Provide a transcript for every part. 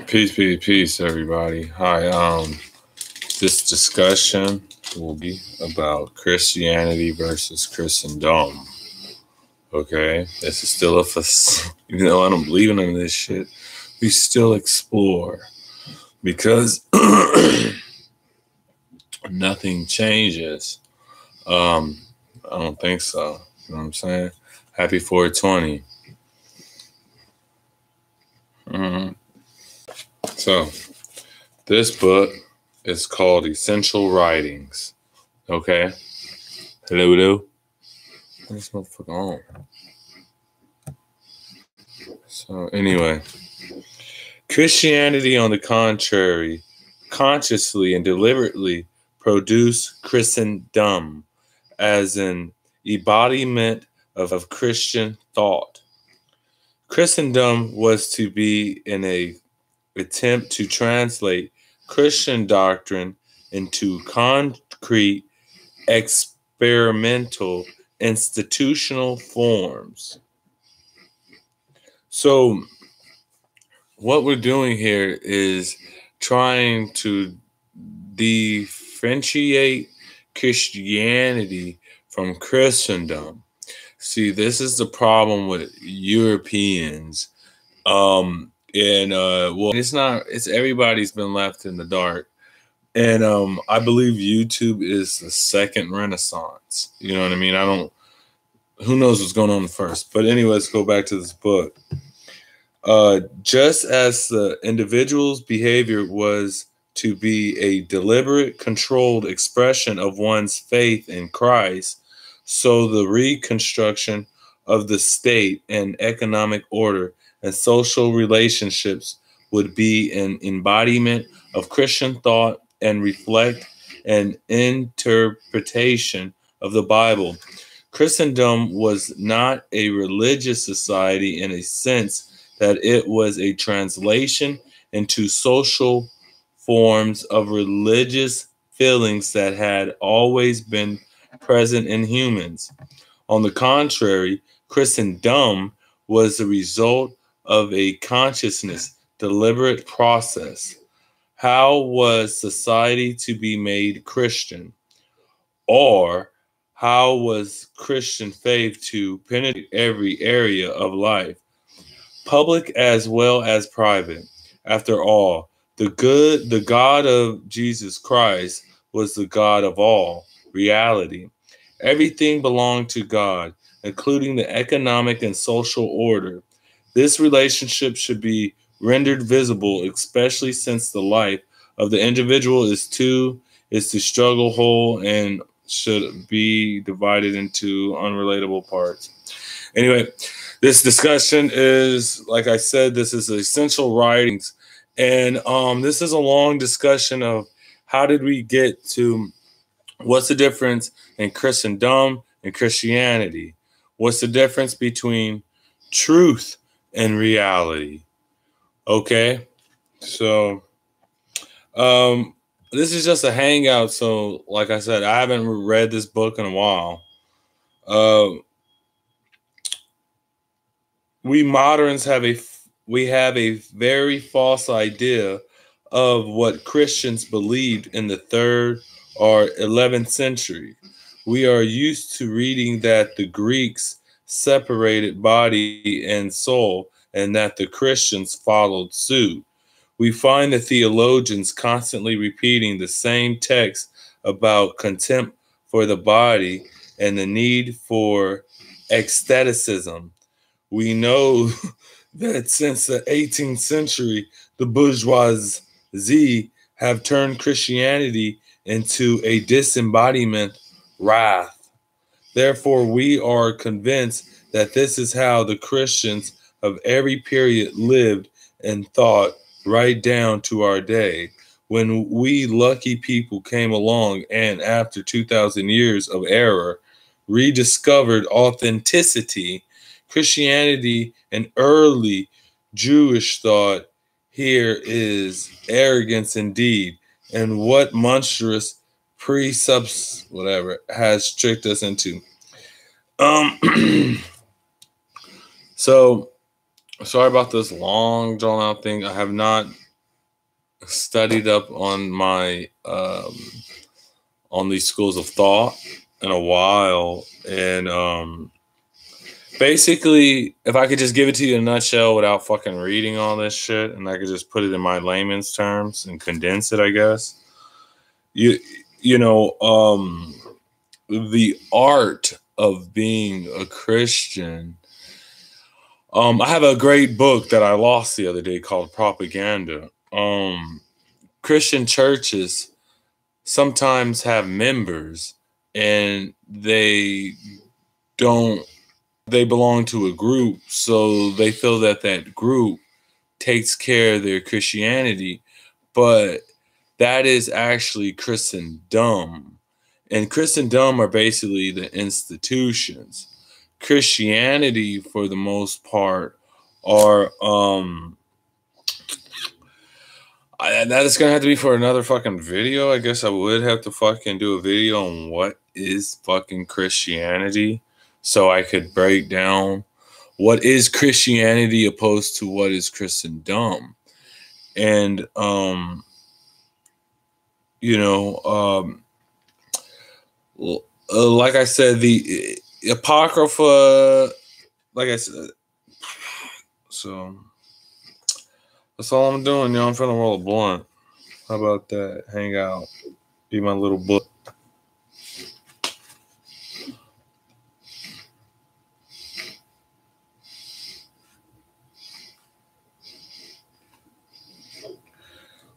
Peace, everybody. Hi. This discussion will be about Christianity versus Christendom. Okay, this is still even though I don't believe in none of this shit, we still explore because nothing changes. I don't think so. You know what I'm saying? Happy 420. So, this book is called Essential Writings. Okay? Hello? This motherfucker on. So, anyway. Christianity, on the contrary, consciously and deliberately produced Christendom as an embodiment of Christian thought. Christendom was to be in an attempt to translate Christian doctrine into concrete, experimental, institutional forms. So, what we're doing here is trying to differentiate Christianity from Christendom. See, this is the problem with Europeans. It's everybody's been left in the dark. And I believe YouTube is the second renaissance. You know what I mean? Who knows what's going on first. But anyway, let's go back to this book. Just as the individual's behavior was to be a deliberate, controlled expression of one's faith in Christ, so the reconstruction of the state and economic order and social relationships would be an embodiment of Christian thought and reflect an interpretation of the Bible. Christendom was not a religious society in a sense that it was a translation into social forms of religious feelings that had always been present in humans. On the contrary, Christendom was the result of a consciousness, deliberate process. How was society to be made Christian? Or how was Christian faith to penetrate every area of life, public as well as private? After all, the God of Jesus Christ was the God of all reality. Everything belonged to God, including the economic and social order. This relationship should be rendered visible, especially since the life of the individual is to struggle whole and should be divided into unrelatable parts. Anyway, this discussion is, like I said, this is Essential Writings. And this is a long discussion of how did we get to what's the difference in Christendom and Christianity? What's the difference between truth and reality? Okay, so this is just a hangout. So, like I said, I haven't read this book in a while. We moderns have a very false idea of what Christians believed in the 3rd or 11th century. We are used to reading that the Greeks separated body and soul and that the Christians followed suit. We find the theologians constantly repeating the same text about contempt for the body and the need for ecstaticism. We know that since the 18th century, the bourgeoisie have turned Christianity into a disembodiment wrath. Therefore, we are convinced that this is how the Christians of every period lived and thought right down to our day, when we lucky people came along and, after 2,000 years of error, rediscovered authenticity. Christianity and early Jewish thought here is arrogance indeed, and what monstrous precepts, whatever, has tricked us into. So sorry about this long drawn out thing. I have not studied up on on these schools of thought in a while, and basically, if I could just give it to you in a nutshell without fucking reading all this shit, and I could just put it in my layman's terms and condense it, I guess. You know, the art of being a Christian. I have a great book that I lost the other day called Propaganda. Christian churches sometimes have members, and they belong to a group, so they feel that that group takes care of their Christianity, but that is actually Christendom. And Christendom are basically the institutions. Christianity, for the most part, are that is gonna have to be for another fucking video. I guess I would have to fucking do a video on what is fucking Christianity, so I could break down what is Christianity opposed to what is Christendom. And you know, like I said, the Apocrypha, like I said, so that's all I'm doing, yo. I'm finna roll a blunt. How about that? Hang out. Be my little book.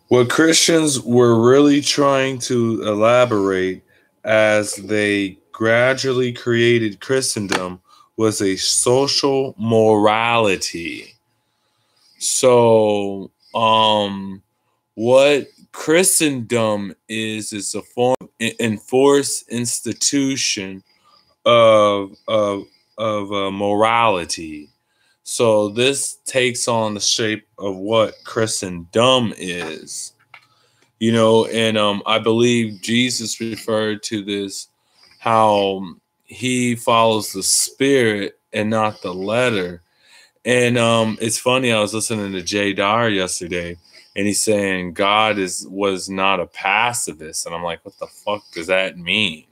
What Christians were really trying to elaborate as they gradually created Christendom was a social morality. So, what Christendom is a form of enforced institution of morality. So this takes on the shape of what Christendom is, you know, and I believe Jesus referred to this, how he follows the spirit and not the letter. And it's funny, I was listening to Jay Dyer yesterday, and he's saying God was not a pacifist. And I'm like, what the fuck does that mean?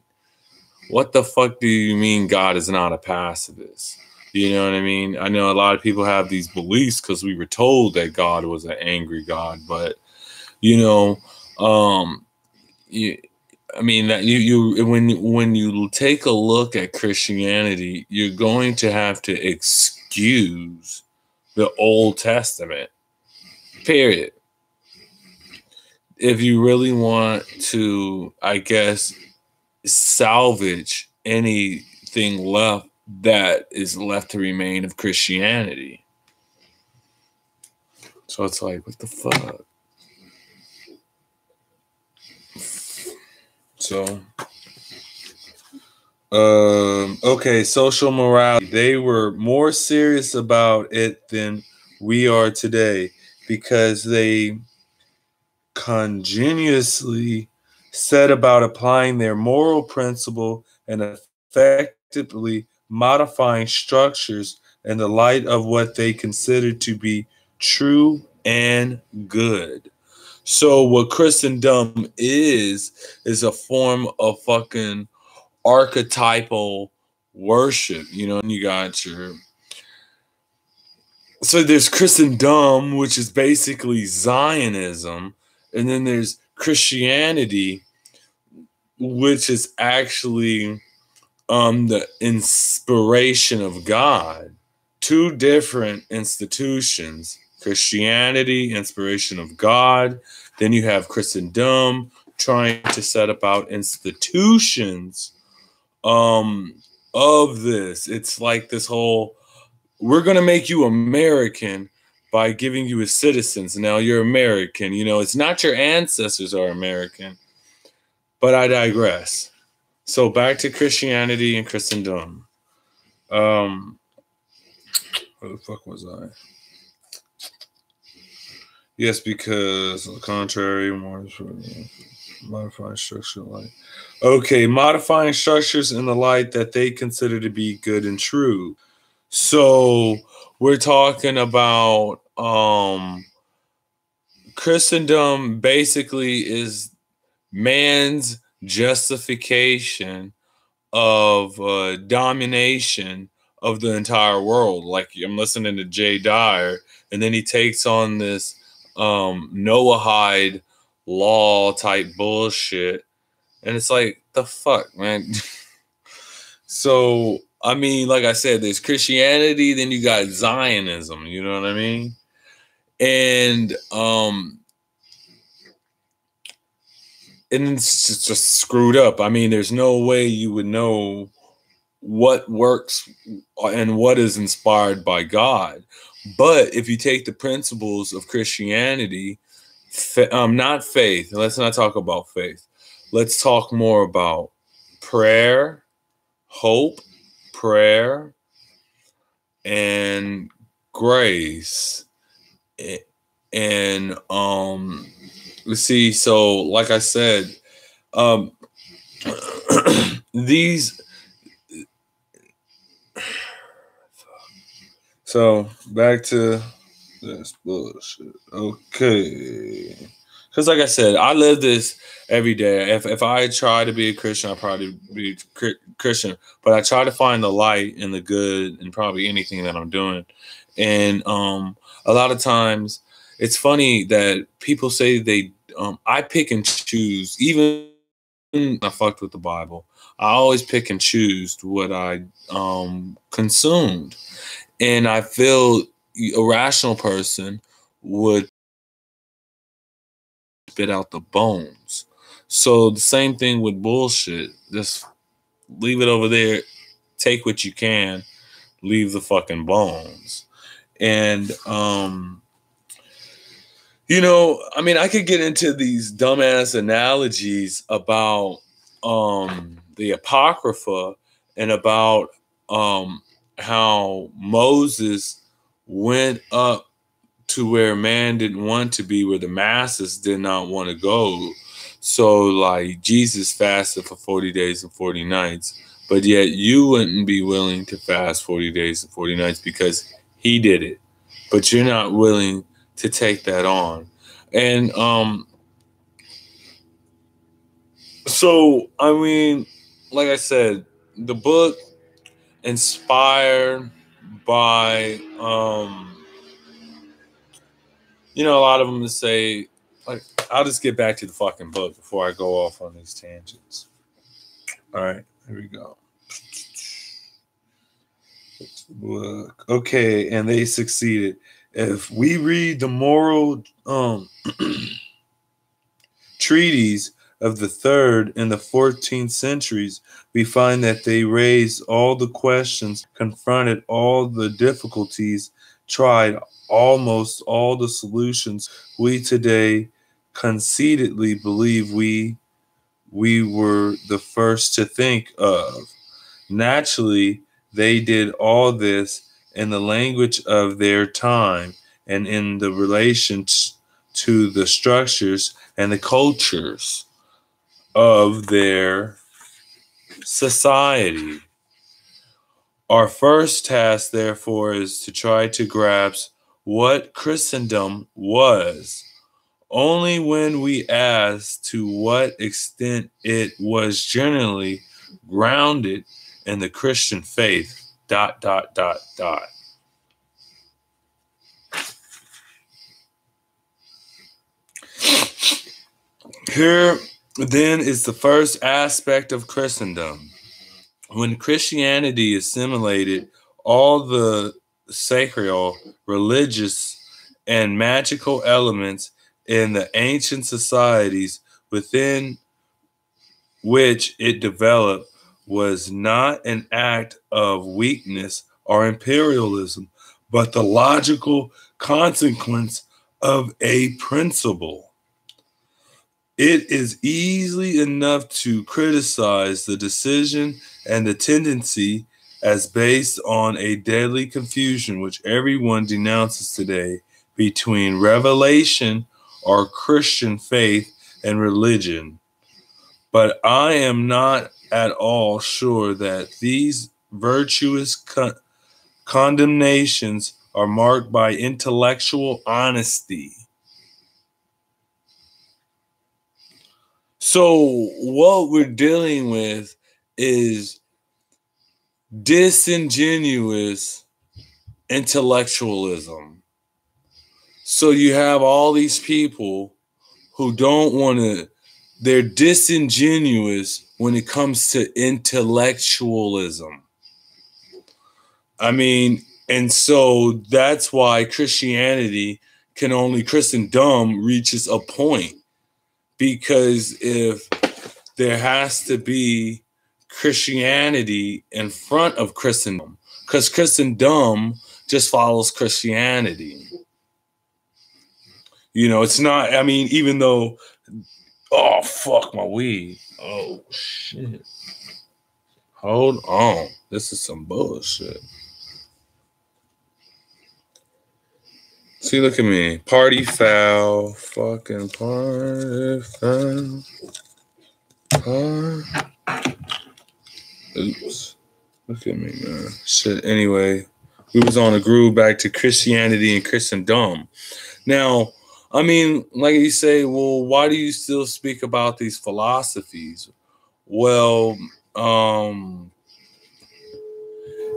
What the fuck do you mean God is not a pacifist? You know what I mean? I know a lot of people have these beliefs because we were told that God was an angry God, but you know, I mean that when you take a look at Christianity, you're going to have to excuse the Old Testament. Period. If you really want to, I guess, salvage anything left that is left to remain of Christianity. So it's like, what the fuck? So, okay, social morality. They were more serious about it than we are today because they continuously set about applying their moral principle and effectively modifying structures in the light of what they consider to be true and good. So what Christendom is a form of fucking archetypal worship, you know, and you got your, so there's Christendom, which is basically Zionism, and then there's Christianity, which is actually the inspiration of God. Two different institutions. Christianity, inspiration of God. Then you have Christendom trying to set about institutions of this. It's like this whole, we're going to make you American by giving you as citizens. Now you're American. You know, it's not your ancestors are American. But I digress. So back to Christianity and Christendom. Where the fuck was I? Yes, because on the contrary, more modifying structure light. Okay, modifying structures in the light that they consider to be good and true. So we're talking about Christendom basically is man's justification of domination of the entire world. Like, I'm listening to Jay Dyer, and then he takes on this Noahide law type bullshit, and it's like, the fuck, man. So, I mean, like I said, there's Christianity, then you got Zionism, you know what I mean? And it's just screwed up. I mean, there's no way you would know what works and what is inspired by God. But if you take the principles of Christianity, not faith, let's not talk about faith. Let's talk more about prayer, hope, prayer, and grace. And let's see, so like I said, these, so back to this bullshit. Okay. Because like I said, I live this every day. If I try to be a Christian, I'll probably be Christian. But I try to find the light and the good in probably anything that I'm doing. And a lot of times, it's funny that people say they, I pick and choose. Even I fucked with the Bible, I always pick and choose what I consumed. And I feel a rational person would spit out the bones. So the same thing with bullshit. Just leave it over there. Take what you can. Leave the fucking bones. And you know, I mean, I could get into these dumbass analogies about the Apocrypha and about how Moses went up to where man didn't want to be, where the masses did not want to go. So, like, Jesus fasted for 40 days and 40 nights, but yet you wouldn't be willing to fast 40 days and 40 nights because he did it, but you're not willing to take that on. And so, I mean, like I said, the book inspired by you know, a lot of them to say, like, I'll just get back to the fucking book before I go off on these tangents. All right, here we go. Okay, and they succeeded. If we read the moral treaties of the 3rd and the 14th centuries, we find that they raised all the questions, confronted all the difficulties, tried almost all the solutions we today conceitedly believe we were the first to think of. Naturally, they did all this in the language of their time and in the relation to the structures and the cultures of their society. Our first task, therefore, is to try to grasp what Christendom was. Only when we ask to what extent it was generally grounded in the Christian faith, ... Here, then, is the first aspect of Christendom. When Christianity assimilated all the sacred, religious, and magical elements in the ancient societies within which it developed, was not an act of weakness or imperialism, but the logical consequence of a principle. It is easily enough to criticize the decision and the tendency as based on a deadly confusion which everyone denounces today between revelation or Christian faith and religion. But I am not at all sure that these virtuous condemnations are marked by intellectual honesty. So what we're dealing with is disingenuous intellectualism. So you have all these people who don't want to, they're disingenuous when it comes to intellectualism. I mean, and so that's why Christendom reaches a point. Because if there has to be Christianity in front of Christendom, because Christendom just follows Christianity. It's not, I mean, even though, oh, fuck my weed. Oh, shit. Hold on. This is some bullshit. See, look at me. Party foul. Fucking party foul. Oops. Look at me, man. Shit. Anyway, we was on a groove back to Christianity and Christendom. Now, I mean, like you say, well, why do you still speak about these philosophies? Well,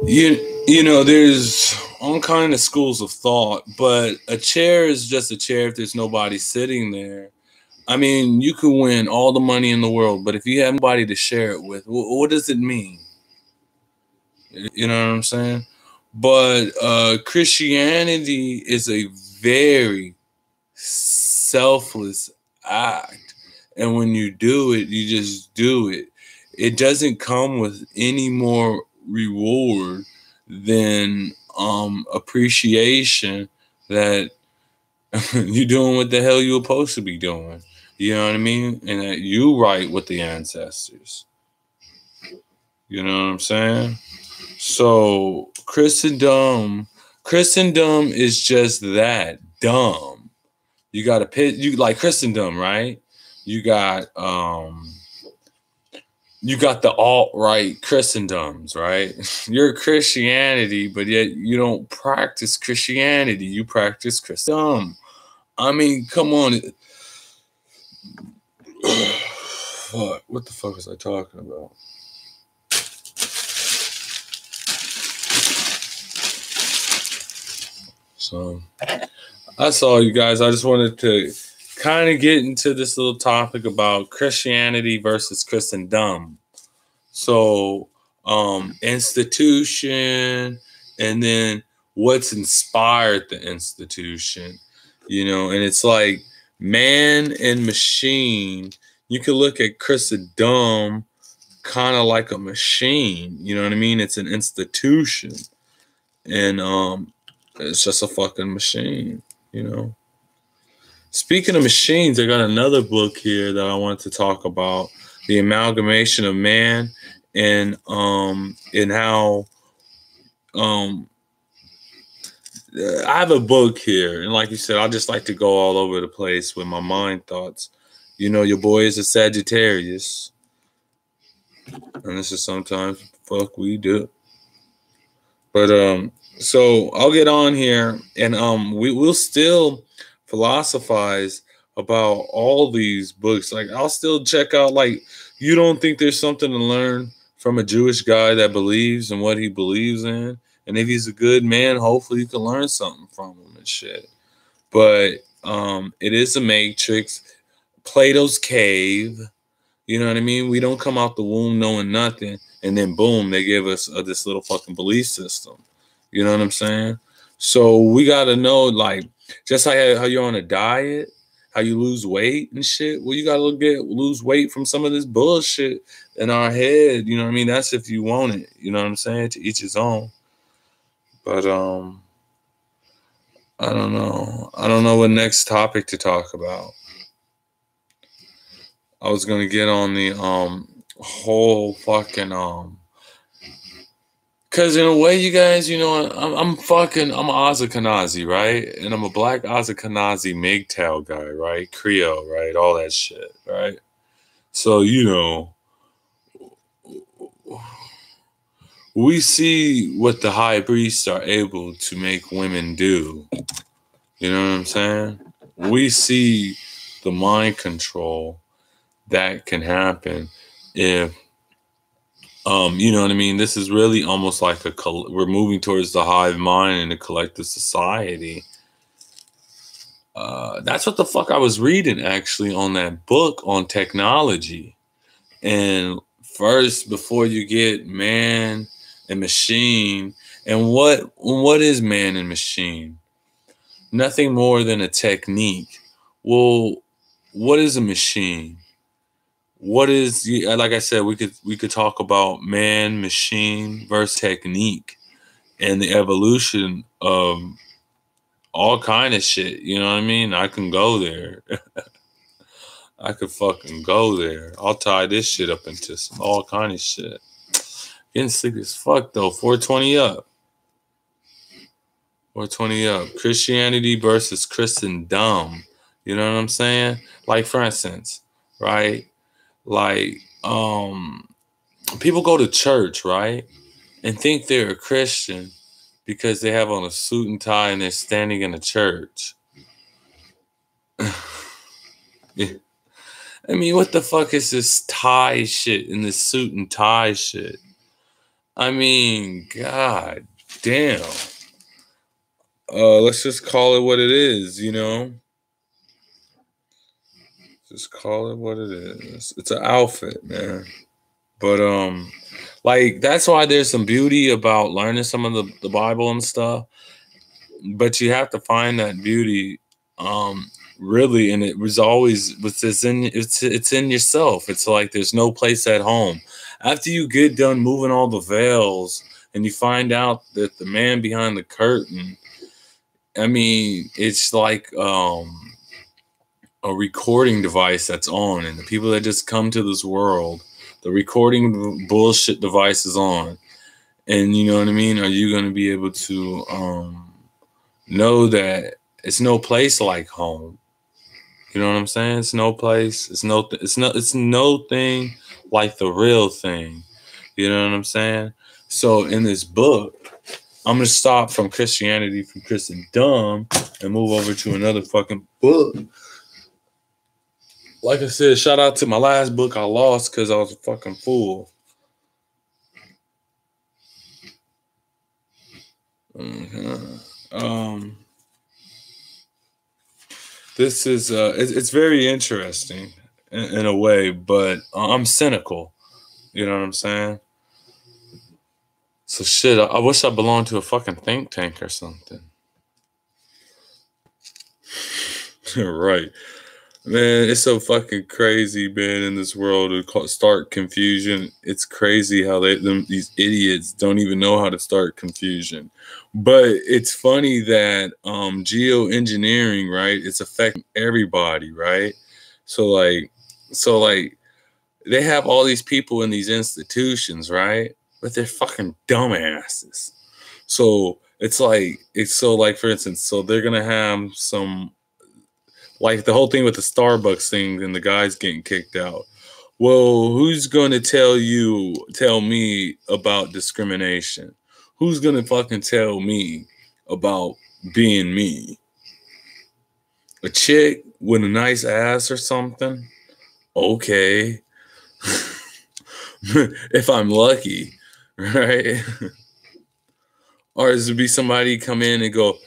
there's all kind of schools of thought, but a chair is just a chair if there's nobody sitting there. I mean, you could win all the money in the world, but if you have nobody to share it with, what does it mean? You know what I'm saying? But Christianity is a very selfless act. And when you do it, you just do it. It doesn't come with any more reward than appreciation that you're doing what the hell you're supposed to be doing. You know what I mean? And that you right with the ancestors. You know what I'm saying? So Christendom is just that dumb. You got to pit. You like Christendom, right? You got the alt-right Christendoms, right? You're Christianity, but yet you don't practice Christianity. You practice Christendom. I mean, come on. Fuck. What the fuck was I talking about? So that's all, you guys. I just wanted to kind of get into this little topic about Christianity versus Christendom. So, institution, and then what's inspired the institution, and it's like man and machine. You can look at Christendom kind of like a machine, you know what I mean? It's an institution, and it's just a fucking machine, Speaking of machines, I got another book here that I want to talk about: The Amalgamation of Man, and how I have a book here, and like you said, I just like to go all over the place with my mind thoughts. Your boy is a Sagittarius, and this is sometimes fuck we do. But so I'll get on here, and we'll still philosophize about all these books. Like, I'll still check out, like, you don't think there's something to learn from a Jewish guy that believes in what he believes in? And if he's a good man, hopefully you can learn something from him and shit. But it is a matrix, Plato's cave. You know what I mean? We don't come out the womb knowing nothing, and then boom, they give us this little fucking belief system. You know what I'm saying? So we got to know, like, just like how you're on a diet, how you lose weight and shit. Well, you got to lose weight from some of this bullshit in our head. You know what I mean? That's if you want it. You know what I'm saying? To each his own. But I don't know. I don't know what next topic to talk about. I was gonna get on the whole fucking because in a way, you guys, I'm Ashkenazi, right? And I'm a black Ashkenazi MGTOW guy, right? Creole, right? All that shit, right? So, we see what the high priests are able to make women do. You know what I'm saying? We see the mind control that can happen if, you know what I mean? This is really almost like we're moving towards the hive mind and a collective society. That's what the fuck I was reading actually on that book on technology. And first, before you get man and machine, and what is man and machine? Nothing more than a technique. Well, what is a machine? What is, like I said, we could talk about man, machine versus technique and the evolution of all kind of shit. You know what I mean? I can go there. I could fucking go there. I'll tie this shit up into some all kind of shit. Getting sick as fuck though. 420 up. 420 up. Christianity versus Christendom. You know what I'm saying? Like, for instance, right? Like, people go to church, right? And think they're a Christian because they have on a suit and tie and they're standing in a church. Yeah. I mean, what the fuck is this tie shit and this suit and tie shit? I mean, god damn. Let's just call it what it is, you know? Just call it what it is. It's an outfit, man. But like, that's why there's some beauty about learning some of the Bible and stuff. But you have to find that beauty really, and it was always it's in yourself. It's like there's no place at home. After you get done moving all the veils and you find out that the man behind the curtain, I mean, it's like a recording device that's on, and the people that just come to this world, the recording bullshit device is on. And you know what I mean? Are you going to be able to know that it's no place like home? You know what I'm saying? It's no place. It's no thing like the real thing. You know what I'm saying? So in this book, I'm going to stop from Christianity, from Christendom, and move over to another fucking book. Like I said, shout out to my last book I lost because I was a fucking fool. This is it's very interesting in a way, but I'm cynical. You know what I'm saying? So shit, I wish I belonged to a fucking think tank or something. Right. Man, it's so fucking crazy, man, in this world to start confusion. It's crazy how these idiots don't even know how to start confusion. But it's funny that geoengineering, right? It's affecting everybody, right? So like they have all these people in these institutions, right? But they're fucking dumbasses. So it's like for instance, so they're gonna have some, like the whole thing with the Starbucks thing and the guys getting kicked out. Well, who's going to tell me about discrimination? Who's going to fucking tell me about being me? A chick with a nice ass or something? Okay. If I'm lucky, right? Or is it be somebody come in and go,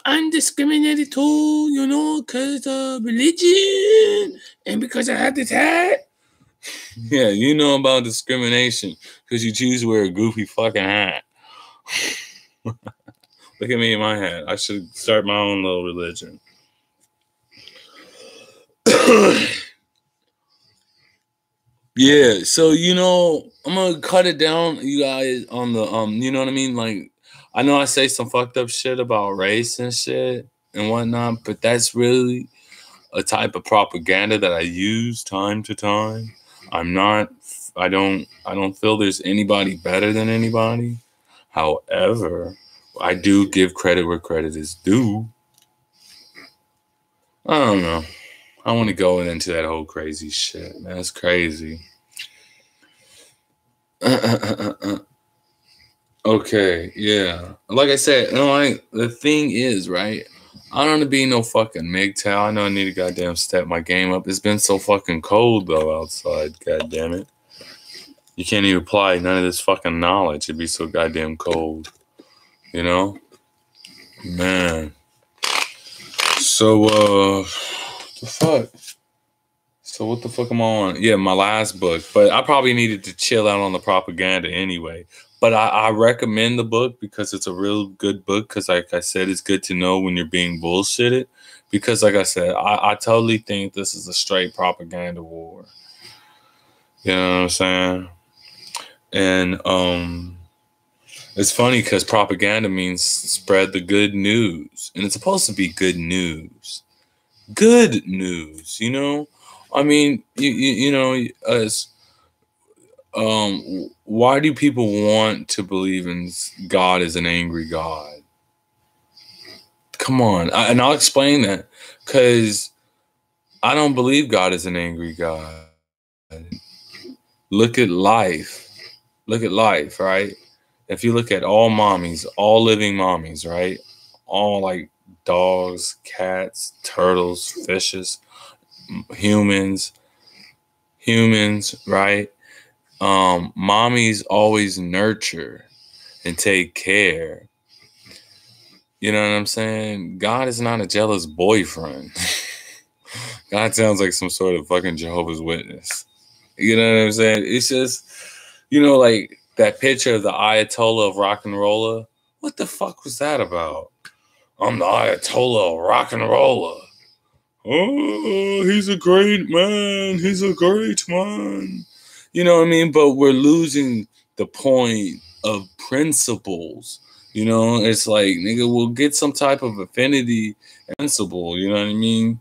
I'm discriminated too, you know, because of religion and because I have this hat. Yeah, you know about discrimination because you choose to wear a goofy fucking hat. Look at me in my hat. I should start my own little religion. Yeah, so you know, I'm gonna cut it down, you guys, on the you know what I mean? Like, I know I say some fucked up shit about race and shit and whatnot, but that's really a type of propaganda that I use time to time. I don't feel there's anybody better than anybody. However, I do give credit where credit is due. I don't know. I want to go into that whole crazy shit, man. That's crazy. Okay, yeah. Like I said, the thing is, right? I don't want to be no fucking MGTOW. I know I need to goddamn step my game up. It's been so fucking cold though outside. God damn it. You can't even apply none of this fucking knowledge. It'd be so goddamn cold. You know? Man. So, the fuck? So what the fuck am I on? Yeah, my last book. But I probably needed to chill out on the propaganda anyway. But I recommend the book because it's a real good book. Because like I said, it's good to know when you're being bullshitted. Because like I said, I totally think this is a straight propaganda war. You know what I'm saying? And it's funny because propaganda means spread the good news. And it's supposed to be good news. Good news, you know? I mean, you know, as why do people want to believe in God as an angry God? Come on, and I'll explain that because I don't believe God is an angry God. Look at life. Look at life, right? If you look at all mommies, all living mommies, right? All like dogs, cats, turtles, fishes, humans, right? Mommies always nurture and take care. You know what I'm saying? God is not a jealous boyfriend. God sounds like some sort of fucking Jehovah's Witness. You know what I'm saying? It's just, you know, like that picture of the Ayatollah of rock and roller. What the fuck was that about? I'm the Ayatollah of rock and roller. Oh, he's a great man. He's a great man. You know what I mean? But we're losing the point of principles. You know, it's like, nigga, we'll get some type of affinity principle. You know what I mean?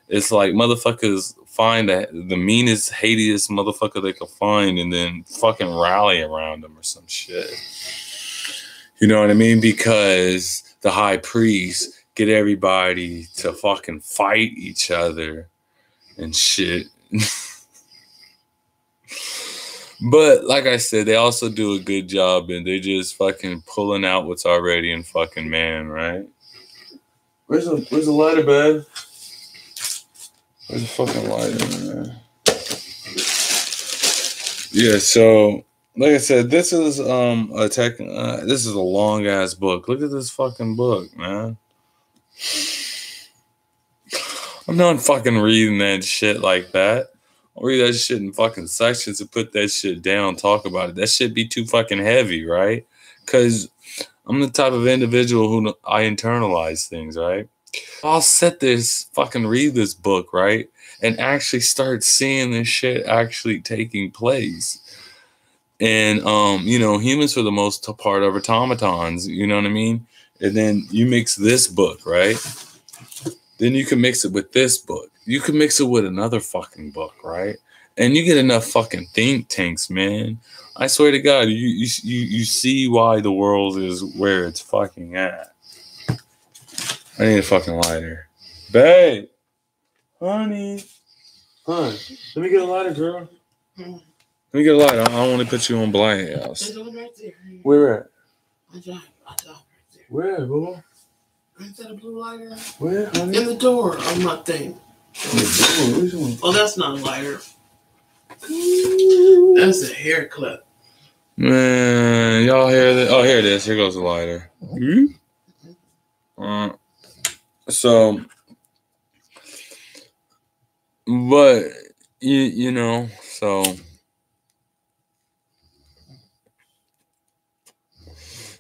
It's like motherfuckers find the meanest, hatiest motherfucker they could find and then fucking rally around them or some shit. You know what I mean? Because the high priest get everybody to fucking fight each other and shit. But like I said, they also do a good job and they're just fucking pulling out what's already in fucking man, right? Where's the lighter, babe? Where's the fucking lighter, man? Yeah, so like I said, this is this is a long ass book. Look at this fucking book, man. I'm not fucking reading that shit like that. I'll read that shit in fucking sections and put that shit down, talk about it. That shit be too fucking heavy, right? Because I'm the type of individual who I internalize things, right? I'll sit this fucking read this book, right? And actually start seeing this shit actually taking place. And, you know, humans for the most part are automatons, you know what I mean? And then you mix this book, right? Then you can mix it with this book. You can mix it with another fucking book, right? And you get enough fucking think tanks, man. I swear to God, you see why the world is where it's fucking at. I need a fucking lighter. Babe! Honey! Honey, let me get a lighter, girl. Let me get a lighter. I don't want to put you on blast. There's one right there. Where at? I dropped right there. Where, boo? Is that a blue lighter? Where, honey? In the door of my thing. Oh, that's not a lighter. That's a hair clip. Man, y'all hear that? Oh, here it is. Here goes the lighter. So, but you know, so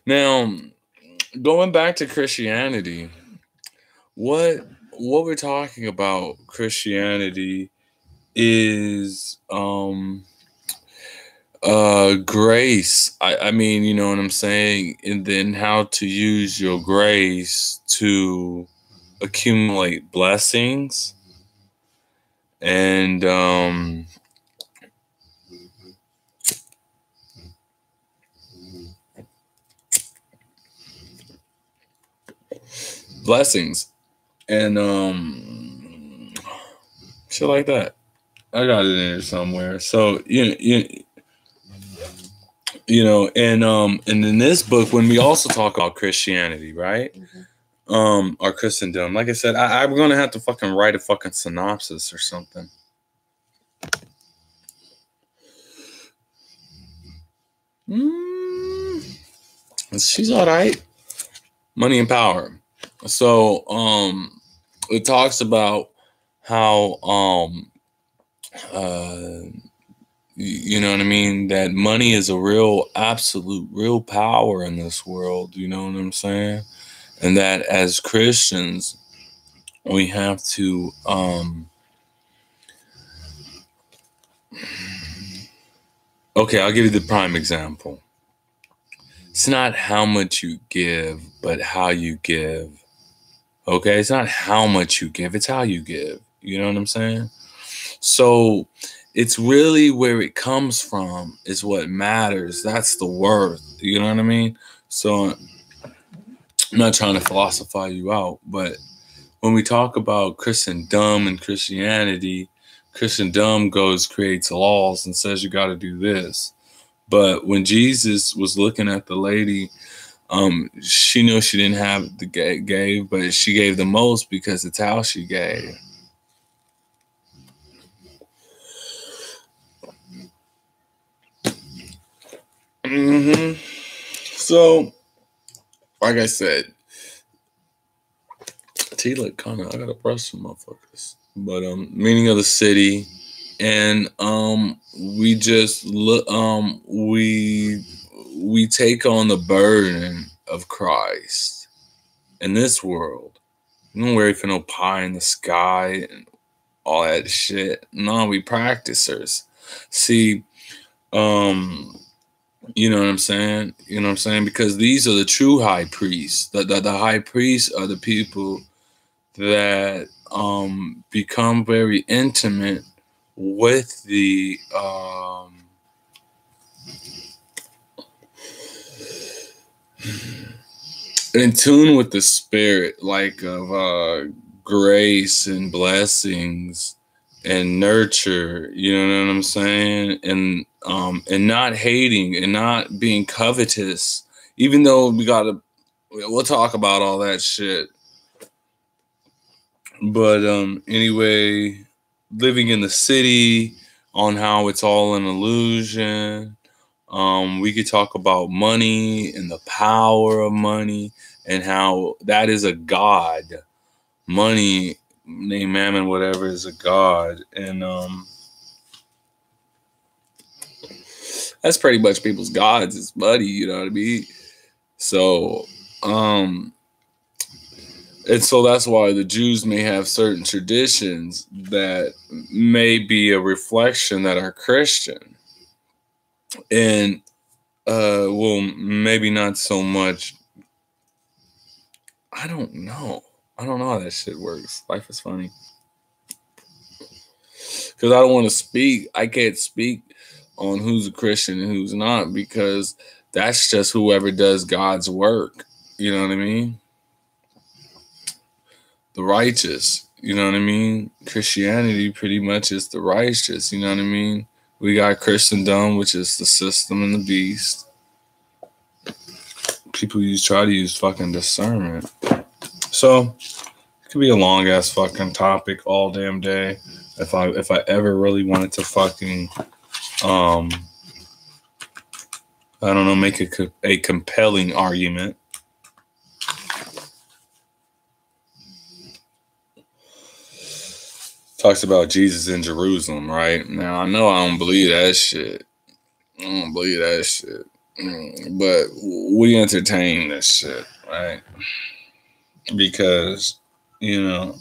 now going back to Christianity, what we're talking about Christianity is grace. I mean, you know what I'm saying? And then how to use your grace to accumulate blessings and blessings and shit like that. I got it in there somewhere. So you know, and in this book, when we also talk about Christianity, right? or Christendom. Like I said, I'm gonna have to fucking write a fucking synopsis or something. She's all right. Money and Power. So it talks about how you know what I mean, that money is a real absolute real power in this world, you know what I'm saying? And that as Christians we have to okay, I'll give you the prime example. It's not how much you give, but how you give. Okay, it's not how much you give, it's how you give. You know what I'm saying? So it's really where it comes from is what matters. That's the worth. You know what I mean? So I'm not trying to philosophize you out, but when we talk about Christendom and Christianity, Christendom creates laws and says you got to do this. But when Jesus was looking at the lady, she knew she didn't have the gave, but she gave the most because it's how she gave. So, like I said, Tila kind of I gotta brush some motherfuckers. But meaning of the city, and we just look we take on the burden of Christ in this world. We don't worry for no pie in the sky and all that shit. No, we practicers. See, you know what I'm saying? You know what I'm saying? Because these are the true high priests. The high priests are the people that become very intimate with the in tune with the spirit, like of grace and blessings and nurture, you know what I'm saying? And not hating and not being covetous, even though we'll talk about all that shit. But anyway, living in the city, on how it's all an illusion. We could talk about money and the power of money and how that is a god. Money, name mammon, whatever, is a god. And that's pretty much people's gods. It's money, you know what I mean? So, and so that's why the Jews may have certain traditions that may be a reflection that are Christian. And, well, maybe not so much. I don't know. I don't know how that shit works. Life is funny. Because I don't want to speak. I can't speak on who's a Christian and who's not, because that's just whoever does God's work. You know what I mean? The righteous. You know what I mean? Christianity pretty much is the righteous. You know what I mean? We got Christendom, which is the system and the beast. People try to use fucking discernment. So it could be a long ass fucking topic all damn day. If I ever really wanted to fucking I don't know, make a compelling argument. Talks about Jesus in Jerusalem, right? Now I know I don't believe that shit. I don't believe that shit. But we entertain this shit, right? Because, you know,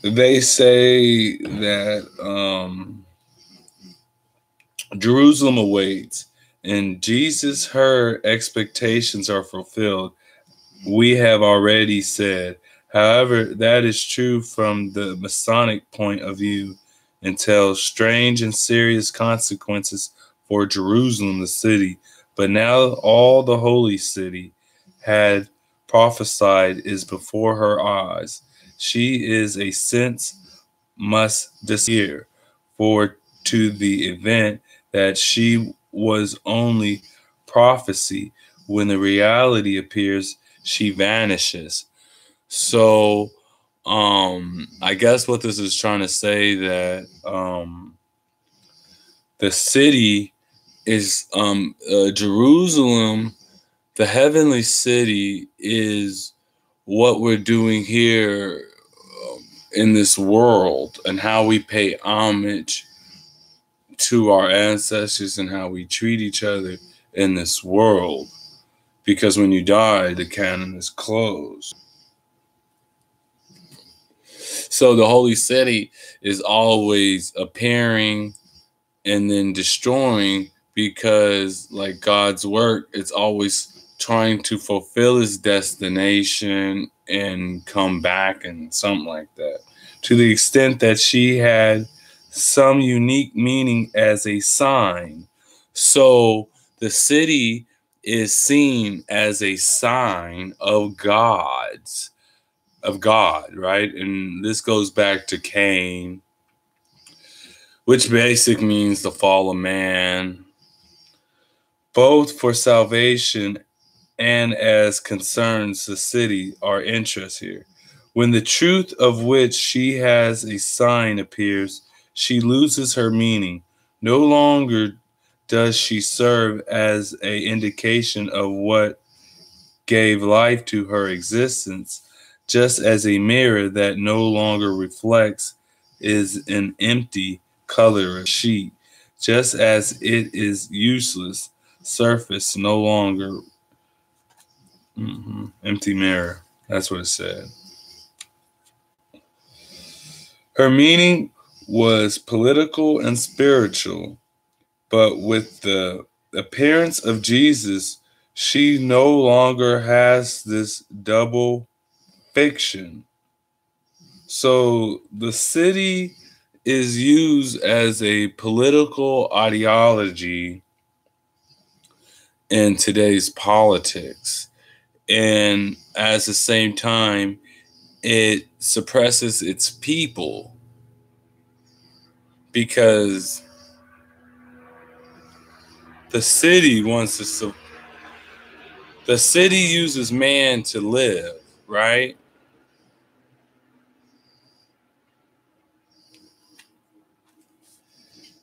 they say that Jerusalem awaits, and Jesus, her expectations are fulfilled. We have already said. However, that is true from the Masonic point of view, entails strange and serious consequences for Jerusalem, the city. But now all the holy city had prophesied is before her eyes. She is a sense must disappear, for to the event that she was only prophecy, when the reality appears, she vanishes. So I guess what this is trying to say that the city is Jerusalem, the heavenly city, is what we're doing here in this world, and how we pay homage to our ancestors and how we treat each other in this world. Because when you die, the canon is closed. So the holy city is always appearing and then destroying, because like God's work, it's always trying to fulfill its destination and come back and something like that. To the extent that she had some unique meaning as a sign. So the city is seen as a sign of God, right? And this goes back to Cain, which basically means the fall of man, both for salvation and as concerns the city, our interest here. When the truth of which she has a sign appears, she loses her meaning. No longer does she serve as an indication of what gave life to her existence, just as a mirror that no longer reflects is an empty, colorless sheet, just as it is useless surface no longer. Empty mirror. That's what it said. Her meaning was political and spiritual, but with the appearance of Jesus, she no longer has this double fiction. So the city is used as a political ideology in today's politics. And at the same time, it suppresses its people, because the city wants to. The city uses man to live, right?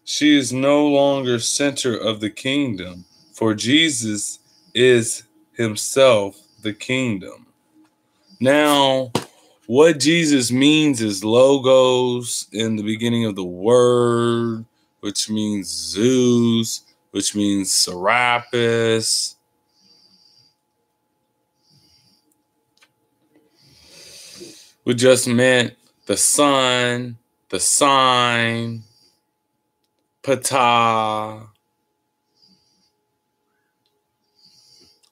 She is no longer center of the kingdom, for Jesus is himself the kingdom. Now, what Jesus means is logos in the beginning of the word, which means Zeus, which means Serapis. Which just meant the sun, the sign, Ptah.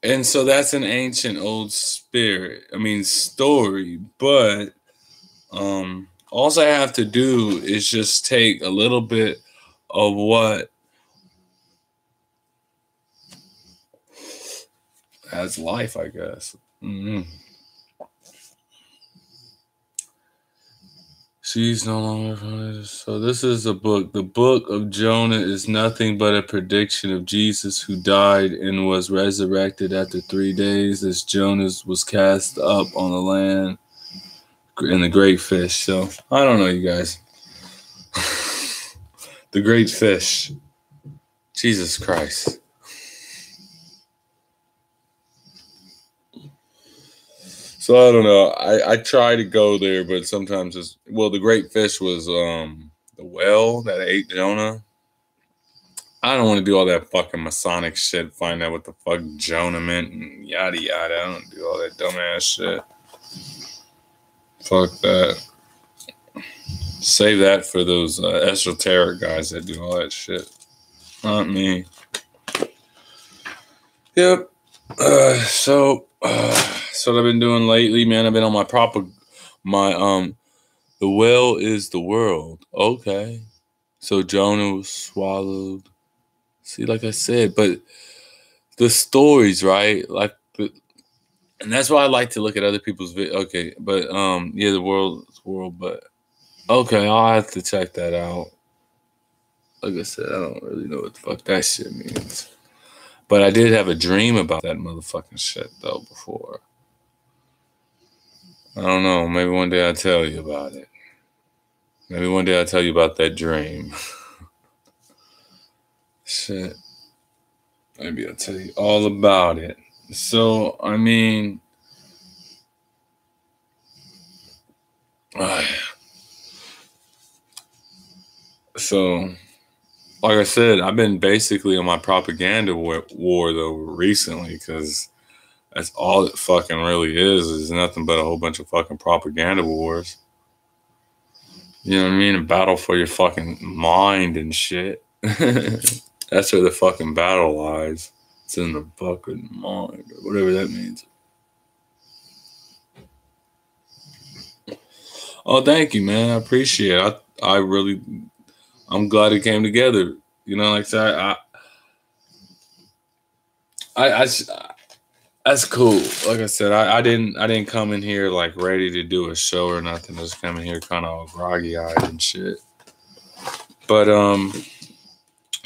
And so that's an ancient old story, but all I have to do is just take a little bit of what has life, I guess. She's no longer. So this is a book. The book of Jonah is nothing but a prediction of Jesus, who died and was resurrected after 3 days, as Jonah was cast up on the land in the great fish. So I don't know, you guys. The great fish. Jesus Christ. So I don't know. I try to go there, but sometimes the great fish was the whale that ate Jonah. I don't want to do all that fucking Masonic shit, find out what the fuck Jonah meant and yada yada. I don't do all that dumbass shit. Fuck that. Save that for those esoteric guys that do all that shit. Not me. Yep. So that's what I've been doing lately, man. I've been on the whale is the world. Okay. So Jonah was swallowed. See, like I said, but the stories, right? And that's why I like to look at other people's videos. Okay, but the world, but okay, I'll have to check that out. Like I said, I don't really know what the fuck that shit means. But I did have a dream about that motherfucking shit though before. I don't know. Maybe one day I'll tell you about it. Maybe one day I'll tell you about that dream. Shit. Maybe I'll tell you all about it. So, I mean, so, like I said, I've been basically on my propaganda war though recently, because that's all it fucking really is nothing but a whole bunch of fucking propaganda wars. You know what I mean? A battle for your fucking mind and shit. That's where the fucking battle lies. It's in the fucking mind, or whatever that means. Oh, thank you, man. I appreciate it. I'm glad it came together. You know, like I said, I that's cool. Like I said, I didn't come in here like ready to do a show or nothing. I just come in here kind of groggy eyed and shit. But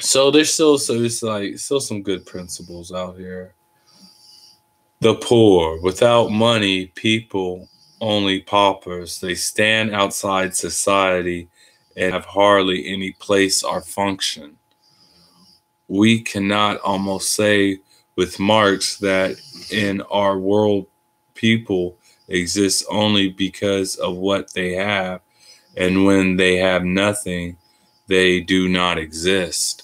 so there's still some good principles out here. The poor, without money, people only paupers. They stand outside society and have hardly any place or function. We cannot almost say with Marx that in our world people exist only because of what they have, and when they have nothing, they do not exist.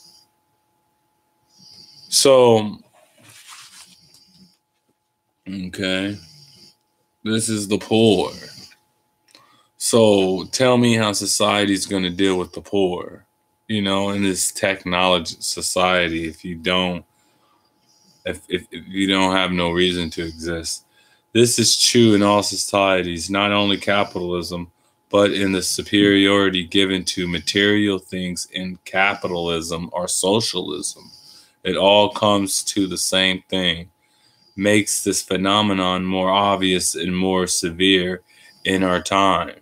So, okay, this is the poor. So tell me how society's going to deal with the poor, you know, in this technology society if you don't if you don't have no reason to exist. This is true in all societies, not only capitalism, but in the superiority given to material things in capitalism or socialism. It all comes to the same thing, makes this phenomenon more obvious and more severe in our time.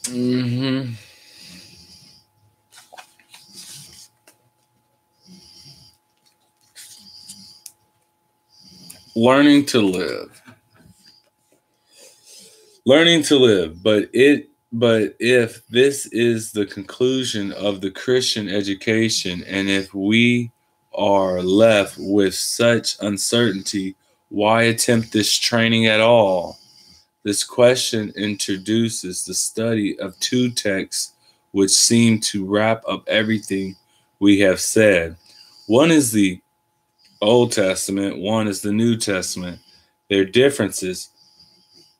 Mm-hmm. Learning to live. Learning to live, but if this is the conclusion of the Christian education, and if we are left with such uncertainty, why attempt this training at all? This question introduces the study of two texts which seem to wrap up everything we have said. One is the Old Testament, one is the New Testament. Their differences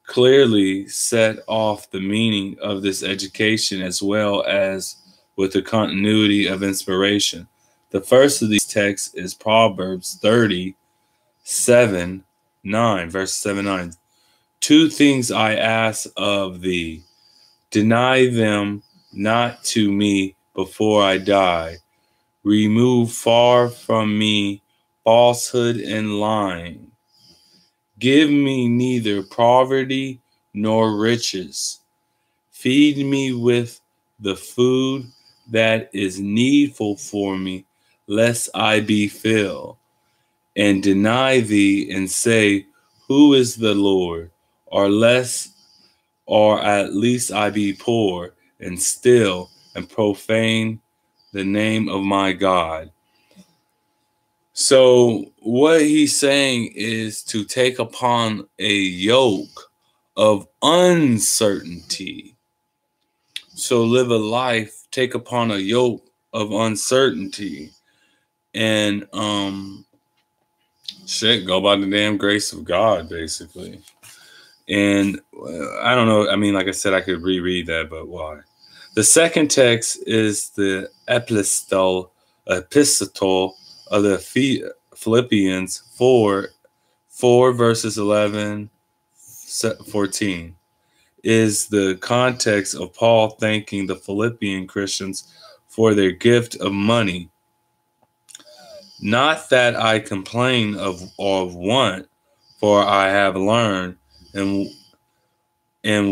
clearly set off the meaning of this education as well as with the continuity of inspiration. The first of these texts is Proverbs 37:9, verse 7-9. Two things I ask of thee, deny them not to me before I die. Remove far from me falsehood and lying. Give me neither poverty nor riches. Feed me with the food that is needful for me, lest I be filled, and deny thee and say, who is the Lord? Or at least I be poor and still and profane the name of my God. So what he's saying is to take upon a yoke of uncertainty. So live a life, take upon a yoke of uncertainty, and go by the damn grace of God, basically. And I don't know. I mean, like I said, I could reread that, but why? The second text is the epistle of the Philippians 4 verses 11-14 is the context of Paul thanking the Philippian Christians for their gift of money. Not that I complain of want, for I have learned in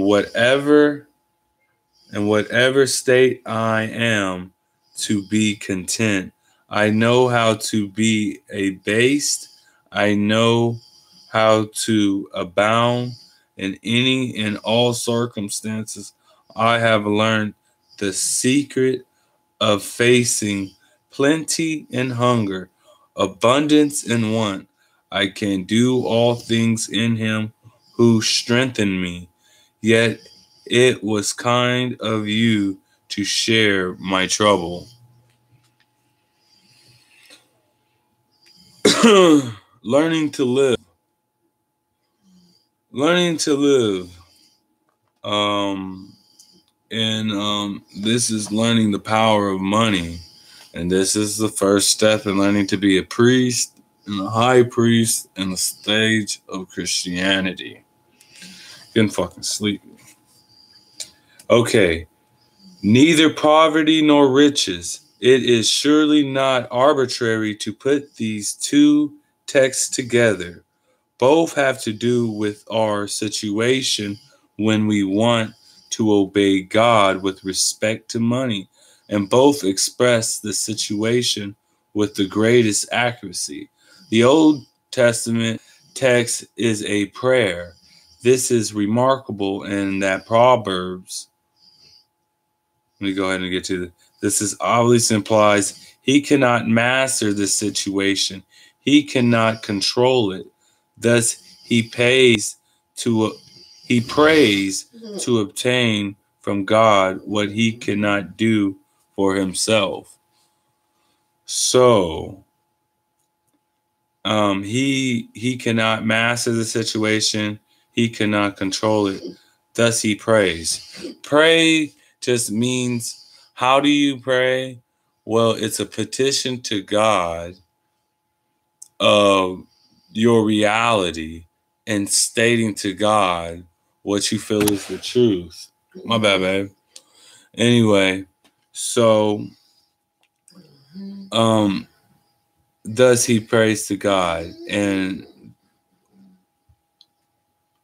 whatever state I am to be content. I know how to be abased. I know how to abound in any and all circumstances. I have learned the secret of facing plenty and hunger, abundance and want. I can do all things in him who strengthened me. Yet it was kind of you to share my trouble. Learning to live. Learning to live. This is learning the power of money. And this is the first step in learning to be a priest and a high priest in the stage of Christianity. Getting fucking sleepy. Okay. Neither poverty nor riches. It is surely not arbitrary to put these two texts together. Both have to do with our situation when we want to obey God with respect to money, and both express the situation with the greatest accuracy. The Old Testament text is a prayer. This is remarkable in that Proverbs. Let me go ahead and get to this. This obviously implies he cannot master the situation. He cannot control it. Thus, he prays to obtain from God what he cannot do for himself. So, he cannot master the situation. He cannot control it. Thus, he prays. Pray just means, how do you pray? Well, it's a petition to God of your reality and stating to God what you feel is the truth. My bad, babe. Anyway, so thus he prays to God. And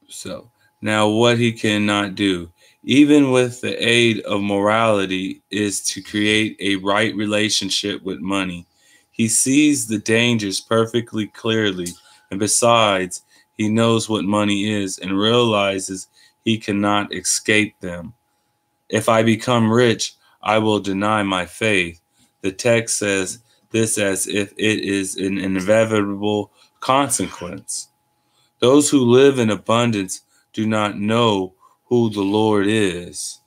so now what he cannot do, even with the aid of morality, is to create a right relationship with money. He sees the dangers perfectly clearly, and besides, he knows what money is and realizes he cannot escape them. If I become rich, I will deny my faith. The text says this as if it is an inevitable consequence. Those who live in abundance do not know who the Lord is.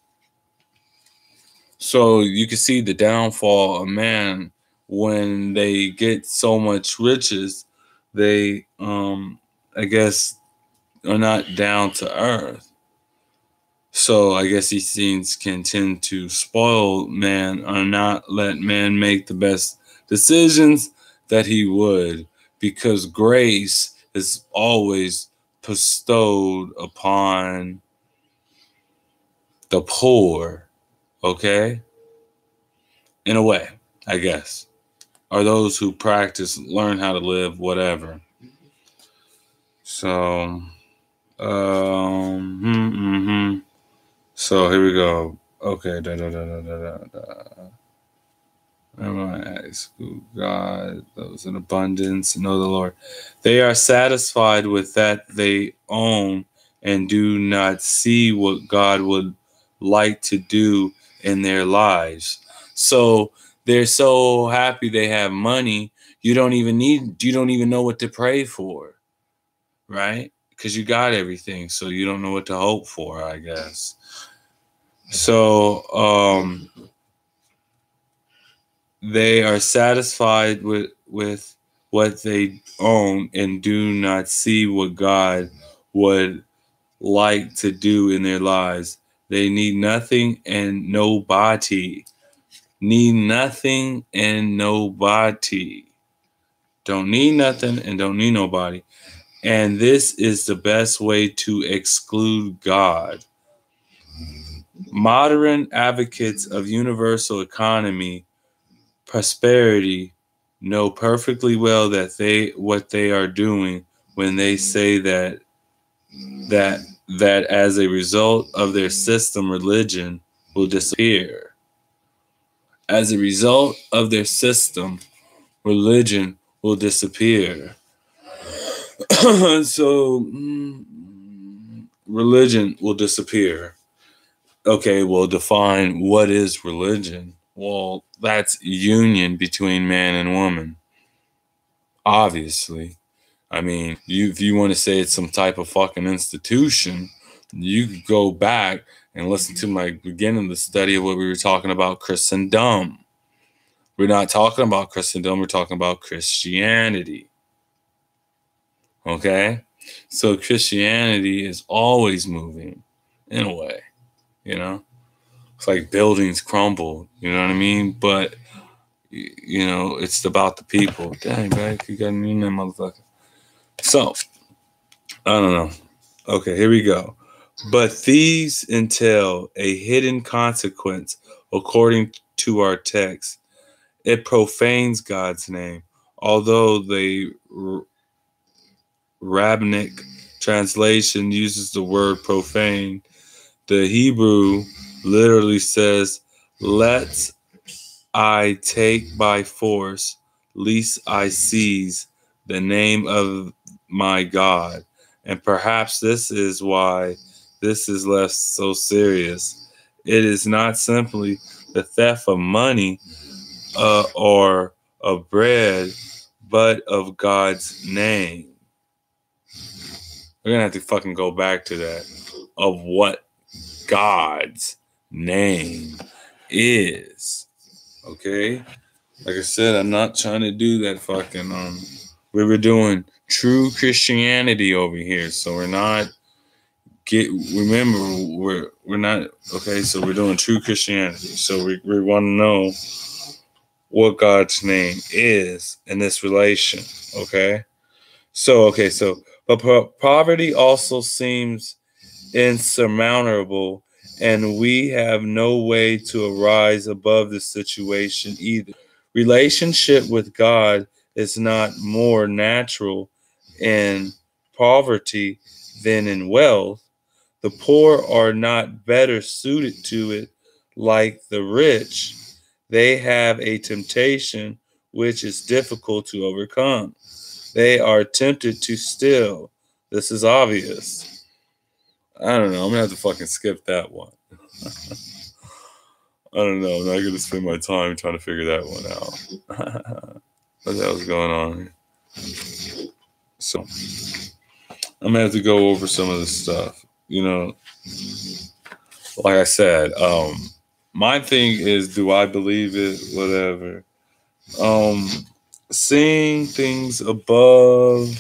So you can see the downfall of man when they get so much riches, they I guess are not down to earth. So I guess these things can tend to spoil man or not let man make the best decisions that he would, because grace is always bestowed upon the poor, okay? In a way, I guess. Or those who practice, learn how to live, whatever. So, So here we go. Okay, I'm going to ask God, those in abundance, know the Lord. They are satisfied with that they own and do not see what God would like to do in their lives. So they're so happy they have money, you don't even know what to pray for, right? Because you got everything, so you don't know what to hope for, I guess. So, they are satisfied with what they own and do not see what God would like to do in their lives. They need nothing and nobody. Need nothing and nobody. Don't need nothing and don't need nobody. And this is the best way to exclude God. Modern advocates of universal economy, prosperity, know perfectly well that what they are doing when they say that as a result of their system, religion will disappear. As a result of their system, religion will disappear. So, religion will disappear. Okay, well, define what is religion. Well, that's union between man and woman. Obviously. I mean, if you want to say it's some type of fucking institution, you could go back and listen to my beginning of the study of what we were talking about, Christendom. We're not talking about Christendom, we're talking about Christianity. Okay? So Christianity is always moving, in a way, you know? It's like buildings crumble, you know what I mean? But, you know, it's about the people. Dang, back, you got me in there, motherfucker. So, I don't know. Okay, here we go. But these entail a hidden consequence according to our text. It profanes God's name, although the rabbinic translation uses the word profane. The Hebrew literally says, "Let I take by force, lest I seize the name of my God." And perhaps this is why this is left so serious. It is not simply the theft of money or of bread, but of God's name. We're going to have to fucking go back to that. Of what God's name is. Okay? Like I said, I'm not trying to do that fucking we were doing true Christianity over here. So we're not we're not okay, so we're doing true Christianity. So we want to know what God's name is in this relation. Okay? So but poverty also seems insurmountable, and we have no way to arise above the situation either. Relationship with God is not more natural in poverty than in wealth. The poor are not better suited to it like the rich. They have a temptation which is difficult to overcome. They are tempted to steal. This is obvious. I don't know. I'm going to have to fucking skip that one. I don't know. I'm not going to spend my time trying to figure that one out. What the hell's going on here? So, I'm going to have to go over some of this stuff. You know, like I said, my thing is, do I believe it? Whatever. Seeing things above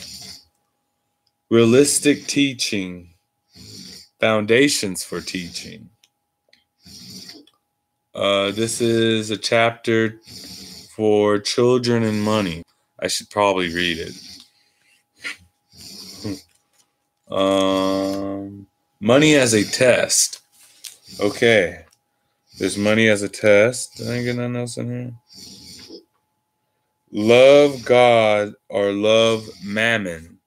realistic teaching, foundations for teaching. This is a chapter for children and money. I should probably read it. Money as a test. Okay. There's money as a test. Did I get nothing else in here? Love God or love mammon.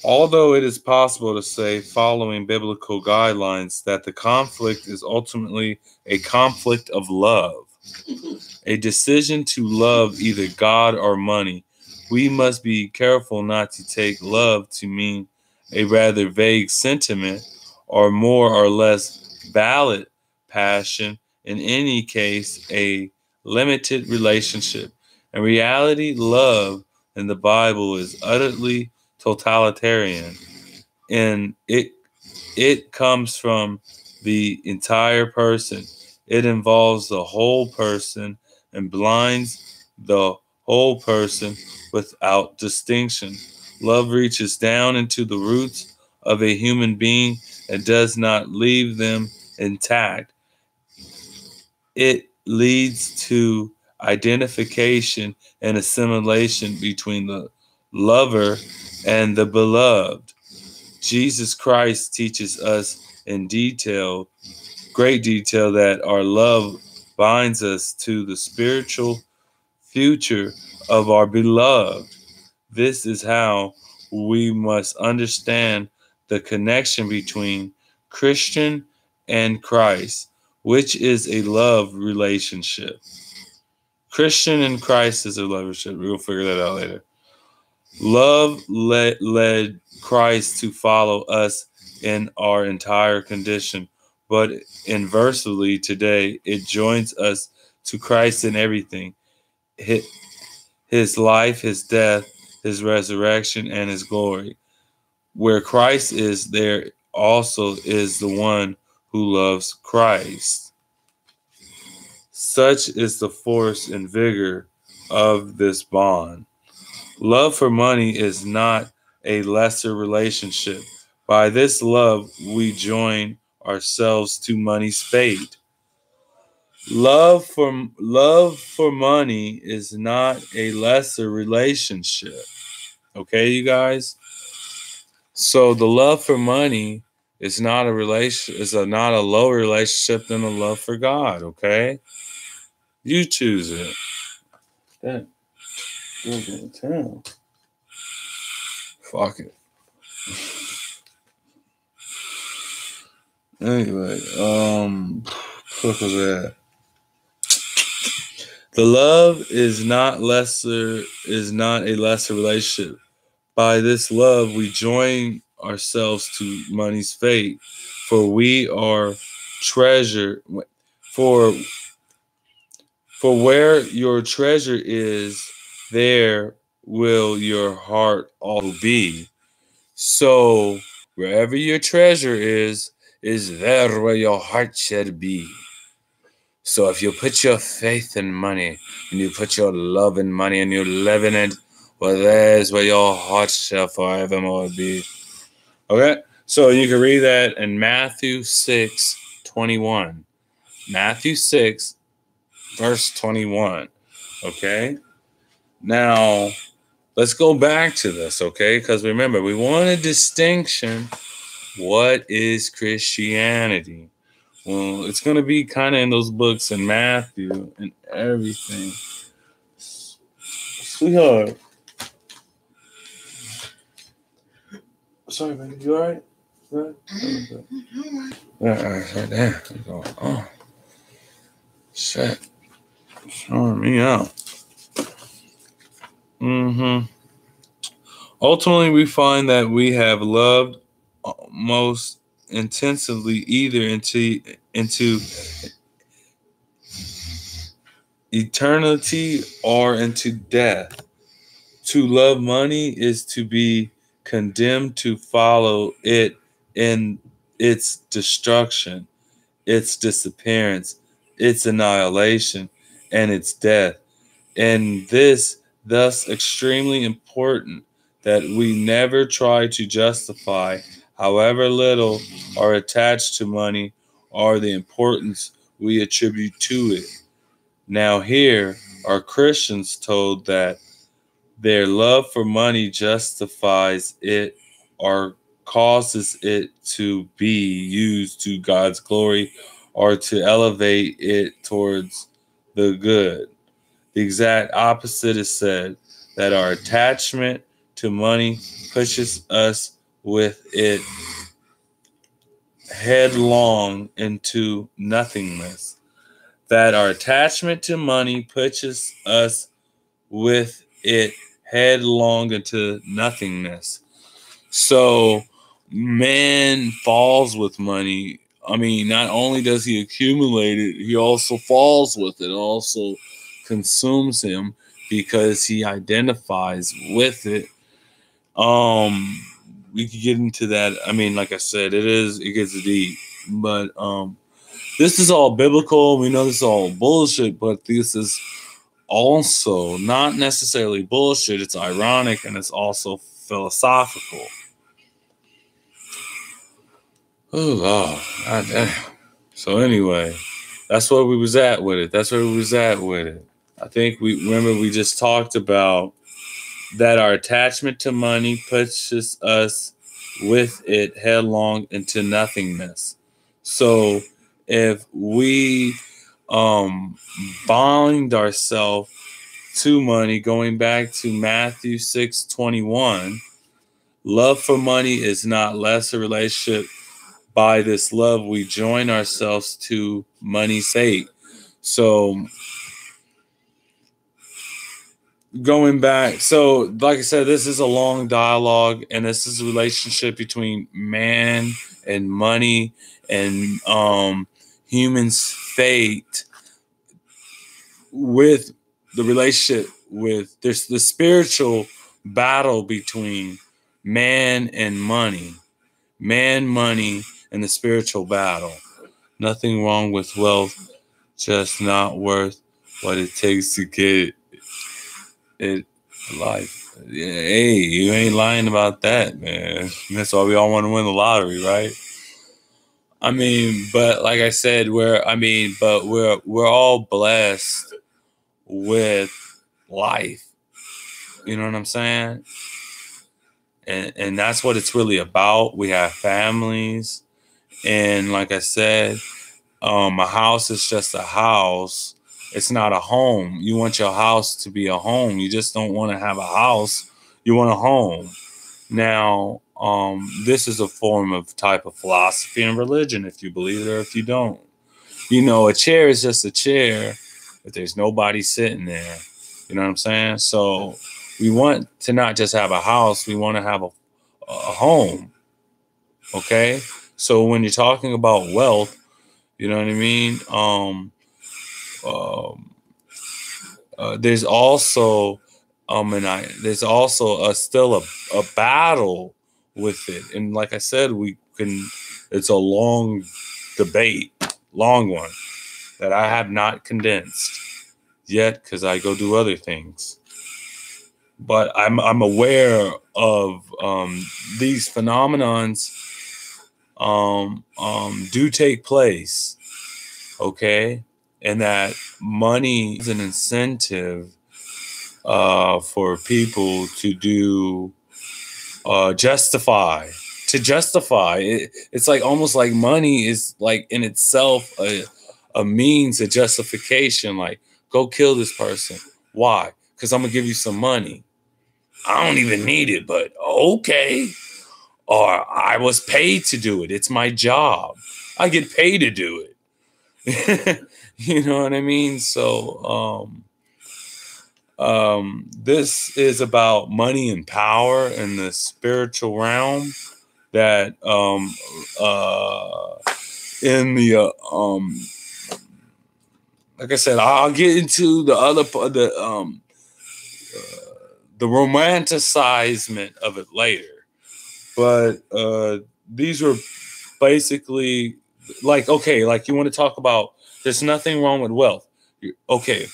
Although it is possible to say, following biblical guidelines, that the conflict is ultimately a conflict of love, a decision to love either God or money, we must be careful not to take love to mean a rather vague sentiment or more or less valid passion, in any case, a limited relationship. In reality, love in the Bible is utterly totalitarian, and it comes from the entire person. It involves the whole person and blinds the whole person without distinction. Love reaches down into the roots of a human being and does not leave them intact. It leads to identification and assimilation between the lover and the beloved. Jesus Christ teaches us in great detail, that our love binds us to the spiritual future of our beloved. This is how we must understand the connection between Christian and Christ, which is a love relationship. Christian in Christ is a relationship. We'll figure that out later. Love led Christ to follow us in our entire condition, but inversely today it joins us to Christ in everything. His life, his death, his resurrection, and his glory. Where Christ is, there also is the one who loves Christ. Such is the force and vigor of this bond. Love for money is not a lesser relationship. By this love, we join ourselves to money's fate. Love for money is not a lesser relationship. Okay, you guys? So the love for money is not not a lower relationship than the love for God, okay? You choose it. That goes in town. Fuck it. Anyway, what was that? The love is not a lesser relationship. By this love we join ourselves to money's fate, for we are treasure for where your treasure is, there will your heart also be. So wherever your treasure is there where your heart should be. So if you put your faith in money and you put your love in money and you live in it, well, there's where your heart shall forevermore be. Okay? So you can read that in Matthew 6:21. Matthew 6, verse 21. Okay? Now, let's go back to this, okay? Because remember, we want a distinction. What is Christianity? Well, it's going to be kind of in those books in Matthew and everything. Sweetheart. Sorry, baby. You all right? Right? Damn. Oh. Shit. Showing me out. Ultimately, we find that we have loved most intensively either into eternity or into death. To love money is to be condemned to follow it in its destruction, its disappearance, its annihilation, and its death. And this thus extremely important that we never try to justify, however little are attached to money or the importance we attribute to it. Now here are Christians told that their love for money justifies it or causes it to be used to God's glory or to elevate it towards the good. The exact opposite is said, that our attachment to money pushes us with it headlong into nothingness. That our attachment to money pushes us with it headlong into nothingness. So man falls with money. I mean, not only does he accumulate it, he also falls with it, also consumes him because he identifies with it. We could get into that. I mean, like I said, it gets deep, but this is all biblical. We know this is all bullshit, but this is also not necessarily bullshit. It's ironic and it's also philosophical. Oh, Lord. God damn. So anyway, that's where we was at with it. I think we just talked about that our attachment to money pushes us with it headlong into nothingness. So if we bind ourselves to money, going back to Matthew 6:21, love for money is not less a relationship. By this love, we join ourselves to money's fate. So going back, so like I said, this is a long dialogue, and this is a relationship between man and money and human's fate with the relationship with there's the spiritual battle between man and money, money, and the spiritual battle. Nothing wrong with wealth, just not worth what it takes to get it life. Yeah, hey, you ain't lying about that, man. That's why we all want to win the lottery, right? I mean, but like I said, we're all blessed with life. You know what I'm saying? And that's what it's really about. We have families, and like I said, a house is just a house. It's not a home. You want your house to be a home. You just don't want to have a house. You want a home. Now, this is a form of type of philosophy and religion, if you believe it or if you don't. You know, a chair is just a chair, but there's nobody sitting there. You know what I'm saying? So we want to not just have a house. We want to have a home. Okay? So when you're talking about wealth, you know what I mean? There's also still a battle with it, and like I said, it's a long debate, long one that I have not condensed yet because I go do other things. But I'm aware of these phenomenons do take place, okay, and that money is an incentive for people to do justify. It's like almost like money is like in itself a means of justification. Like, go kill this person. Why? Because I'm gonna give you some money. I don't even need it, but okay. Or I was paid to do it. It's my job. I get paid to do it. You know what I mean? So this is about money and power in the spiritual realm. That in the like I said, I'll get into the other the romanticizement of it later. But these were basically like, okay, like you want to talk about there's nothing wrong with wealth. Okay.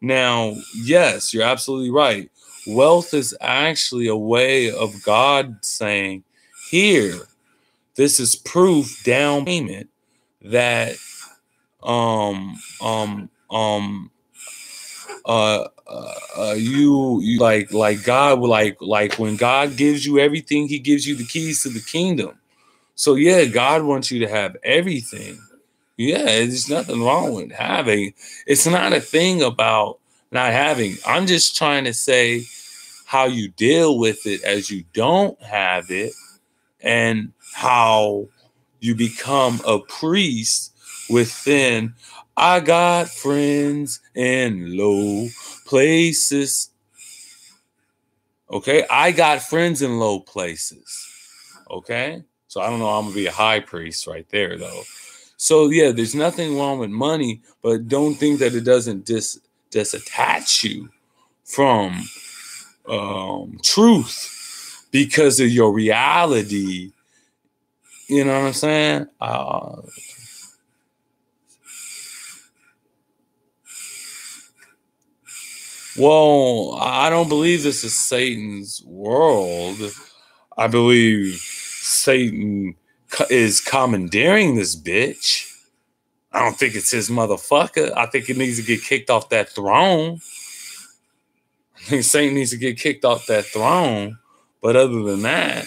Now, yes, you're absolutely right. Wealth is actually a way of God saying, here, this is proof, down payment, that you like God, like when God gives you everything, he gives you the keys to the kingdom. So yeah, God wants you to have everything. Yeah, there's nothing wrong with having. It's not a thing about not having. I'm just trying to say how you deal with it as you don't have it, and how you become a priest within. I got friends in low places. Okay, I got friends in low places. Okay, so I don't know. I'm gonna be a high priest right there, though. So yeah, there's nothing wrong with money, but don't think that it doesn't disattach you from truth because of your reality. You know what I'm saying? Well, I don't believe this is Satan's world. I believe Satan is commandeering this bitch. I don't think it's his motherfucker. I think it needs to get kicked off that throne. I think Satan needs to get kicked off that throne. But other than that,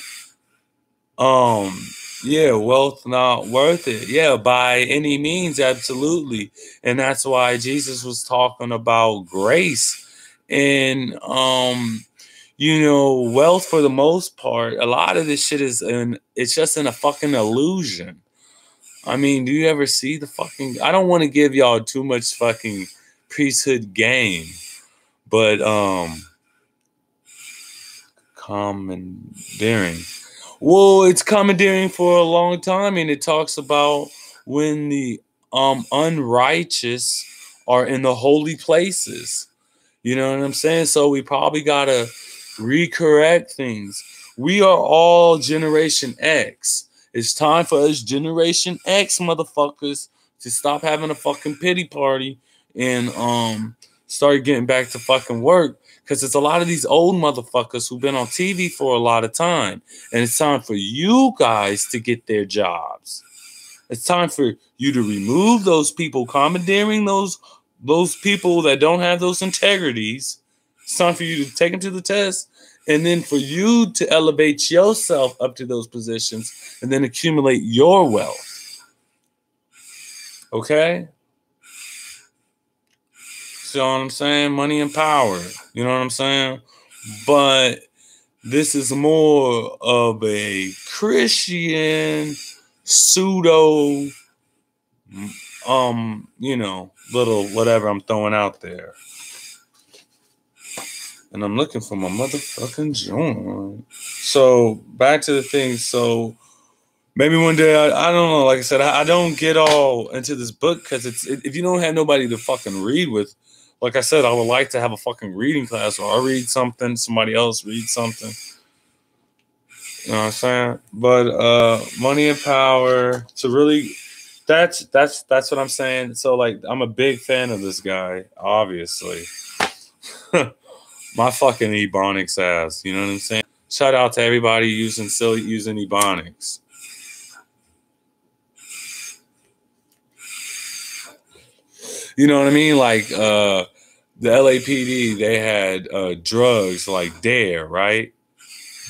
yeah, wealth not worth it. Yeah, by any means, absolutely. And that's why Jesus was talking about grace. And you know, wealth for the most part, a lot of this shit it's just in a fucking illusion. I mean, do you ever see the fucking, I don't want to give y'all too much fucking priesthood game, but Commandeering. Well, it's commandeering for a long time, and it talks about when the unrighteous are in the holy places. You know what I'm saying? So we probably gotta recorrect things. We are all Generation X. It's time for us Generation X motherfuckers to stop having a fucking pity party and start getting back to fucking work. Because it's a lot of these old motherfuckers who've been on TV for a lot of time. And it's time for you guys to get their jobs. It's time for you to remove those people commandeering those people that don't have those integrities. It's time for you to take them to the test. And then for you to elevate yourself up to those positions and then accumulate your wealth. Okay? See what I'm saying? Money and power. You know what I'm saying? But this is more of a Christian pseudo, little whatever I'm throwing out there. And I'm looking for my motherfucking joint. So back to the thing. So maybe one day, I don't know. Like I said, I don't get all into this book because if you don't have nobody to fucking read with, like I said, I would like to have a fucking reading class where I read something, somebody else reads something. You know what I'm saying? But money and power to really, that's what I'm saying. So like, I'm a big fan of this guy, obviously. My fucking Ebonics ass, you know what I'm saying? Shout out to everybody still using Ebonics. You know what I mean? Like the LAPD, they had drugs like Dare, right?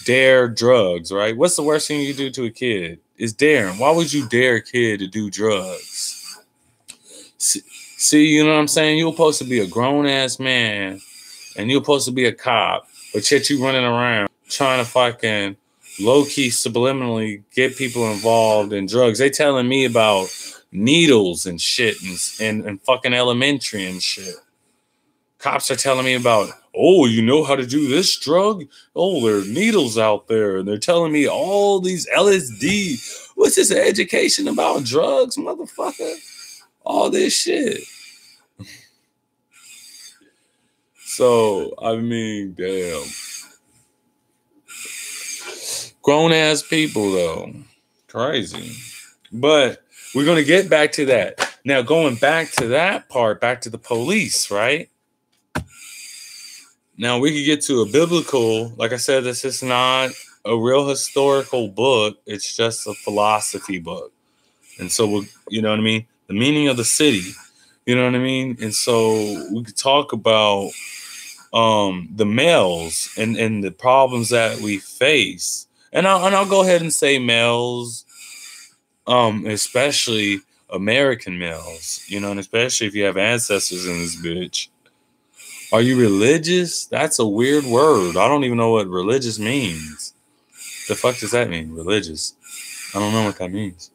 Dare drugs, right? What's the worst thing you do to a kid? Is daring. Why would you dare a kid to do drugs? See, you know what I'm saying? You're supposed to be a grown-ass man, and you're supposed to be a cop, but yet you running around trying to fucking low-key subliminally get people involved in drugs. They telling me about needles and shit and fucking elementary and shit. Cops are telling me about, oh, you know how to do this drug? Oh, there are needles out there. And they're telling me all these LSD. What's this education about drugs, motherfucker? All this shit. So, I mean, damn. Grown-ass people, though. Crazy. But we're going to get back to that. Now, going back to that part, back to the police, right? Now, we could get to a biblical, like I said, this is not a real historical book. It's just a philosophy book. And so, you know what I mean? The meaning of the city, you know what I mean? And so we could talk about the males and the problems that we face. And I'll go ahead and say males, especially American males, you know, and especially if you have ancestors in this bitch. Are you religious? That's a weird word. I don't even know what religious means. The fuck does that mean, religious? I don't know what that means.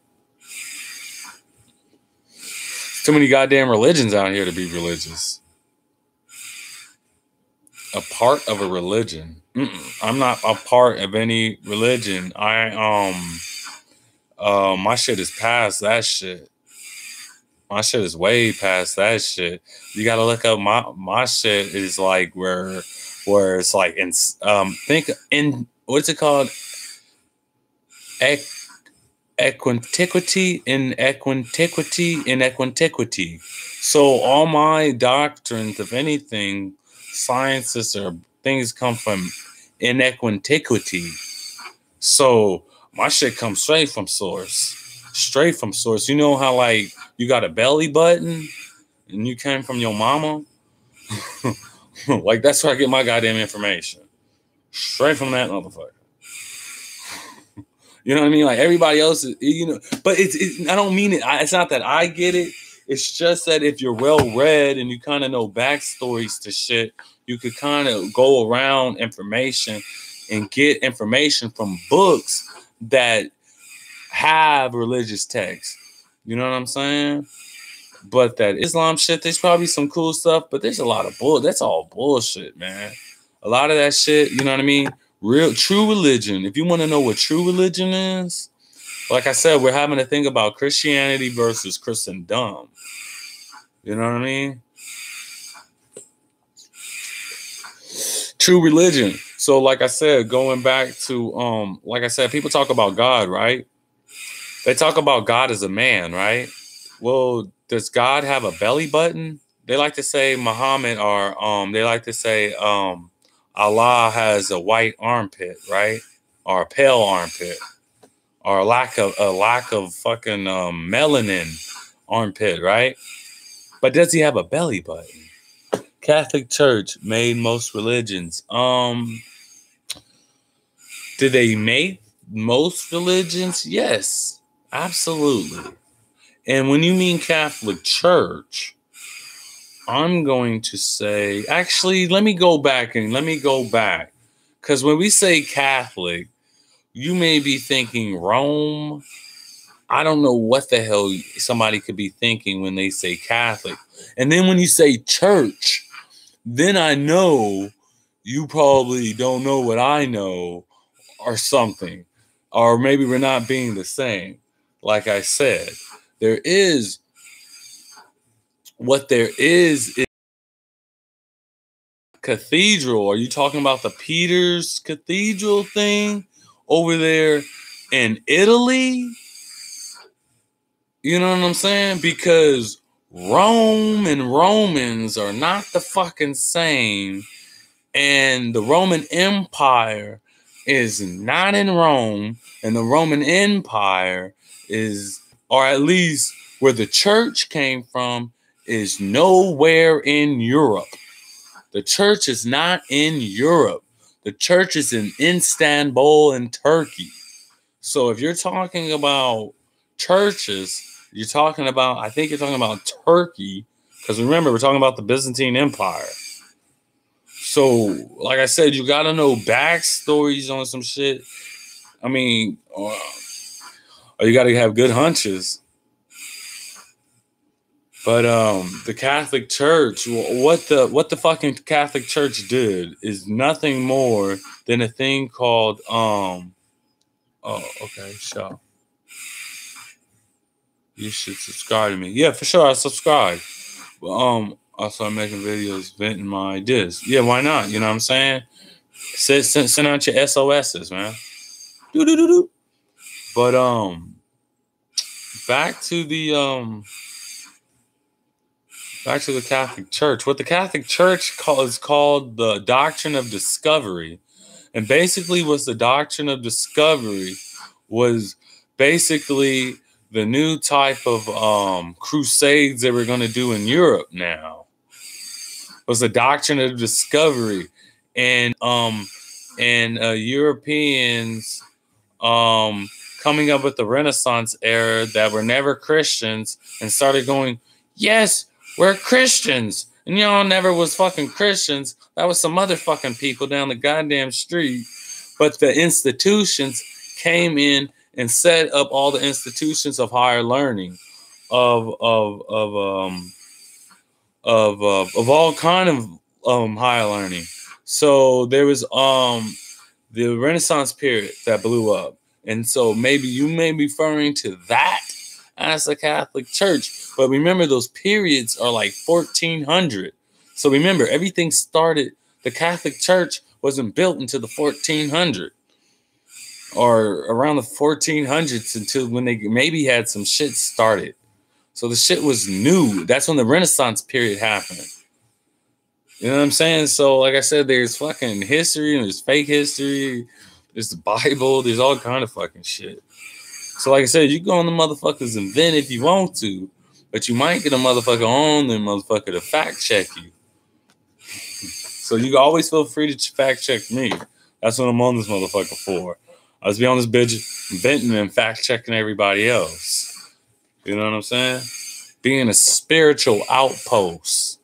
Too many goddamn religions out here to be religious. A part of a religion. I'm not a part of any religion. My shit is past that shit. My shit is way past that shit. You gotta look up my shit is like where it's like in think in what's it called? Equantiquity. So all my doctrines, if anything, sciences or things come from inequantiquity. So my shit comes straight from source. You know how like you got a belly button and you came from your mama? Like that's where I get my goddamn information. Straight from that motherfucker. You know what I mean? Like everybody else is, you know, but it's I don't mean it. It's not that I get it. It's just that if you're well read and you kind of know backstories to shit, you could kind of go around information and get information from books that have religious texts. You know what I'm saying? But that Islam shit, there's probably some cool stuff, but there's a lot of bull. That's all bullshit, man. A lot of that shit, you know what I mean? true religion. If you want to know what true religion is, like I said, we're having to think about Christianity versus Christendom. You know what I mean? True religion. So, like I said, going back to like I said, people talk about God, right? They talk about God as a man, right? Well, does God have a belly button? They like to say Muhammad, or they like to say Allah has a white armpit, right? Or a pale armpit, or a lack of fucking melanin armpit, right? But does he have a belly button? Catholic Church made most religions. Did they make most religions? Yes, absolutely. And when you mean Catholic Church, I'm going to say, actually, let me go back. Because when we say Catholic, you may be thinking Rome. I don't know what the hell somebody could be thinking when they say Catholic. And then when you say church, then I know you probably don't know what I know or something. Or maybe we're not being the same. Like I said, there is cathedral. Are you talking about the Peter's Cathedral thing over there in Italy? You know what I'm saying? Because Rome and Romans are not the fucking same. And the Roman Empire is not in Rome. And the Roman Empire is, or at least where the church came from, is nowhere in Europe. The church is not in Europe. The church is in Istanbul in Turkey. So if you're talking about churches, I think you're talking about Turkey, because remember, we're talking about the Byzantine Empire. So, like I said, you got to know backstories on some shit. I mean, or you got to have good hunches. But the Catholic Church, what the fucking Catholic Church did is nothing more than a thing called oh, okay, sure. You should subscribe to me. Yeah, for sure, I subscribe. But I started making videos venting my ideas. Yeah, why not? You know what I'm saying? Send out your SOSs, man. Do. But back to the Catholic Church. What the Catholic Church is called the doctrine of discovery. And basically what's the doctrine of discovery was basically the new type of crusades that we're going to do in Europe now. Was the doctrine of discovery. And Europeans coming up with the Renaissance era that were never Christians and started going, yes, we're Christians. And y'all never was fucking Christians. That was some motherfucking people down the goddamn street. But the institutions came in and set up all the institutions of higher learning, of all kind of higher learning. So there was the Renaissance period that blew up. And so maybe you may be referring to that as a Catholic Church. But remember, those periods are like 1400. So remember, everything started, the Catholic Church wasn't built until the 1400 or around the 1400s, until when they maybe had some shit started. So the shit was new. That's when the Renaissance period happened. You know what I'm saying? So like I said, there's fucking history and there's fake history. There's the Bible. There's all kind of fucking shit. So like I said, you go on the motherfuckers and vent if you want to, but you might get a motherfucker on the motherfucker to fact check you. So you always feel free to fact check me. That's what I'm on this motherfucker for. I was be on this bitch venting and fact checking everybody else. You know what I'm saying? Being a spiritual outpost.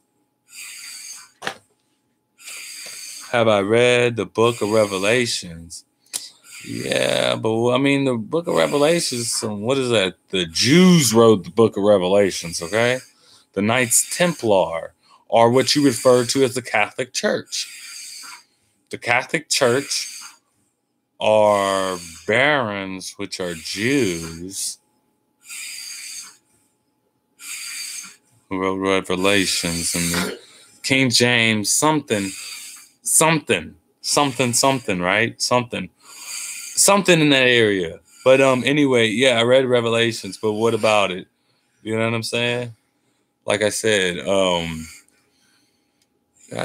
Have I read the book of Revelations? Yeah, but I mean, the book of Revelations, what is that? The Jews wrote the book of Revelations, okay? The Knights Templar are what you refer to as the Catholic Church. The Catholic Church are barons, which are Jews, who wrote Revelations, and the King James something, right? Something in that area. But anyway, yeah, I read Revelations, but what about it? You know what I'm saying? Like I said, I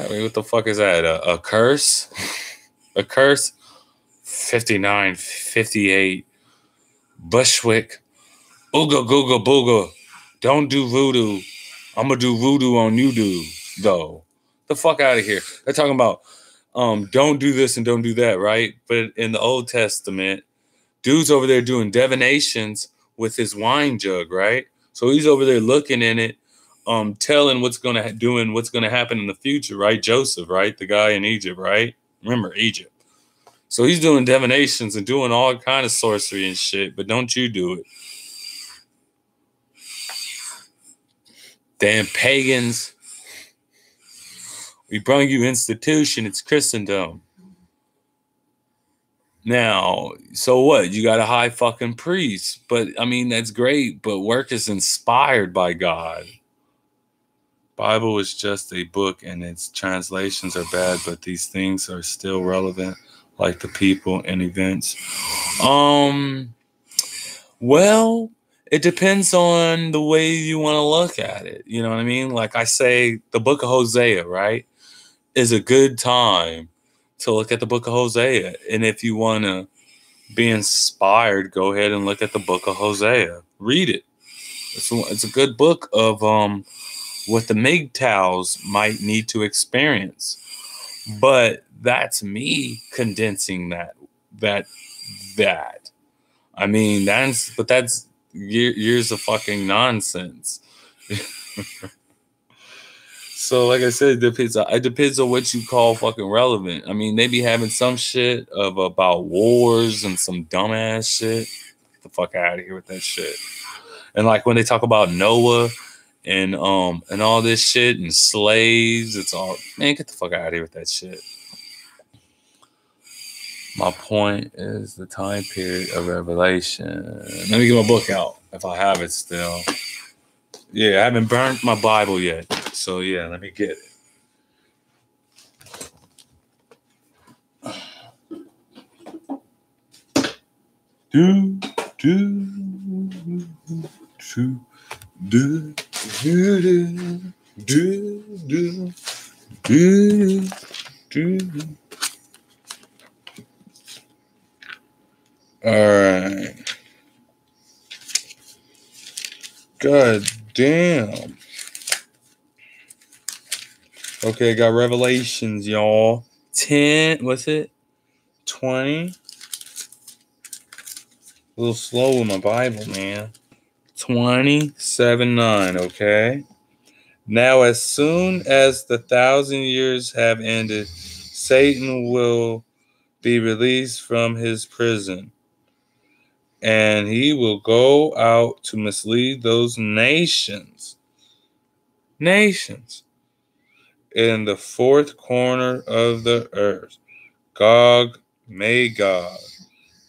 mean, what the fuck is that? A curse? A curse? 59, 58, Bushwick, Ooga Googa Booga. Don't do voodoo. I'm gonna do voodoo on you, though. The fuck out of here. They're talking about don't do this and don't do that, right? But in the Old Testament, dude's over there doing divinations with his wine jug, right? So he's over there looking in it, telling what's gonna happen in the future, right? Joseph, right? The guy in Egypt, right? Remember Egypt. So he's doing divinations and doing all kind of sorcery and shit, but don't you do it. Damn pagans. We brung you institution, it's Christendom. Now, so what? You got a high fucking priest. But, I mean, that's great, but work is inspired by God. Bible is just a book, and its translations are bad, but these things are still relevant, like the people and events. Well, it depends on the way you want to look at it. You know what I mean? Like I say, the book of Hosea, right, is a good time to look at the book of Hosea. And if you want to be inspired, go ahead and look at the book of Hosea. Read it. It's a good book of what the MGTOWs might need to experience. But that's me condensing that. I mean, that's years of fucking nonsense. So, like I said, it depends on what you call fucking relevant. I mean, they be having some shit about wars and some dumbass shit. Get the fuck out of here with that shit. And like when they talk about Noah and all this shit and slaves, it's all, man, get the fuck out of here with that shit. My point is the time period of Revelation. Let me get my book out if I have it still. Yeah, I haven't burnt my Bible yet. So yeah, let me get it. All right. God damn. Okay, got Revelations, y'all. 10, what's it? 20. A little slow with my Bible, man. 27:9, okay? Now, as soon as the 1,000 years have ended, Satan will be released from his prison, and he will go out to mislead those nations in the fourth corner of the earth, Gog, Magog,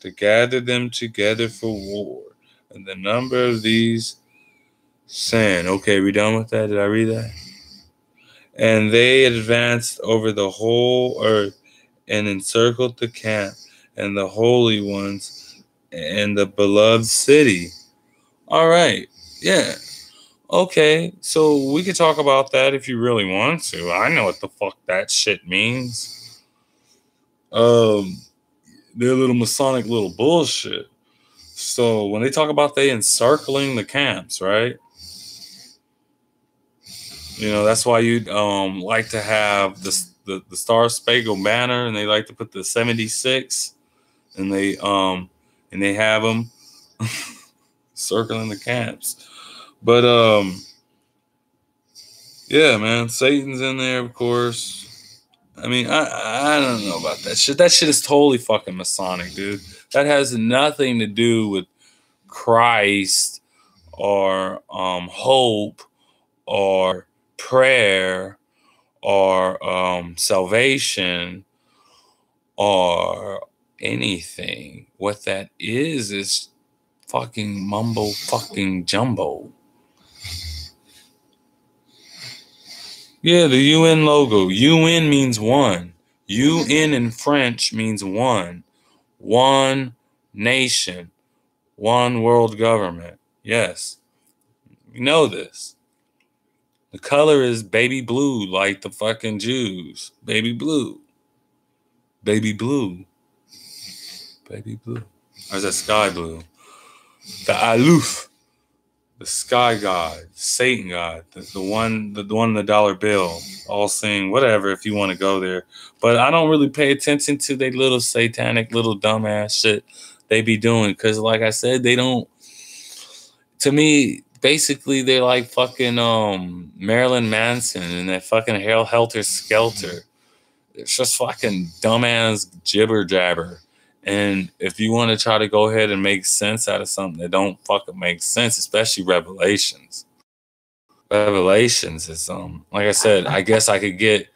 to gather them together for war. And the number of these saying, okay, we done with that? Did I read that? And they advanced over the whole earth and encircled the camp and the holy ones and the beloved city. All right. Yeah. Okay. So we could talk about that if you really want to. I know what the fuck that shit means. They're little Masonic little bullshit. So when they talk about they encircling the camps, right? You know, that's why you like to have the Star Spangled Banner, and they like to put the 76, and they have them circling the camps. But yeah, man, Satan's in there, of course. I mean, I don't know about that shit. That shit is totally fucking Masonic, dude. That has nothing to do with Christ or hope or prayer or salvation or anything. What that is fucking mumbo fucking jumbo. Yeah, the UN logo. UN means one. UN in French means one. One nation. One world government. Yes. You know this. The color is baby blue, like the fucking Jews. Baby blue. Baby blue. Baby blue. Or is that sky blue? The Aluf. The sky god, Satan god, the one in the dollar bill, all saying whatever if you want to go there. But I don't really pay attention to they little satanic little dumbass shit they be doing, because like I said, they don't, to me, basically they're like fucking Marilyn Manson and that fucking Helter Skelter. It's just fucking dumbass jibber jabber. And if you want to try to go ahead and make sense out of something that don't fucking make sense, especially Revelations. Revelations is like I said, I guess I could get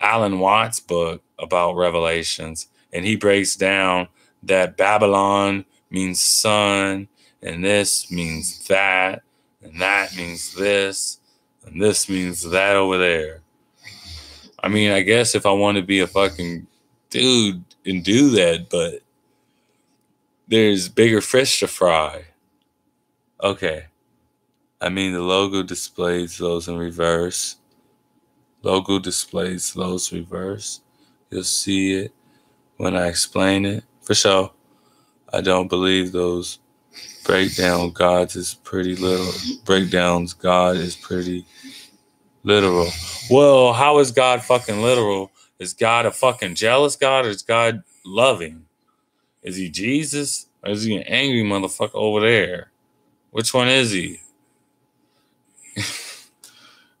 Alan Watts' book about Revelations, and he breaks down that Babylon means sun, and this means that, and that means this, and this means that over there. I mean, I guess if I want to be a fucking dude and do that, but there's bigger fish to fry. Okay. I mean, the logo displays those in reverse. Logo displays those reverse. You'll see it when I explain it. For sure. I don't believe those breakdowns God is pretty literal. Well, how is God fucking literal? Is God a fucking jealous God, or is God loving? Is he Jesus, or is he an angry motherfucker over there? Which one is he?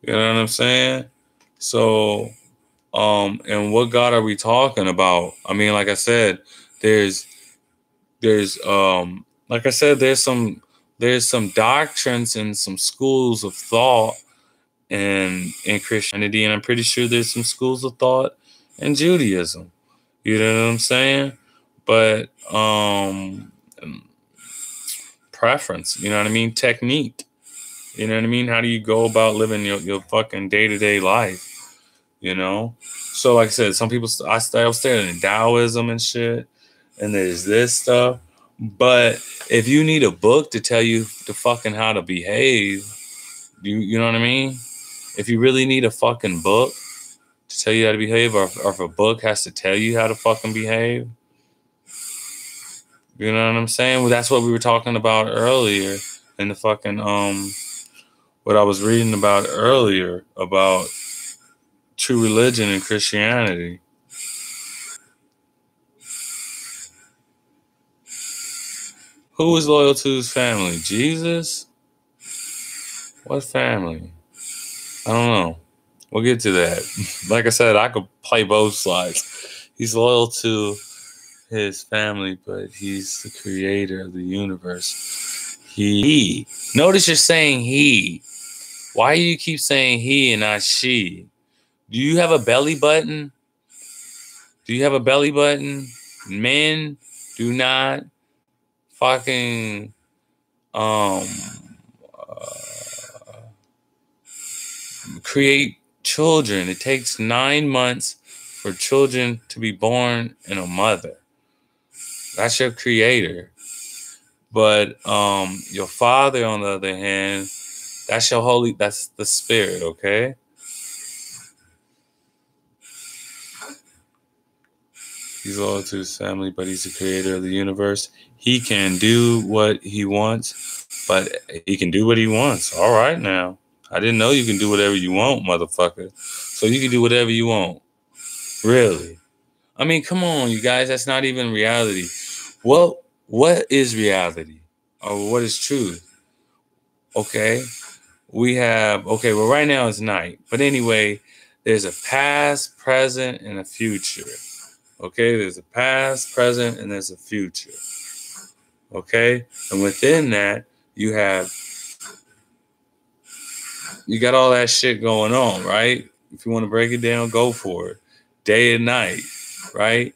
You know what I'm saying? So, and what God are we talking about? I mean, like I said, there's some doctrines and some schools of thought in Christianity, and I'm pretty sure there's some schools of thought in Judaism. You know what I'm saying? But preference, you know what I mean? Technique. You know what I mean? How do you go about living your fucking day-to-day life? You know? So like I said, some people, I still studying Taoism and shit, and there's this stuff. But if you need a book to tell you the fucking how to behave, you know what I mean? If you really need a fucking book to tell you how to behave, or if a book has to tell you how to fucking behave, you know what I'm saying? Well, that's what we were talking about earlier in the fucking what I was reading about earlier about true religion and Christianity. Who was loyal to his family? Jesus? What family? I don't know. We'll get to that. Like I said, I could play both sides. He's loyal to his family, but he's the creator of the universe. He. Notice you're saying he. Why do you keep saying he and not she? Do you have a belly button? Do you have a belly button? Men do not fucking create children. It takes 9 months for children to be born in a mother. That's your creator. But your father, on the other hand, that's the spirit, okay? He's loyal to his family, but he's the creator of the universe. He can do what he wants, but he can do what he wants. All right now. I didn't know you can do whatever you want, motherfucker. So you can do whatever you want. Really? I mean, come on, you guys. That's not even reality. Well, what is reality? Or what is truth? Okay. Well, right now it's night. But anyway, there's a past, present, and a future. Okay, there's a past, present, and there's a future. Okay? And within that, you got all that shit going on, right? If you want to break it down, go for it. Day and night, right?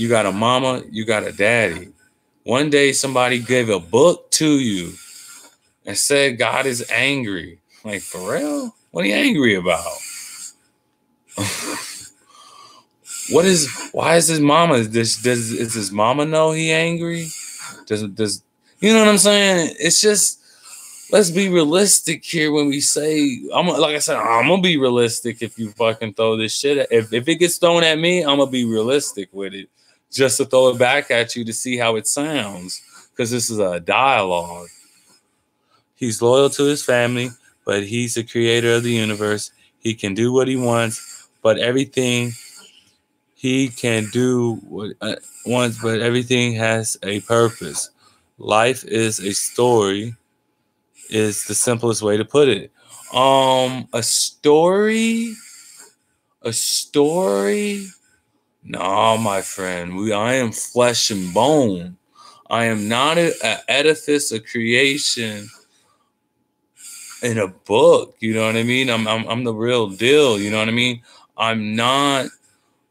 you got a mama, you got a daddy. One day somebody gave a book to you and said God is angry. Like, for real? What are you angry about? Why is his mama? Does his mama know he angry? Does you know what I'm saying? It's just, let's be realistic here when we say, like I said, I'm gonna be realistic if you fucking throw this shit. If it gets thrown at me, I'm gonna be realistic with it. Just to throw it back at you to see how it sounds. Because this is a dialogue. He's loyal to his family, but he's the creator of the universe. He can do what he wants, but everything he can do what wants, but everything has a purpose. Life is a story, is the simplest way to put it. A story? No, my friend. I am flesh and bone. I am not an edifice, a creation in a book. You know what I mean? I'm the real deal. You know what I mean? I'm not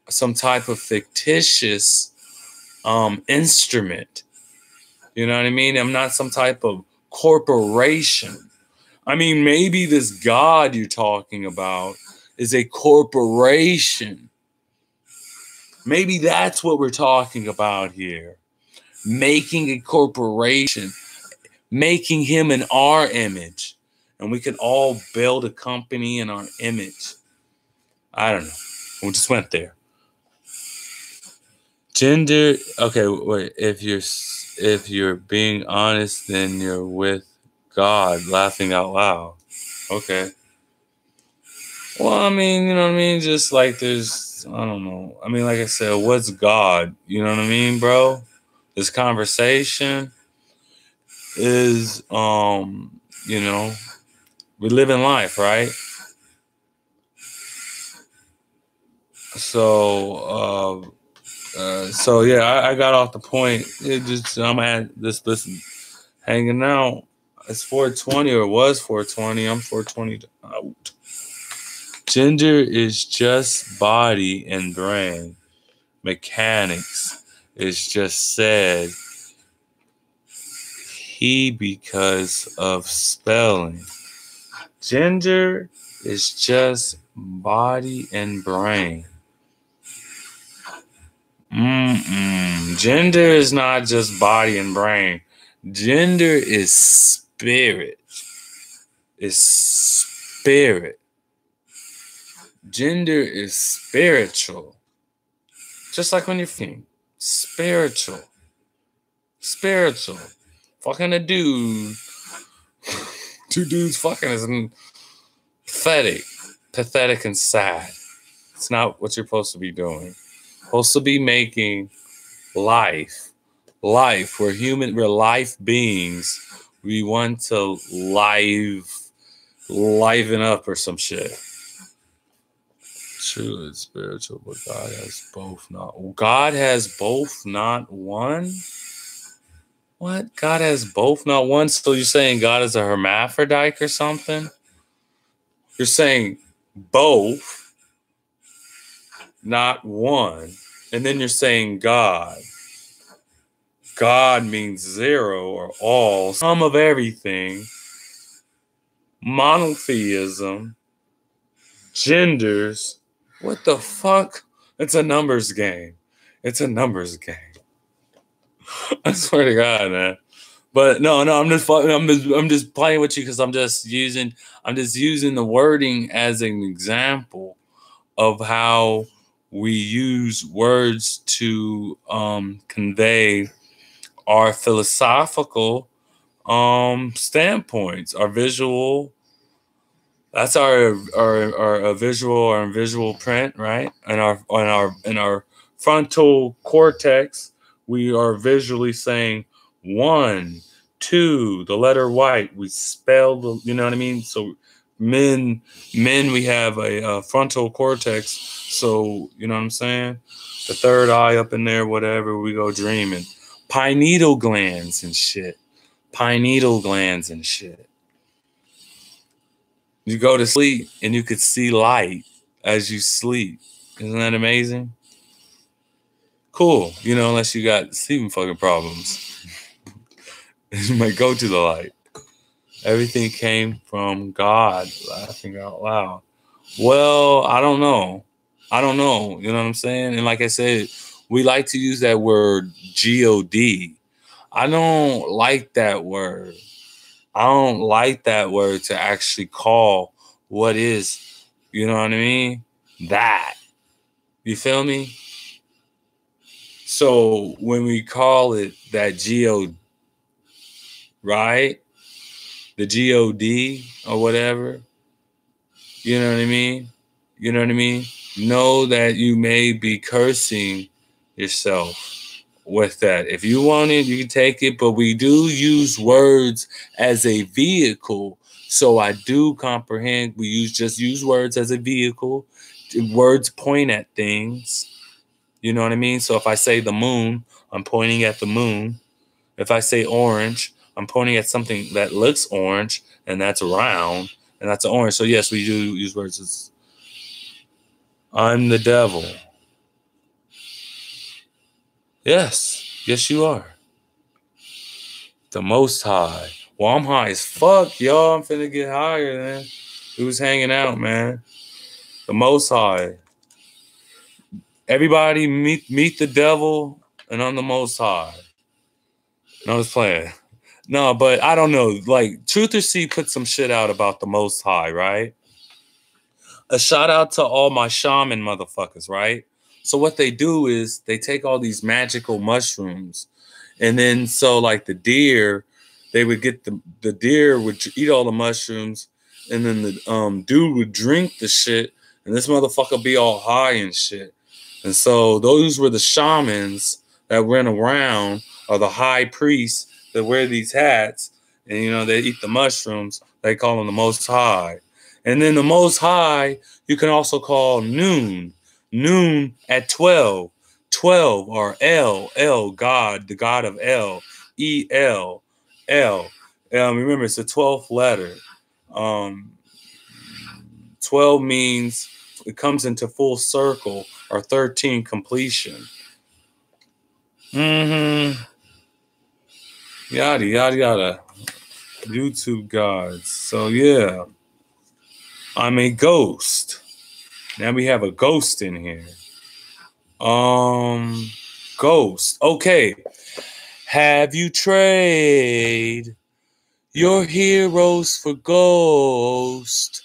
some type of fictitious instrument. You know what I mean? I'm not some type of corporation. I mean, maybe this God you're talking about is a corporation. Maybe that's what we're talking about here. Making a corporation, making him in our image. And we can all build a company in our image. I don't know. We just went there. Gender, okay, wait. If you're being honest, then you're with God, laughing out loud. Okay. Well, I mean, you know what I mean? Just like there's, I don't know. I mean, like I said, what's God? You know what I mean, bro? This conversation is, you know, we live in life, right? So yeah, I got off the point. I'm at this listen, hanging out. It's 420 or was 420. I'm 420 out. Gender is just body and brain. Mechanics is just said he because of spelling. Gender is just body and brain. Gender is not just body and brain. Gender is spirit. It's spirit. Gender is spiritual. Just like when you're thinking. Spiritual. Fucking a dude. Two dudes fucking is pathetic and sad. It's not what you're supposed to be doing. Supposed to be making life. We're life beings. We want to liven up or some shit. True, it's spiritual, but God has both, not one? What? God has both, not one? So you're saying God is a hermaphrodite or something? You're saying both, not one. And then you're saying God. God means zero or all, some of everything. Monotheism. Genders. What the fuck? It's a numbers game. I swear to God, man. But no, I'm just playing with you because I'm just using the wording as an example of how we use words to convey our philosophical standpoints, our visual. That's our visual or visual print, right? And our frontal cortex, we are visually saying 1, 2, the letter white. We spell the, you know what I mean? So men, we have a frontal cortex. So you know what I'm saying? The third eye up in there, whatever. We go dreaming. Pineal glands and shit. You go to sleep and you could see light as you sleep. Isn't that amazing? Cool. You know, unless you got sleeping fucking problems. You might go to the light. Everything came from God, laughing out loud. Well, I don't know. I don't know. You know what I'm saying? And like I said, we like to use that word God. I don't like that word. I don't like that word to actually call what is, you know what I mean? That. You feel me? So when we call it that God, right? The God or whatever, you know what I mean? You know what I mean? Know that you may be cursing yourself with that. If you want it, you can take it, but we do use words as a vehicle. So I do comprehend we just use words as a vehicle. Words point at things. You know what I mean? So if I say the moon, I'm pointing at the moon. If I say orange, I'm pointing at something that looks orange and that's round and that's orange. So yes, we do use words as I'm the devil. Yes, you are. The Most High. Well, I'm high as fuck, y'all. I'm finna get higher, man. We was hanging out, man. The Most High. Everybody meet the devil, and I'm the Most High. No, I was playing. No, but I don't know. Like, Truth or C put some shit out about the Most High, right? A shout out to all my shaman motherfuckers, right? So what they do is they take all these magical mushrooms, and then so like the deer, they would get the deer would eat all the mushrooms, and then the dude would drink the shit, and this motherfucker be all high and shit. And so those were the shamans that went around, or the high priests that wear these hats, and you know they eat the mushrooms. They call them the Most High. And then the Most High, you can also call noon. Noon at 12. 12 or El, God, the God of El. E-L, El. Remember, it's the 12th letter. 12 means it comes into full circle, or 13 completion. Yada, yada, yada. YouTube gods. So, yeah. I'm a ghost. Now we have a ghost in here. Ghost. Okay. Have you trade your heroes for ghost?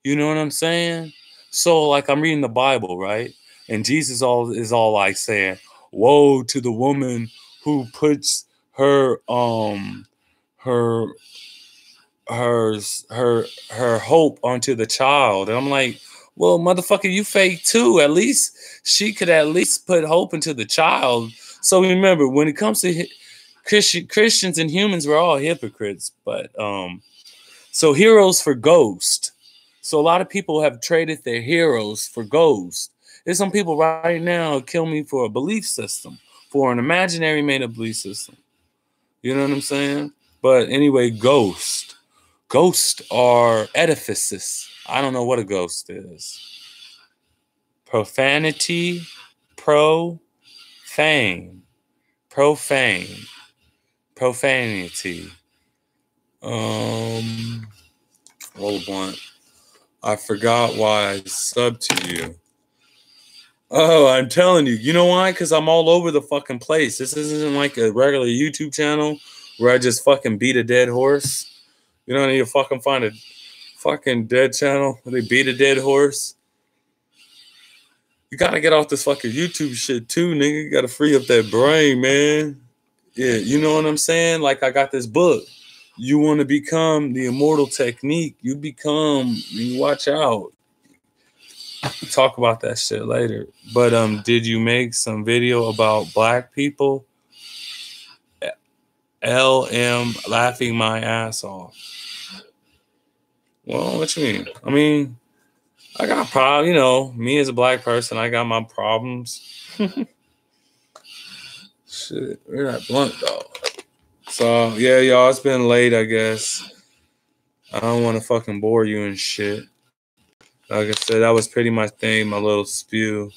You know what I'm saying? So, like, I'm reading the Bible, right? And Jesus is all like saying, "Woe to the woman who puts her her hope onto the child." And I'm like, well, motherfucker, you fake too. At least she could at least put hope into the child. So remember, when it comes to Christians and humans, we're all hypocrites. But so heroes for ghost. So a lot of people have traded their heroes for ghost. There's some people right now kill me for a belief system, for an imaginary made up belief system. You know what I'm saying? But anyway, ghost. Ghosts are edifices. I don't know what a ghost is. Profanity, profane, profane, profanity. Roll a blunt. I forgot why I subbed to you. Oh, I'm telling you. You know why? Because I'm all over the fucking place. This isn't like a regular YouTube channel where I just fucking beat a dead horse. You know, I need to fucking find a fucking dead channel where they beat a dead horse. You gotta get off this fucking YouTube shit too, nigga. You gotta free up that brain, man. Yeah, you know what I'm saying? Like, I got this book. You want to become the immortal technique. You watch out. We'll talk about that shit later. But did you make some video about black people? LM laughing my ass off. Well, what you mean? I mean, I got problems. You know, me as a black person, I got my problems. Shit, we're not blunt though. So yeah, y'all, it's been late, I guess. I don't want to fucking bore you and shit. Like I said, that was pretty much thing, my little spew.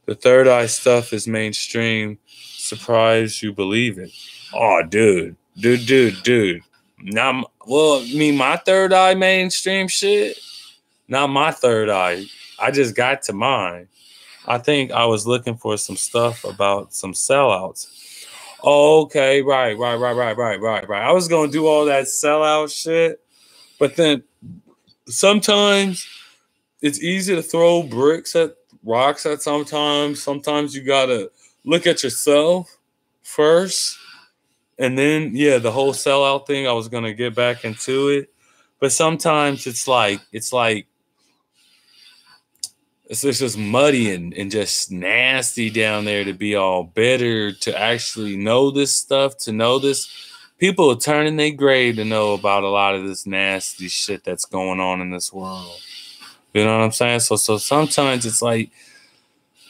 The third eye stuff is mainstream. Surprised you believe it. Oh, dude. Now, well, I mean, my third eye mainstream shit? Not my third eye. I just got to mine. I think I was looking for some stuff about some sellouts. Oh, okay, right. I was going to do all that sellout shit, but then sometimes it's easy to throw bricks at rocks at sometimes. Sometimes you got to look at yourself first. And then, yeah, the whole sellout thing, I was going to get back into it. But sometimes it's just muddy and just nasty down there to be all bitter, to actually know this stuff, to know this. People are turning their grave to know about a lot of this nasty shit that's going on in this world. You know what I'm saying? So sometimes it's like,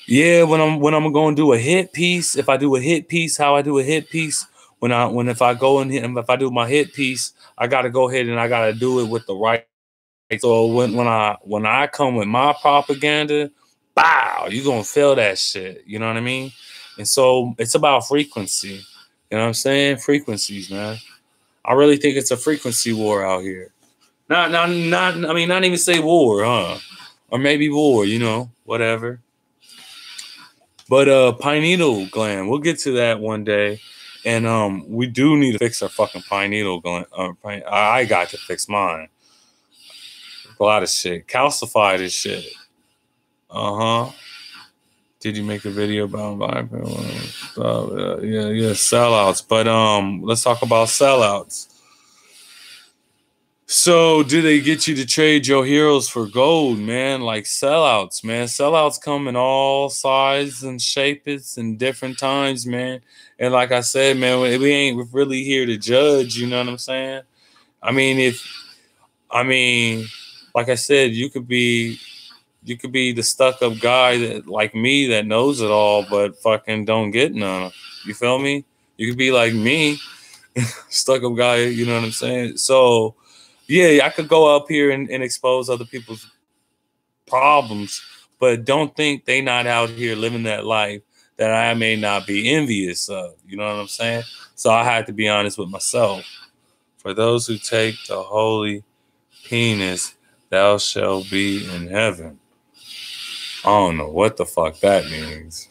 yeah, when I'm going to do a hit piece, if I do a hit piece, how I do a hit piece, if I go in here and if I do my hit piece, I got to go ahead and I got to do it with the right. So when I come with my propaganda, bow, you're going to feel that shit. You know what I mean? And so it's about frequency. You know what I'm saying? Frequencies, man. I really think it's a frequency war out here. Not even say war, huh? Or maybe war, whatever. But pineal gland, we'll get to that one day. And we do need to fix our fucking pineal gland. I got to fix mine. A lot of shit. Calcified as shit. Uh-huh. Did you make a video about yeah, sellouts. But let's talk about sellouts. So, do they get you to trade your heroes for gold, man? Like sellouts, man. Sellouts come in all sizes and shapes and different times, man. And like I said, man, we ain't really here to judge, you know what I'm saying? I mean, like I said, you could be the stuck-up guy that, like me, that knows it all, but fucking don't get none. You feel me? You could be like me, stuck-up guy, you know what I'm saying? So, yeah, I could go up here and expose other people's problems, but don't think they not out here living that life that I may not be envious of. You know what I'm saying? So I had to be honest with myself. For those who take the holy penis, thou shalt be in heaven. I don't know what the fuck that means.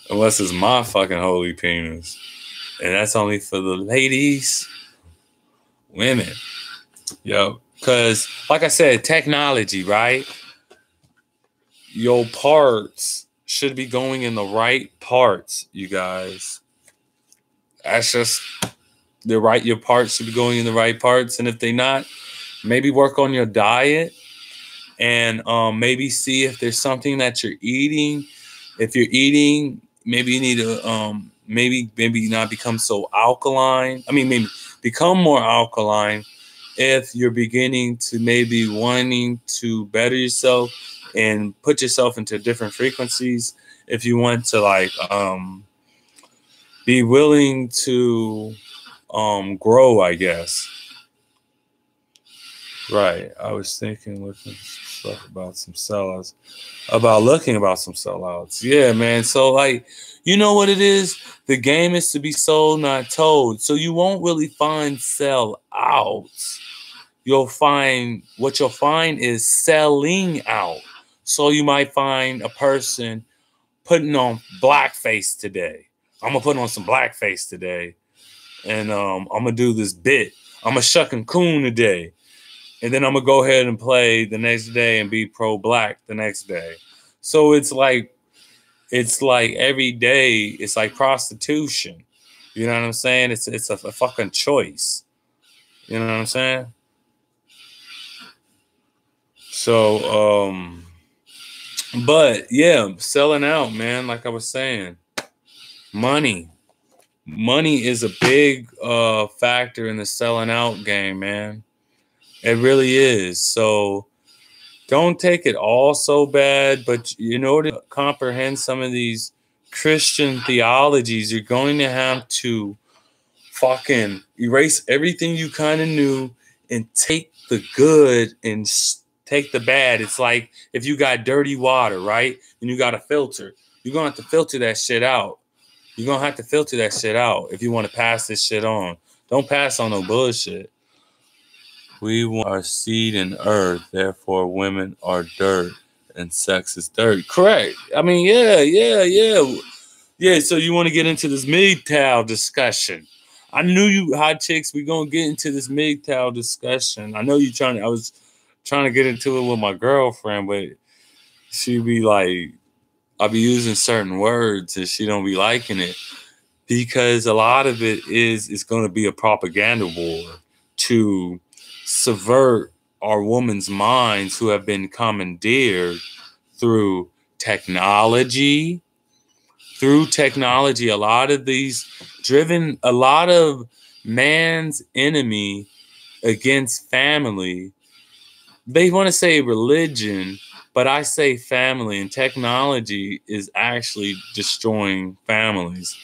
Unless it's my fucking holy penis. And that's only for the ladies. Women. Yo. Because, like I said, technology, right? Your parts should be going in the right parts, you guys. That's just your parts should be going in the right parts. And if they're not, maybe work on your diet and maybe see if there's something that you're eating. If you're eating, maybe you need to maybe not become so alkaline. I mean, maybe become more alkaline if you're beginning to maybe wanting to better yourself and put yourself into different frequencies. If you want to be willing to grow, I guess. Right. I was thinking looking stuff about some sellouts. About some sellouts. Yeah, man. So you know what it is? The game is to be sold, not told. So you won't really find sellouts. What you'll find is selling out. So you might find a person putting on blackface today. I'm gonna put on some blackface today, and I'm gonna do this bit. I'm gonna shuck and coon today, and then I'm gonna go ahead and play the next day and be pro-black the next day. So it's like every day. It's like prostitution. You know what I'm saying? It's a fucking choice. You know what I'm saying? So, but yeah, selling out, man. Like I was saying, money is a big factor in the selling out game, man. It really is. So don't take it all so bad, but in order to comprehend some of these Christian theologies, you're going to have to fucking erase everything you kind of knew and take the good and take the bad. It's like if you got dirty water, right? And you got a filter. You're going to have to filter that shit out. You're going to have to filter that shit out if you want to pass this shit on. Don't pass on no bullshit. We want our seed in earth, therefore women are dirt and sex is dirt. Correct. I mean, yeah. Yeah, so you want to get into this MGTOW discussion. I knew you hot chicks, we gonna get into this MGTOW discussion. I know you I was trying to get into it with my girlfriend, but she be like, I'll be using certain words and she don't be liking it. Because a lot of it is going to be a propaganda war to subvert our women's minds who have been commandeered through technology. A lot of a lot of man's enemy against family. They want to say religion, but I say family, and technology is actually destroying families.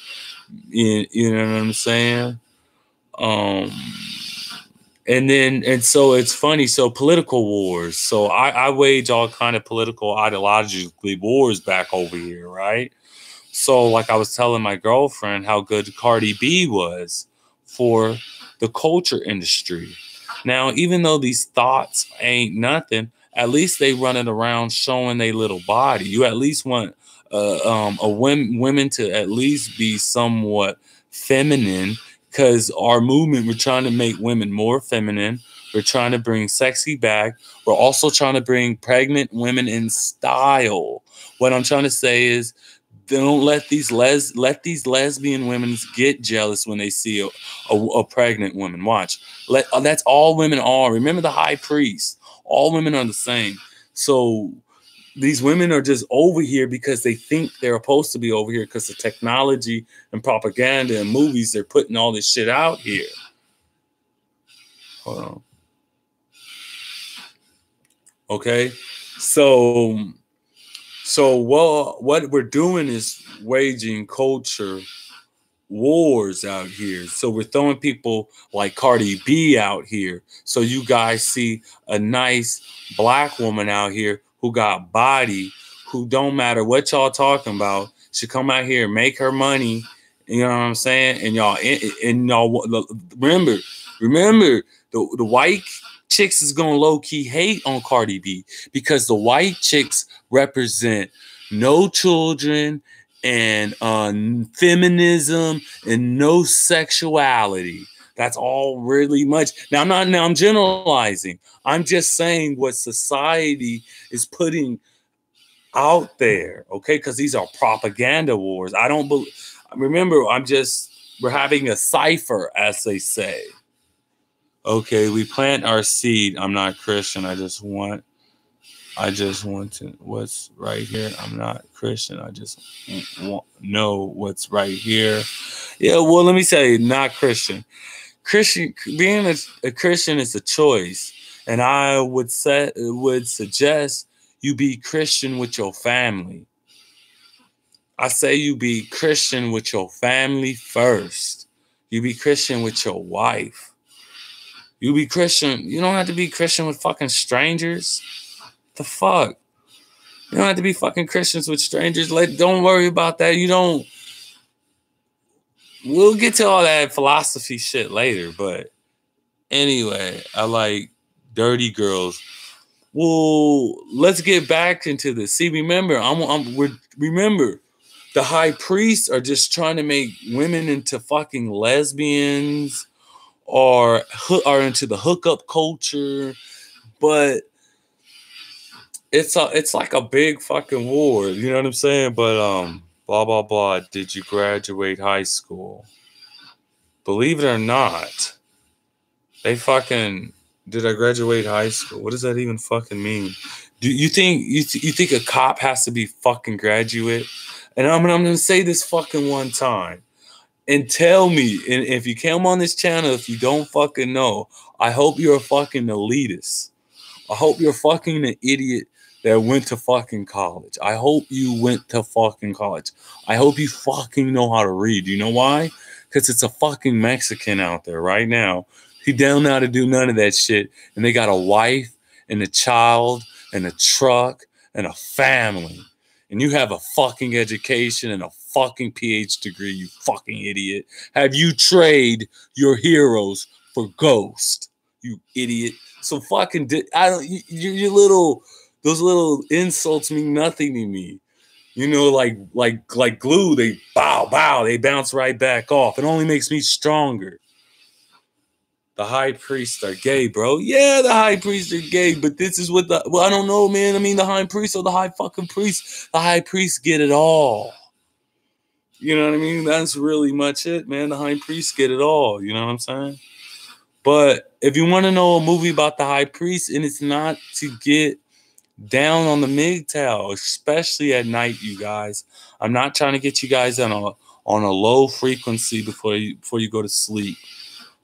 You know what I'm saying? And so it's funny. So political wars. So I wage all kind of political ideologically wars back over here, right? So like I was telling my girlfriend how good Cardi B was for the culture industry. Now, even though these thoughts ain't nothing, at least they running around showing their little body. You at least want women to at least be somewhat feminine, because our movement, we're trying to make women more feminine. We're trying to bring sexy back. We're also trying to bring pregnant women in style. What I'm trying to say is, don't let these lesbian women get jealous when they see a pregnant woman. Watch. That's all women are. Remember the high priest. All women are the same. So these women are just over here because they think they're supposed to be over here because of technology and propaganda and movies. They're putting all this shit out here. Hold on. Okay. So what we're doing is waging culture wars out here. So we're throwing people like Cardi B out here. So you guys see a nice black woman out here who got body, who don't matter what y'all talking about. She come out here and make her money. You know what I'm saying? And y'all remember the white chicks is gonna low-key hate on Cardi B because the white chicks represent no children and feminism and no sexuality. That's all really much. Now I'm generalizing. I'm just saying what society is putting out there, okay? Because these are propaganda wars. I don't believe. Remember, we're having a cipher, as they say. Okay, we plant our seed. I'm not Christian. I just want to what's right here. I'm not Christian. I just want know what's right here. Yeah, well, let me say, not Christian. Being a Christian is a choice, and I would suggest you be Christian with your family. I say you be Christian with your family first. You be Christian with your wife. You be Christian. You don't have to be Christian with fucking strangers. The fuck? You don't have to be fucking Christians with strangers. Don't worry about that. We'll get to all that philosophy shit later. But anyway, I like dirty girls. Well, let's get back into this. See, remember, remember, the high priests are just trying to make women into fucking lesbians or are into the hookup culture, but it's like a big fucking war. You know what I'm saying? But blah blah blah. Did you graduate high school? Believe it or not, did I graduate high school? What does that even fucking mean? Do you think you think a cop has to be fucking graduate? And I'm gonna say this fucking one time. And tell me, and if you came on this channel, if you don't fucking know, I hope you're a fucking elitist. I hope you're fucking an idiot that went to fucking college. I hope you went to fucking college. I hope you fucking know how to read. You know why? Because it's a fucking Mexican out there right now. He don't know how to do none of that shit. And they got a wife and a child and a truck and a family. And you have a fucking education and a fucking PhD degree, you fucking idiot. Have you trade your heroes for ghosts, you idiot? So fucking, I don't, your little, those little insults mean nothing to me. You know, like glue, they they bounce right back off. It only makes me stronger. The high priests are gay, bro. Yeah, the high priests are gay, but this is what I don't know, man. I mean, the high priest or the high fucking priest, the high priests get it all. You know what I mean? That's really much it, man. The high priests get it all. You know what I'm saying? But if you want to know a movie about the high priest, and it's not to get down on the MGTOW, especially at night, you guys. I'm not trying to get you guys on a low frequency before you go to sleep.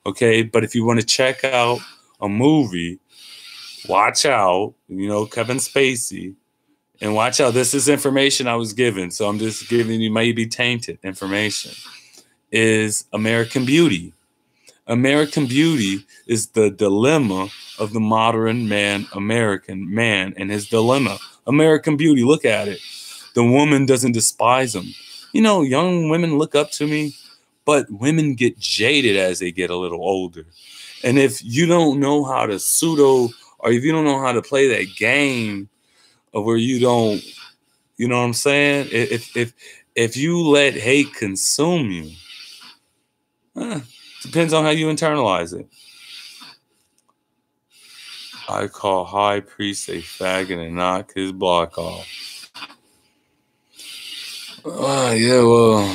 Okay, but if you want to check out a movie, watch out, you know, Kevin Spacey, and watch out. This is information I was given, so I'm just giving you maybe tainted information, is American Beauty. American Beauty is the dilemma of the modern American man and his dilemma. American Beauty, look at it. The woman doesn't despise him. You know, young women look up to me, but women get jaded as they get a little older. And if you don't know how to or if you don't know how to play that game of where you don't, you know what I'm saying? If you let hate consume you, depends on how you internalize it. I call high priest a faggot and knock his block off. Yeah, well,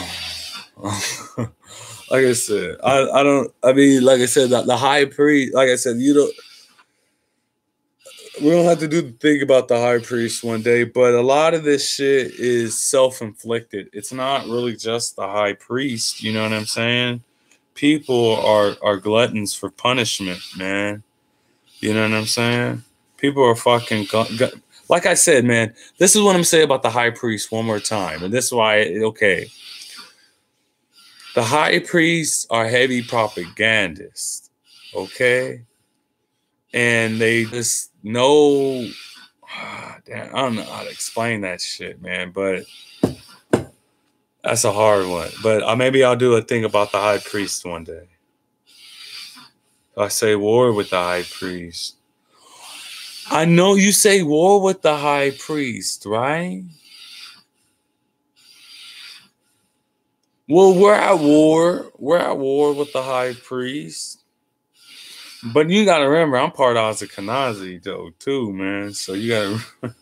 like I said, like I said, the high priest, like I said, we don't have to think about the high priest one day, but a lot of this shit is self-inflicted. It's not really just the high priest, you know what I'm saying? People are gluttons for punishment, man. You know what I'm saying? People are fucking... Like I said, man, this is what I'm saying about the high priest one more time. And this is why, okay. The high priests are heavy propagandists, okay? And they just know... damn, I don't know how to explain that shit, man, but that's a hard one. But maybe I'll do a thing about the high priest one day. I say war with the high priest. I know you say war with the high priest, right? Well, we're at war. We're at war with the high priest. But you gotta remember, I'm part of Ashkenazi though, too, man. So you gotta.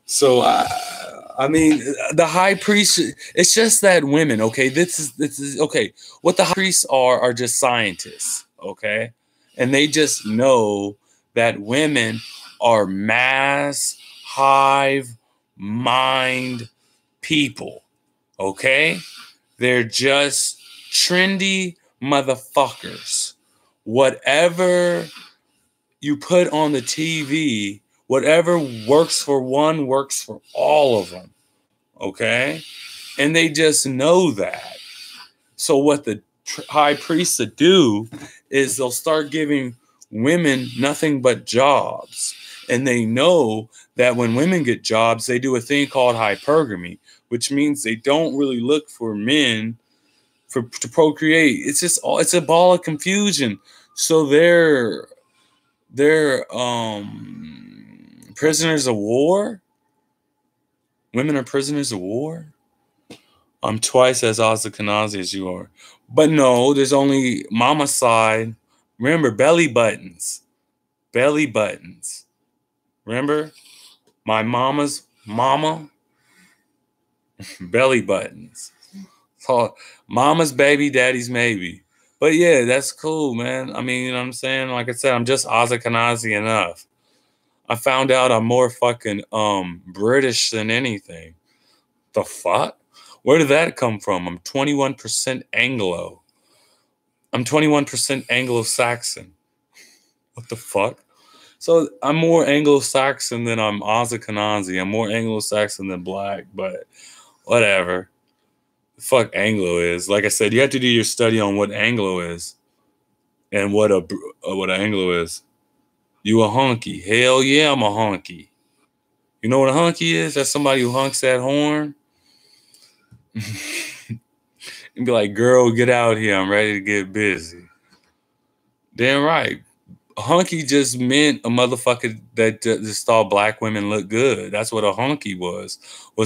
So I mean, the high priest. It's just that women. Okay, this is okay. What the high priests are just scientists. Okay, and they just know that women are mass hive mind people. Okay, they're just trendy motherfuckers. Whatever you put on the TV, whatever works for one works for all of them. Okay? And they just know that. So what the high priests do is they'll start giving women nothing but jobs. And they know that when women get jobs, they do a thing called hypergamy, which means they don't really look for men to procreate. It's a ball of confusion. So they're prisoners of war. Women are prisoners of war. I'm twice as Ashkenazi as you are. But no, there's only mama's side. Remember, belly buttons. Belly buttons. Remember? My mama's mama? Belly buttons. So, mama's baby, daddy's maybe. But yeah, that's cool, man. I mean, you know what I'm saying? Like I said, I'm just Ashkenazi enough. I found out I'm more fucking British than anything. The fuck? Where did that come from? I'm 21% Anglo. I'm 21% Anglo-Saxon. What the fuck? So I'm more Anglo-Saxon than I'm Ashkenazi. I'm more Anglo-Saxon than black, but whatever. Fuck Anglo is. Like I said, you have to do your study on what Anglo is and what an Anglo is. You a hunky. Hell yeah, I'm a hunky. You know what a hunky is? That's somebody who hunks that horn. And be like, girl, get out here. I'm ready to get busy. Damn right. A hunky just meant a motherfucker that just thought black women look good. That's what a hunky was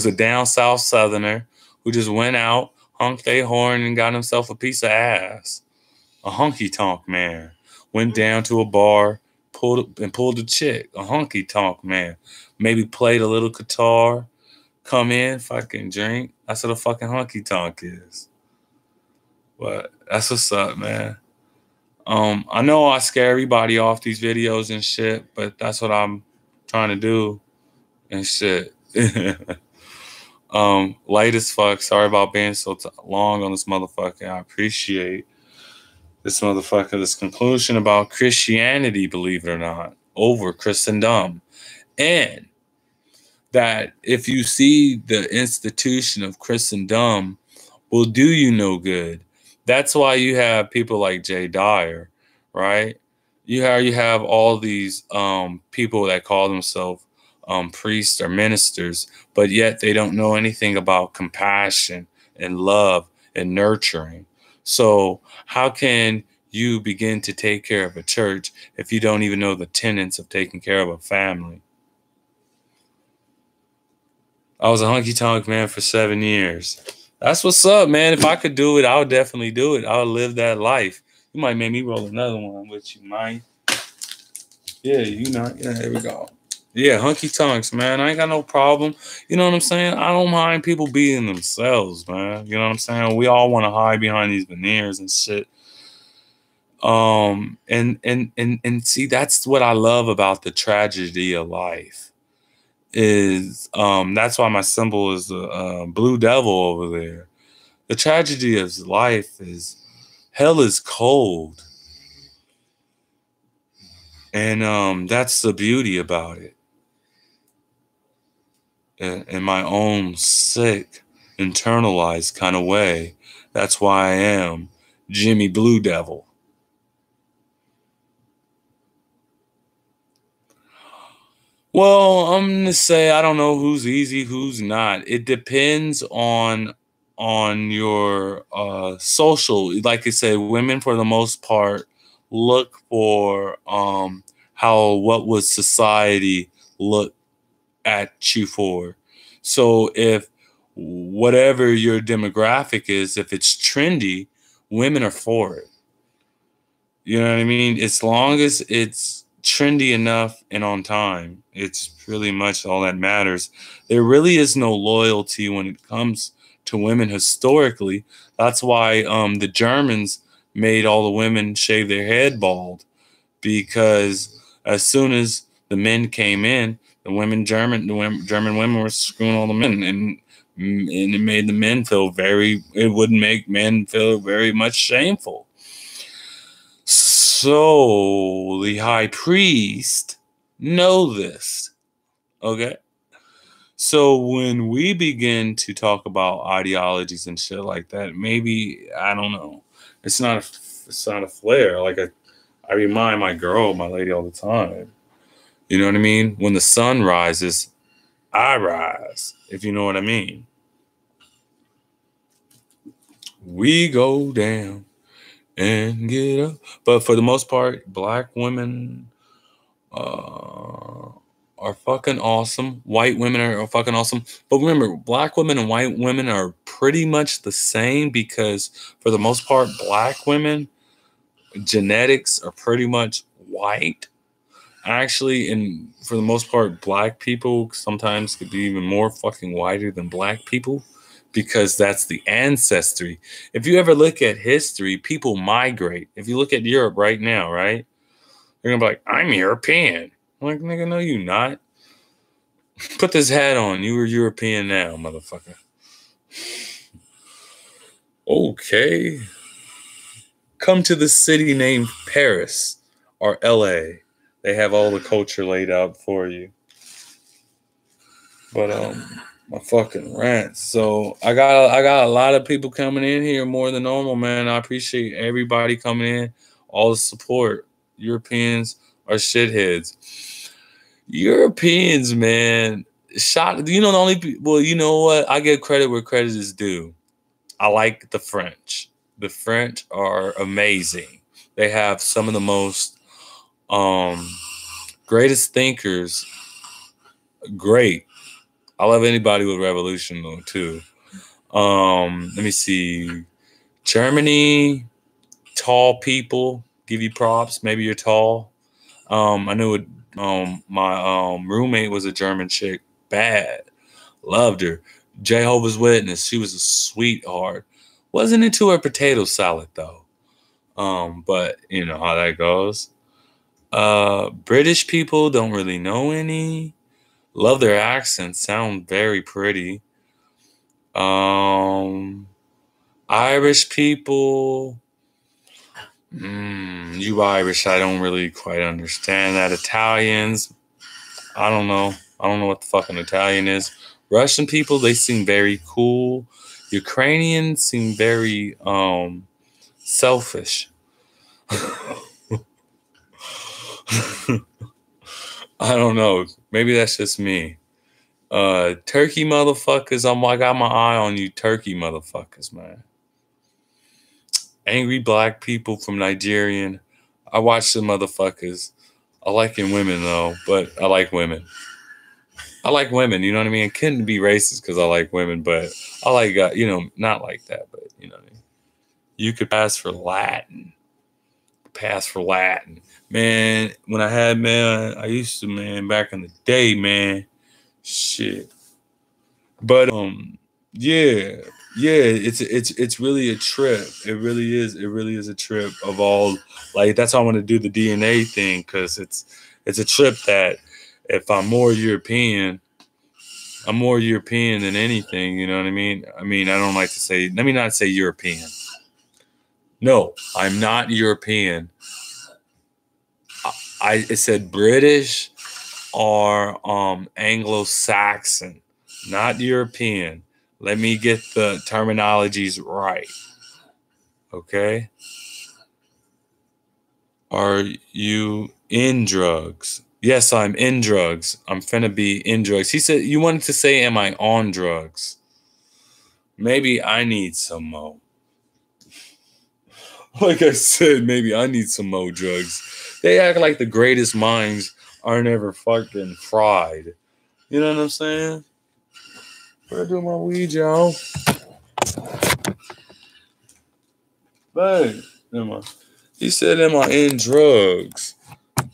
a down south southerner who just went out, honked their horn, and got himself a piece of ass. A honky tonk man went down to a bar, pulled a chick. A honky tonk man maybe played a little guitar, come in, fucking drink. That's what a fucking honky tonk is. But that's what's up, man. I know I scare everybody off these videos and shit, but that's what I'm trying to do and shit. Light as fuck. Sorry about being so long on this motherfucker. I appreciate this motherfucker, this conclusion about Christianity, believe it or not, over Christendom. And that if you see the institution of Christendom will do you no good. That's why you have people like Jay Dyer, right? You have all these people that call themselves priests or ministers, but yet they don't know anything about compassion and love and nurturing. So how can you begin to take care of a church if you don't even know the tenets of taking care of a family? I was a hunky tonk man for 7 years. That's what's up, man. If I could do it, I would definitely do it. I would live that life. You might make me roll another one with you, Mike. Yeah, you know. Yeah, there we go. Yeah, hunky tonks, man. I ain't got no problem. You know what I'm saying? I don't mind people being themselves, man. You know what I'm saying? We all want to hide behind these veneers and shit. And see, that's what I love about the tragedy of life. Is that's why my symbol is the blue devil over there. The tragedy of life is hell is cold, and that's the beauty about it. In my own sick, internalized kind of way, that's why I am Jimmy Blue Devil. Well, I'm gonna say I don't know who's easy, who's not. It depends on your social. Like I said, women for the most part look for how what would society look at you for. So if whatever your demographic is, if it's trendy, women are for it. You know what I mean? As long as it's trendy enough and on time, it's really much all that matters. There really is no loyalty when it comes to women historically. That's why the Germans made all the women shave their head bald, because as soon as the men came in, German women were screwing all the men, and it made the men feel it would make men feel very much shameful. So the high priest know this, okay? So when we begin to talk about ideologies and shit like that, maybe, I don't know, it's not a flare. Like I remind my lady all the time. You know what I mean? When the sun rises, I rise, if you know what I mean. We go down and get up. But for the most part, black women are fucking awesome. White women are fucking awesome. But remember, black women and white women are pretty much the same, because for the most part, black women, genetics are pretty much white. Actually, and for the most part, black people sometimes could be even more fucking whiter than black people, because that's the ancestry. If you ever look at history, people migrate. If you look at Europe right now, right? They're gonna be like, I'm European. I'm like, nigga, no, you not. Put this hat on. You were European now, motherfucker. Okay. Come to the city named Paris or LA. They have all the culture laid out for you. But my fucking rant. So I got a lot of people coming in here more than normal, man. I appreciate everybody coming in, all the support. Europeans are shitheads. Europeans, man, the only, well, you know what? I give credit where credit is due. I like the French. The French are amazing. They have some of the most greatest thinkers. Great. I love anybody with revolution though too. Let me see. Germany, tall people. Give you props. Maybe you're tall. I knew it. My roommate was a German chick. Bad. Loved her. Jehovah's Witness. She was a sweetheart. Wasn't into her potato salad though. But you know how that goes. British people don't really know any. Love their accents. Sound very pretty. Irish people. You Irish, I don't really quite understand that. Italians, I don't know. I don't know what the fucking Italian is. Russian people, they seem very cool. Ukrainians seem very selfish. I don't know. Maybe that's just me. Turkey motherfuckers, I got my eye on you turkey motherfuckers, man. Angry black people from Nigerian. I watch the motherfuckers. I like women though, but I like women. I like women, you know what I mean? It couldn't be racist because I like women, but I like, not like that, but you know what I mean? You could pass for Latin. Man, when I had, man, I used to, man, back in the day, man. Shit. But, yeah, it's really a trip. It really is a trip of all, like, that's why I want to do the DNA thing, because it's a trip that if I'm more European than anything, you know what I mean? I mean, I don't like to say, let me not say European. No, I'm not European. It said British or Anglo-Saxon, not European. Let me get the terminologies right. Okay? Are you in drugs? Yes, I'm in drugs. I'm finna be in drugs. He said, you wanted to say, am I on drugs? Maybe I need some more. Like I said, maybe I need some more drugs. They act like the greatest minds are never fucking fried. You know what I'm saying? Where do my weed, y'all? Hey, he said, am I in drugs?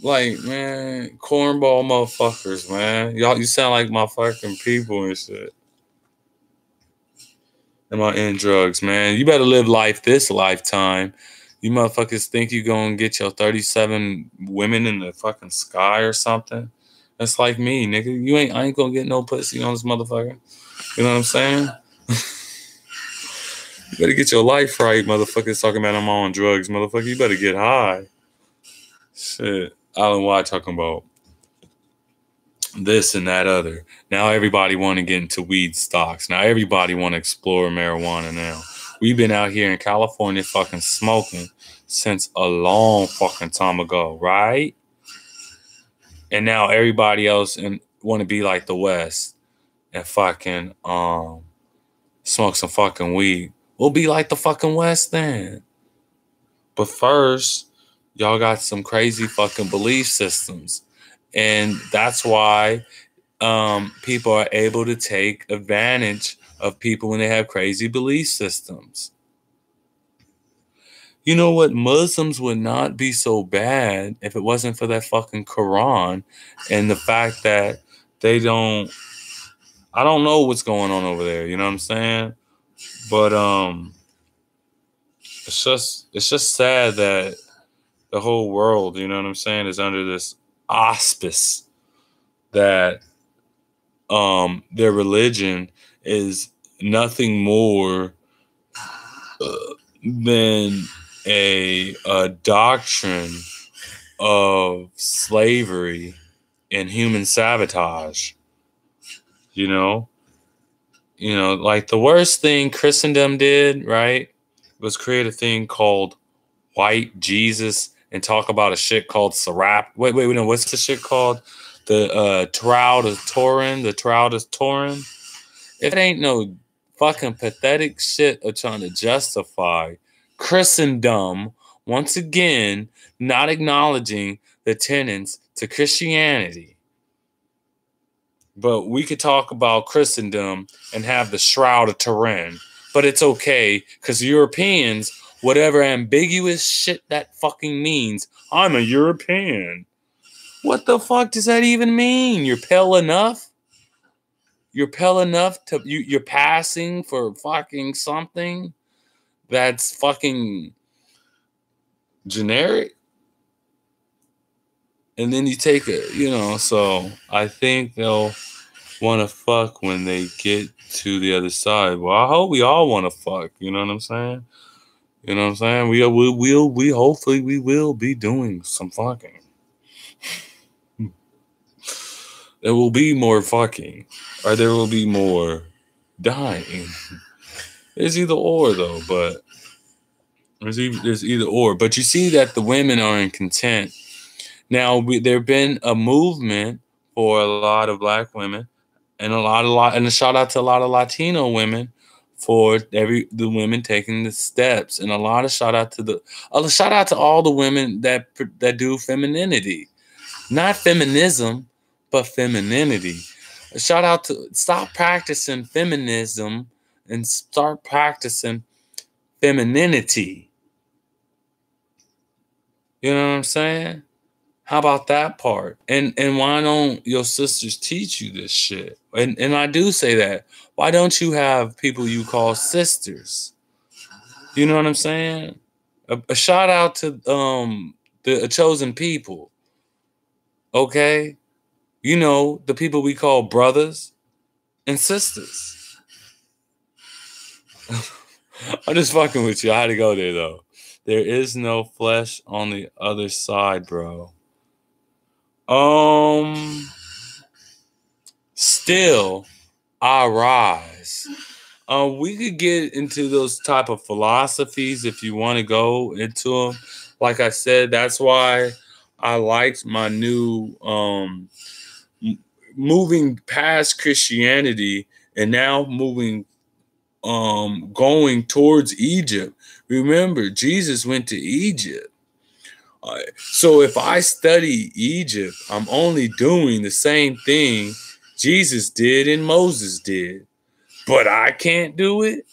Like, man, cornball motherfuckers, man. Y'all, you sound like my fucking people and shit. Am I in drugs, man? You better live life this lifetime. You motherfuckers think you gonna get your 37 women in the fucking sky or something? That's like me, nigga. I ain't gonna get no pussy on this motherfucker. You know what I'm saying? You better get your life right, motherfuckers talking about I'm on drugs, motherfucker. You better get high. Shit. Alan White talking about this and that other. Now everybody want to get into weed stocks. Now everybody want to explore marijuana now. We've been out here in California fucking smoking since a long fucking time ago, right? And now everybody else want to be like the West and fucking smoke some fucking weed. We'll be like the fucking West then. But first, y'all got some crazy fucking belief systems. And that's why people are able to take advantage of people when they have crazy belief systems. You know what? Muslims would not be so bad if it wasn't for that fucking Quran and the fact that I don't know what's going on over there. You know what I'm saying? But it's just sad that the whole world, you know what I'm saying, is under this auspice that their religion is nothing more than a doctrine of slavery and human sabotage. You know, like the worst thing Christendom did, right, was create a thing called white Jesus and talk about a shit called Serap. Wait, no, what's the shit called? The Trout of Torin. The Trout of Torin. If it ain't no fucking pathetic shit of trying to justify Christendom, once again, not acknowledging the tenets to Christianity. But we could talk about Christendom and have the Shroud of Turin. But it's okay, because Europeans, whatever ambiguous shit that fucking means, I'm a European. What the fuck does that even mean? You're pale enough? You're pale enough to... You're passing for fucking something that's fucking generic? And then you take it, so I think they'll want to fuck when they get to the other side. Well, I hope we all want to fuck. You know what I'm saying? You know what I'm saying? We hopefully we will be doing some fucking. There will be more fucking, or there will be more dying. It's either or though, but there's either or. But you see that the women are in content. Now there been a movement for a lot of black women. And and a shout out to a lot of Latino women for the women taking the steps, and a shout out to all the women that do femininity, not feminism, but femininity. A shout out to stop practicing feminism and start practicing femininity. You know what I'm saying? How about that part? And why don't your sisters teach you this shit? And I do say that. Why don't you have people you call sisters? You know what I'm saying? A shout out to the chosen people. Okay? The people we call brothers and sisters. I'm just fucking with you. I had to go there though. There is no flesh on the other side, bro. Still, I rise. We could get into those type of philosophies if you want to go into them. Like I said, that's why I liked my new moving past Christianity and now going towards Egypt. Remember, Jesus went to Egypt. So if I study Egypt, I'm only doing the same thing Jesus did and Moses did. But I can't do it.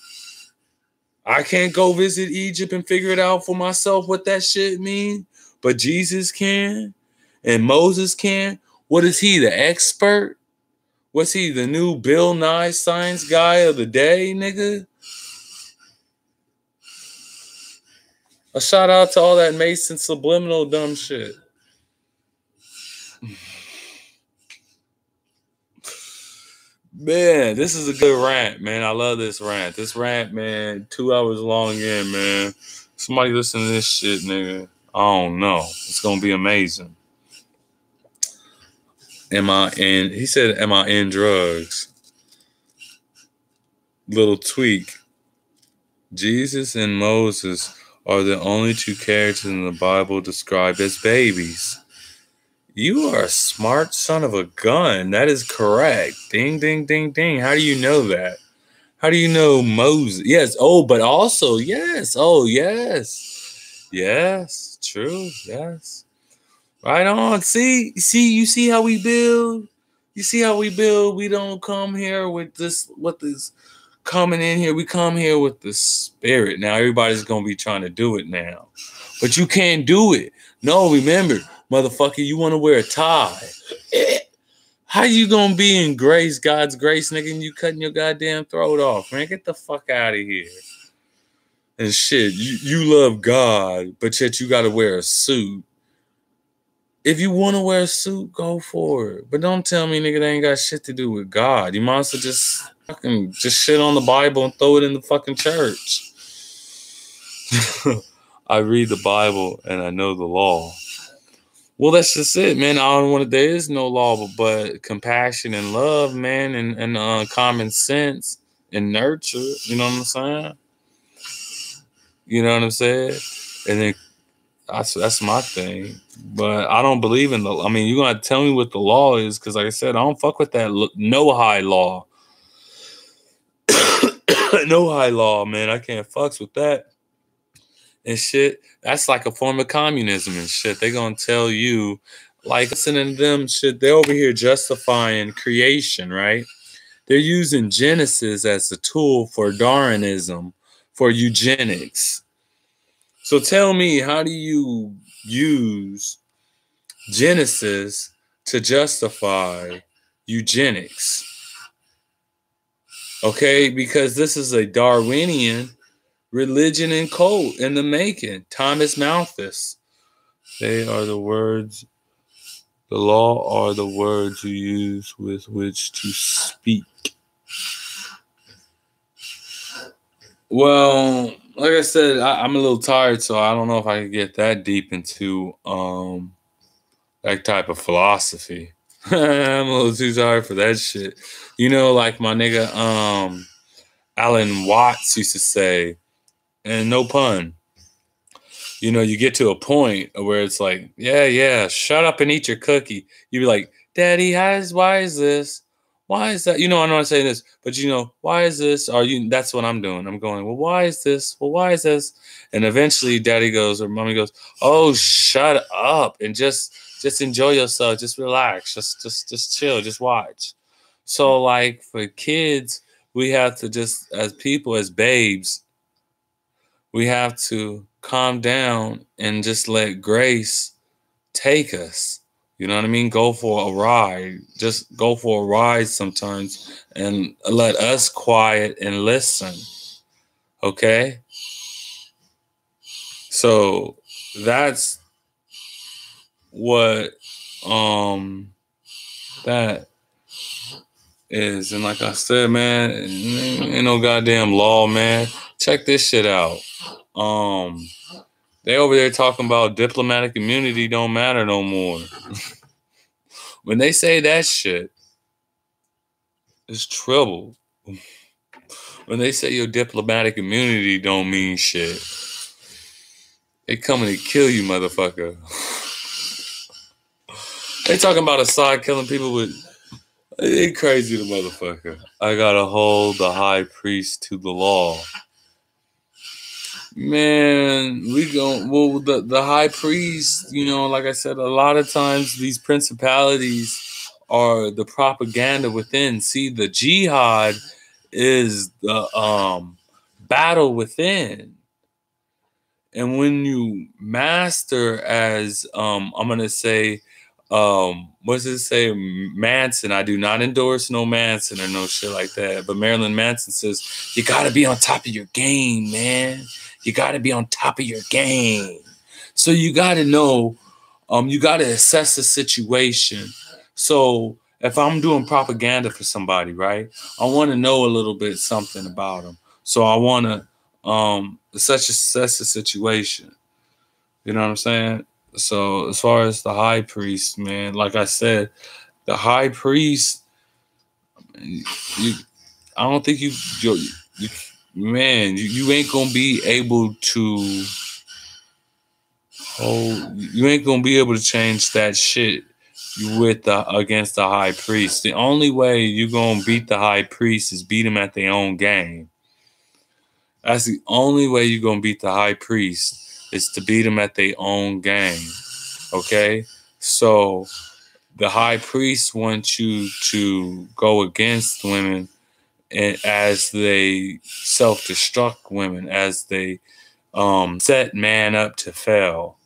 I can't go visit Egypt and figure it out for myself what that shit means. But Jesus can. And Moses can. What is he, the expert? What's he, the new Bill Nye science guy of the day, nigga? A shout out to all that Mason subliminal dumb shit. Man, this is a good rant, man. I love this rant. This rant, man, 2 hours long again, man. Somebody listen to this shit, nigga. I don't know. It's going to be amazing. He said, am I in drugs? Little tweak. Jesus and Moses are the only two characters in the Bible described as babies. You are a smart son of a gun. That is correct. Ding, ding, ding, ding. How do you know that? How do you know Moses? Yes. Oh, but also, yes. Oh, yes. Yes. True. Yes. Right on. See, you see how we build? You see how we build? We don't come here with this coming in here. We come here with the spirit. Now everybody's going to be trying to do it now. But you can't do it. No, remember, motherfucker, you want to wear a tie. How you going to be in grace, God's grace, nigga, and you cutting your goddamn throat off, man? Get the fuck out of here. And shit, you love God, but yet you got to wear a suit. If you want to wear a suit, go for it. But don't tell me, nigga, that ain't got shit to do with God. You might as well just shit on the Bible and throw it in the fucking church. I read the Bible and I know the law. Well, that's just it, man. There is no law but compassion and love, man, and common sense and nurture. You know what I'm saying? You know what I'm saying? And then That's my thing. But I don't believe in the. I mean, you're gonna tell me what the law is, because like I said, I don't fuck with that no high law. No high law, man. I can't fucks with that and shit. That's like a form of communism and shit. They gonna tell you, like, listening to them shit. They're over here justifying creation, right? They're using Genesis as a tool for Darwinism, for eugenics. So tell me, how do you use Genesis to justify eugenics? Okay, because this is a Darwinian religion and cult in the making. Thomas Malthus. They are the words. The law are the words you use with which to speak. Well, like I said, I'm a little tired, so I don't know if I can get that deep into that type of philosophy. I'm a little too tired for that shit. You know, like my nigga Alan Watts used to say, and no pun, you know, you get to a point where it's like, yeah, shut up and eat your cookie. You be like, Daddy, why is this? Why is that? You know, I know I'm saying this, but you know, why is this? That's what I'm doing. I'm going, well, why is this? Well, why is this? And eventually Daddy goes, or Mommy goes, oh, shut up and just enjoy yourself. Just relax. Just chill. Just watch. So like for kids, we have to just, as people, as babes, we have to calm down and just let grace take us. You know what I mean? Go for a ride. Just go for a ride sometimes and let us quiet and listen. Okay? So that's what that is. And like I said, man, ain't no goddamn law, man. Check this shit out. They over there talking about diplomatic immunity don't matter no more. When they say that shit, it's trouble. When they say your diplomatic immunity don't mean shit, they coming to kill you, motherfucker. They talking about Assad killing people with. They crazy, the motherfucker. I gotta hold the high priest to the law. Man, the high priest, you know, like I said, a lot of times these principalities are the propaganda within. See, the jihad is the battle within. And when you master, as I'm gonna say, what's it say? Manson. I do not endorse no Manson or no shit like that. But Marilyn Manson says, you gotta be on top of your game, man. You got to be on top of your game. So you got to know, you got to assess the situation. So if I'm doing propaganda for somebody, right, I want to know a little bit something about them. So I want to assess the situation. You know what I'm saying? So as far as the high priest, man, like I said, the high priest, I don't think you man, you ain't gonna be able to you ain't gonna be able to change that shit against the high priest. The only way you gonna beat the high priest is beat him at their own game. That's the only way you gonna beat the high priest, is to beat him at their own game. Okay? So the high priest wants you to go against women, and as they self-destruct women, as they set man up to fail.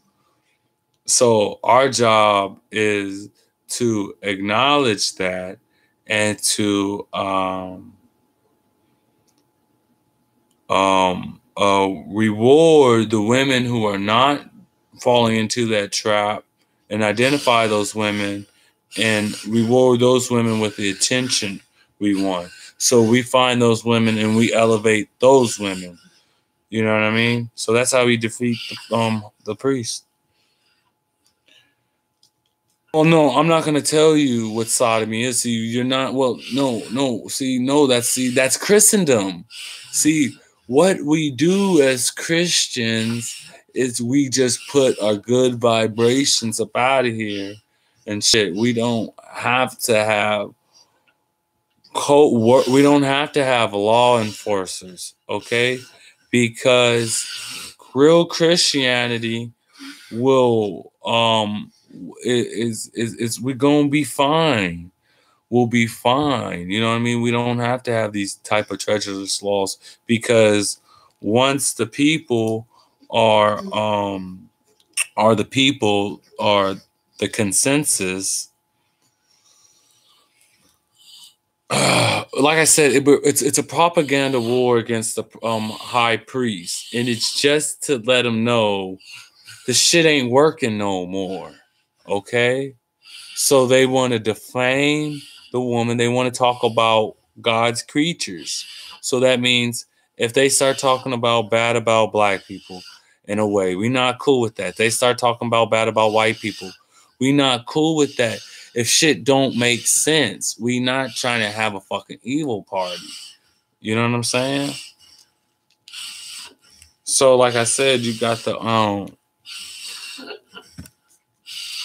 So our job is to acknowledge that and to reward the women who are not falling into that trap, and identify those women and reward those women with the attention we want. So we find those women and we elevate those women. You know what I mean? So that's how we defeat the priest. Well, no, I'm not gonna tell you what sodomy is. See, you're not. Well, no. See, that's Christendom. See, what we do as Christians is we just put our good vibrations up out of here and shit. We don't have to have we don't have to have law enforcers, okay? Because real Christianity will is we're gonna be fine. We'll be fine. You know what I mean? We don't have to have these type of treacherous laws, because once the people are the consensus. Like I said, it's a propaganda war against the high priest, and it's just to let him know the shit ain't working no more. Okay, so they want to defame the woman. They want to talk about God's creatures. So that means if they start talking about bad about black people, in a way, we not cool with that. They start talking about bad about white people, we not cool with that. If shit don't make sense, we not trying to have a fucking evil party. You know what I'm saying? So like I said, you got the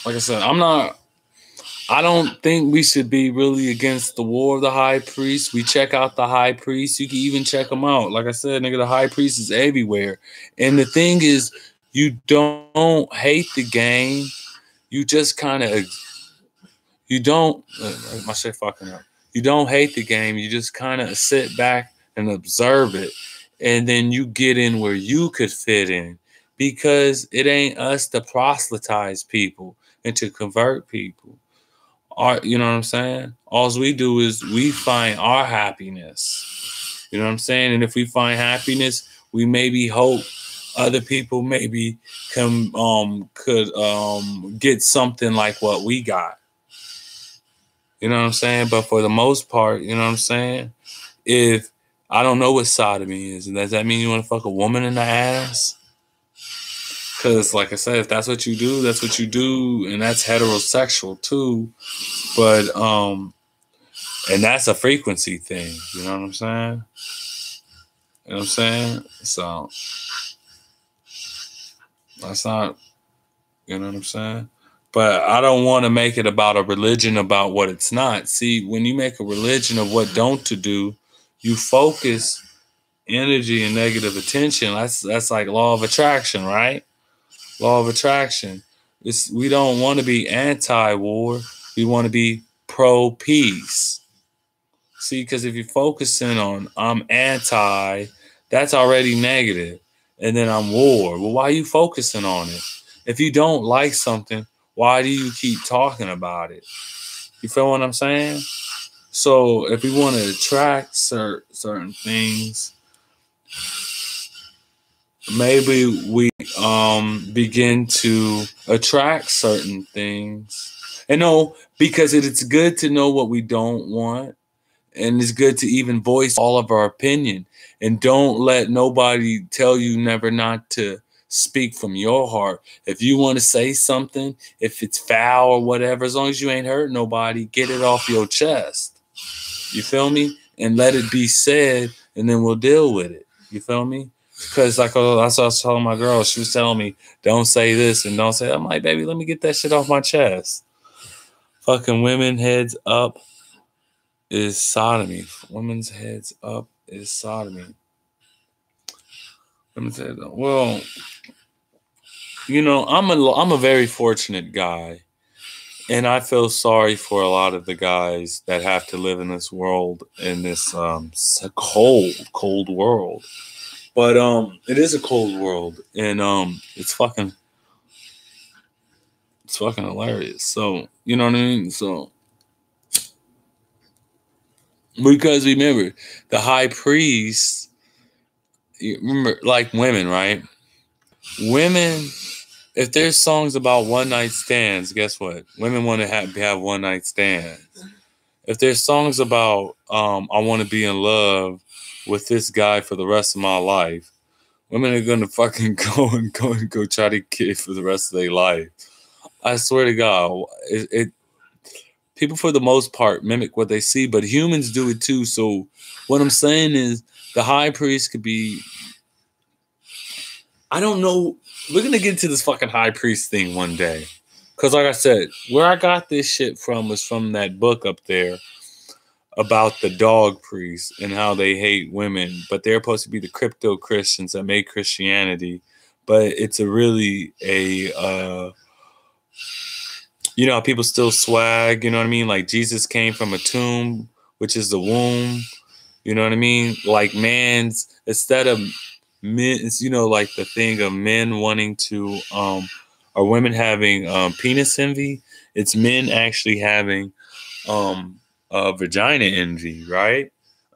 like I said, I don't think we should be really against the war of the high priest. We check out the high priest. You can even check them out. Like I said, nigga, the high priest is everywhere. And the thing is, you don't hate the game. You just kind of, you don't, my shit fucking up. You don't hate the game. You just kind of sit back and observe it. And then you get in where you could fit in. Because it ain't us to proselytize people and to convert people. You know what I'm saying? All we do is we find our happiness. You know what I'm saying? And if we find happiness, we maybe hope other people maybe could get something like what we got. You know what I'm saying? But for the most part, you know what I'm saying? If I don't know what sodomy is, and does that mean you want to fuck a woman in the ass? Because, like I said, if that's what you do, that's what you do, and that's heterosexual too. But and that's a frequency thing. You know what I'm saying? You know what I'm saying? So that's not. You know what I'm saying? But I don't want to make it about a religion about what it's not. See, when you make a religion of what don't to do, you focus energy and negative attention. That's like law of attraction, right? Law of attraction. We don't want to be anti-war. We want to be pro-peace. See, because if you're focusing on I'm anti, that's already negative. And then I'm war. Well, why are you focusing on it? If you don't like something, why do you keep talking about it? You feel what I'm saying? So if we want to attract certain things, maybe we begin to attract certain things. And no, because it's good to know what we don't want. And it's good to even voice all of our opinion. And don't let nobody tell you never not to speak from your heart. If you want to say something, if it's foul or whatever, as long as you ain't hurt nobody, get it off your chest. You feel me? And let it be said, and then we'll deal with it. You feel me? Because like that's what I was telling my girl. She was telling me, don't say this and don't say that. I'm like, baby, let me get that shit off my chest. Fucking women heads up is sodomy. Women's heads up is sodomy. Let me tell you that. Well, you know, I'm a very fortunate guy, and I feel sorry for a lot of the guys that have to live in this world, in this cold world. But it is a cold world, and it's fucking hilarious. So you know what I mean. So because remember, the high priest. Remember, like women, right? Women. If there's songs about one night stands, guess what? Women want to have one night stands. If there's songs about I want to be in love with this guy for the rest of my life, women are gonna fucking go try to get it for the rest of their life. I swear to God, people for the most part mimic what they see, but humans do it too. So what I'm saying is, the high priest could be I don't know. We're gonna get into this fucking high priest thing one day. Cause like I said, where I got this shit from was from that book up there about the dog priests and how they hate women, but they're supposed to be the crypto Christians that make Christianity. But it's you know, people still swag, you know what I mean? Like Jesus came from a tomb, which is the womb, you know what I mean? Like man's, instead of men, it's, you know, like the thing of men wanting to, or women having penis envy, it's men actually having vagina envy, right?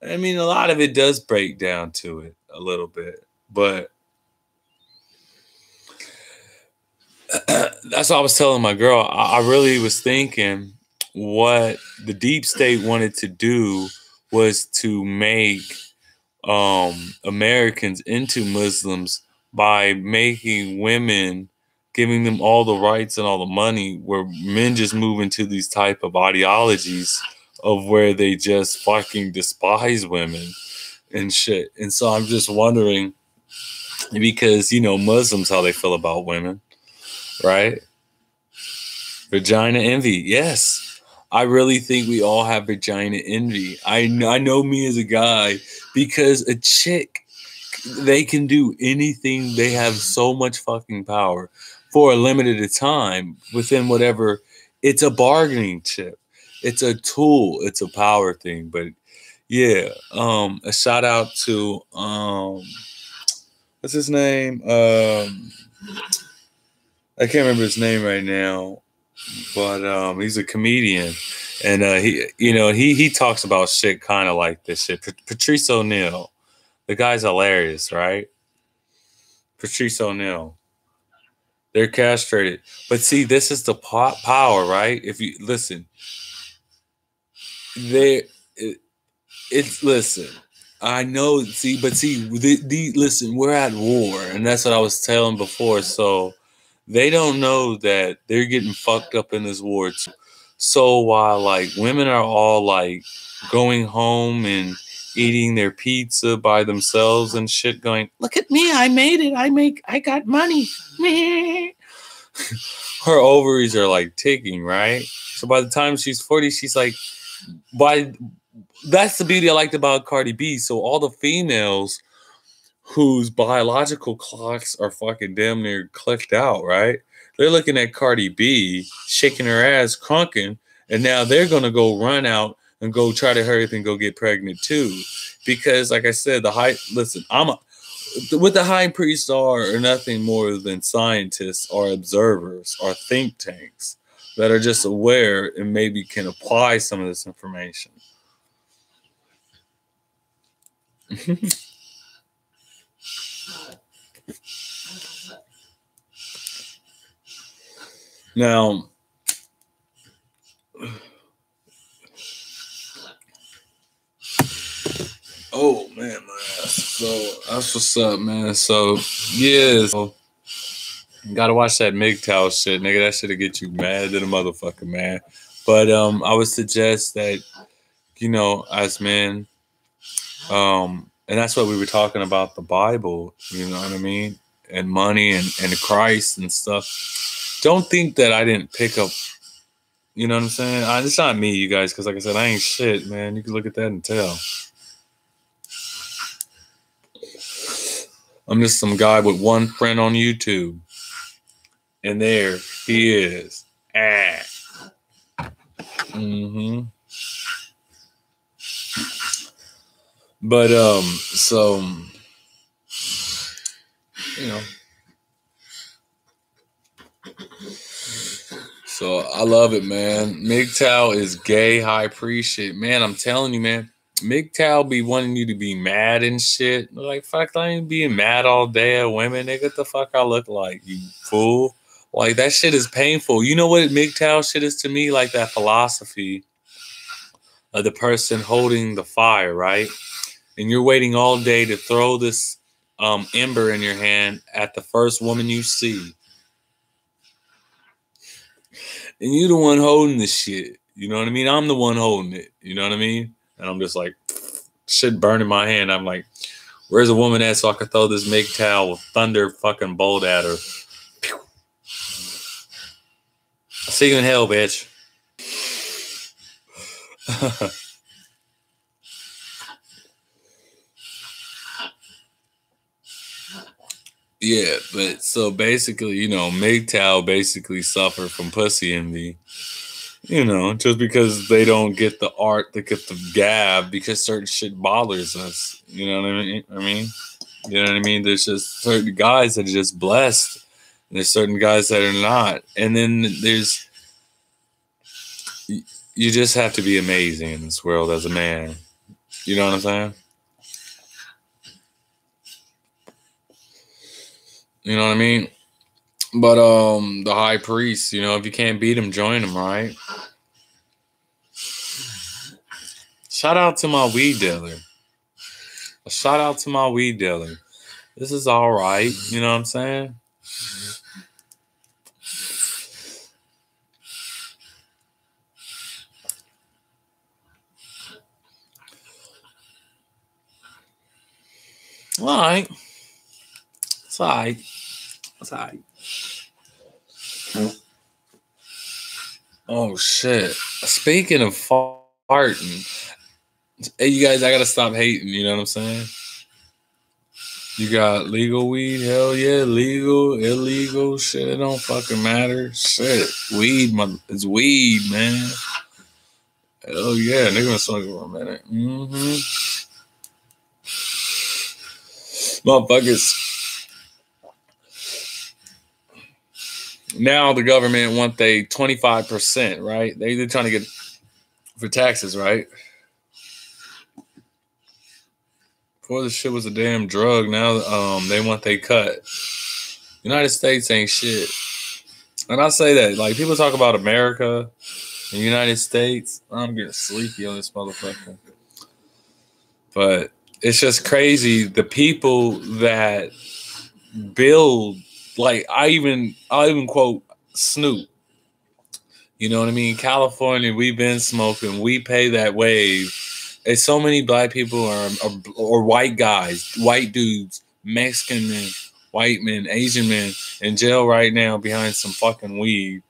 I mean, a lot of it does break down to it a little bit, but that's what I was telling my girl. I really was thinking what the deep state wanted to do was to make Americans into Muslims by making women, giving them all the rights and all the money, where men just move into these type of ideologies of where they just fucking despise women and shit. And so I'm just wondering, because, you know, Muslims, how they feel about women, right? Vagina envy. Yes. I really think we all have vagina envy. I know me as a guy, because a chick, they can do anything. They have so much fucking power for a limited time within whatever. It's a bargaining chip. It's a tool. It's a power thing. But yeah, a shout out to what's his name? I can't remember his name right now, but he's a comedian, and he talks about shit kind of like this shit. Patrice O'Neal, the guy's hilarious, right? Patrice O'Neal, they're castrated, but see, this is the power, right? If you listen, listen. I know, listen, we're at war, and that's what I was telling before. So they don't know that they're getting fucked up in this war too. So while like women are all like going home and eating their pizza by themselves and shit, going, look at me, I made it, I got money. Her ovaries are like ticking, right? So by the time she's 40, she's like, that's the beauty I liked about Cardi B. So all the females whose biological clocks are fucking damn near clicked out, right? They're looking at Cardi B shaking her ass, crunking, and now they're gonna go run out and go try to hurry up and go get pregnant too, because, like I said, what the high priests are nothing more than scientists or observers or think tanks that are just aware and maybe can apply some of this information. Now, oh man, so that's what's up, man. So yeah, so you gotta watch that MGTOW shit, nigga. That shit'll get you mad to the motherfucker, man. But I would suggest that, you know, as men, and that's what we were talking about, the Bible, you know what I mean, and money and Christ and stuff. Don't think that I didn't pick up. You know what I'm saying? It's not me, you guys, because like I said, I ain't shit, man. You can look at that and tell. I'm just some guy with one friend on YouTube. And there he is. But, so, you know. So I love it, man. MGTOW is gay high priest shit. Man, I'm telling you, man. MGTOW be wanting you to be mad and shit. Like, fuck, I ain't being mad all day at women. Nigga, what the fuck I look like, you fool? Like, that shit is painful. You know what MGTOW shit is to me? Like that philosophy of the person holding the fire, right? And you're waiting all day to throw this ember in your hand at the first woman you see. And you the one holding the shit. You know what I mean? I'm the one holding it. You know what I mean? And I'm just like, shit burning my hand. I'm like, Where's a woman at so I can throw this MGTOW thunder fucking bolt at her? Pew. I'll see you in hell, bitch. Yeah, but so basically, MGTOW basically suffer from pussy envy. Just because they don't get the art, they get the gab because certain shit bothers us. You know what I mean? You know what I mean? There's just certain guys that are just blessed. And there's certain guys that are not. And then you just have to be amazing in this world as a man. You know what I'm saying? You know what I mean? But the high priest, if you can't beat him, join him, right? Shout out to my weed dealer. Shout out to my weed dealer. This is all right. You know what I'm saying? All right. It's all right. It's all right. Oh, shit. Speaking of farting, hey, you guys, I got to stop hating. You know what I'm saying? You got legal weed? Hell yeah. Legal, illegal, shit. It don't fucking matter. Shit. Weed, it's weed, man. Hell yeah. Nigga been smoking for a minute. Motherfuckers. Now the government want they 25%, right? They're trying to get for taxes, right? Before this shit was a damn drug, now they want they cut. United States ain't shit. And I say that, like, people talk about America and United States. I'm getting sleepy on this motherfucker. But it's just crazy. The people that build, like, I'll even quote Snoop. You know what I mean? California, we've been smoking. We pay that wave. And so many black people or white guys, white dudes, Mexican men, white men, Asian men in jail right now behind some fucking weed.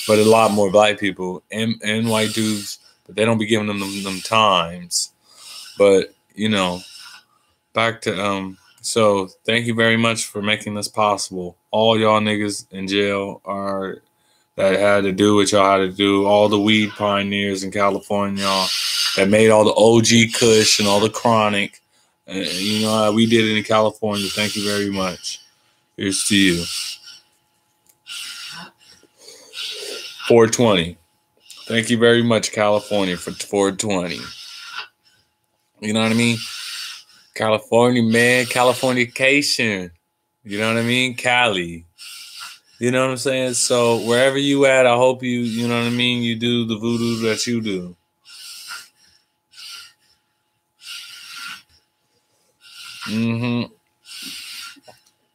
But a lot more black people and white dudes, but they don't be giving them times. But, back to so thank you very much for making this possible. All y'all niggas in jail that had to do what y'all had to do. All the weed pioneers in California that made all the OG Kush and all the chronic. How we did it in California. Thank you very much. Here's to you. 420. Thank you very much, California, for 420. You know what I mean? California, man. Californication. You know what I mean? Cali. You know what I'm saying? So wherever you at, I hope you know what I mean? You do the voodoo that you do.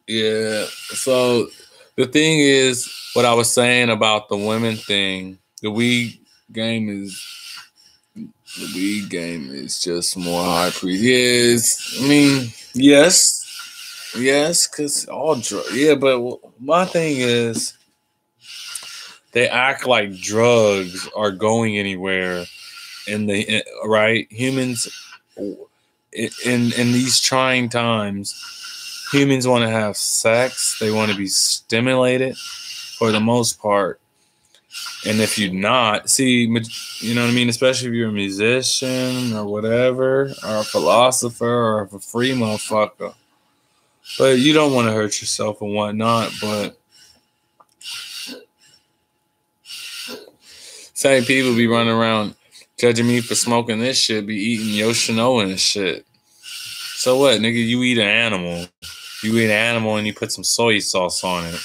Yeah. So the thing is, what I was saying about the women thing, the weed game is just more high priest. Yes. I mean, yes. Yes, because all drugs. Yeah, but my thing is, they act like drugs are going anywhere right? Humans in these trying times, humans want to have sex. They want to be stimulated for the most part. And if you're not, you know what I mean? Especially if you're a musician or whatever, or a philosopher or a free motherfucker. But you don't want to hurt yourself and whatnot. But same people be running around judging me for smoking this shit, be eating Yoshino and shit. So what, nigga? You eat an animal. You eat an animal and you put some soy sauce on it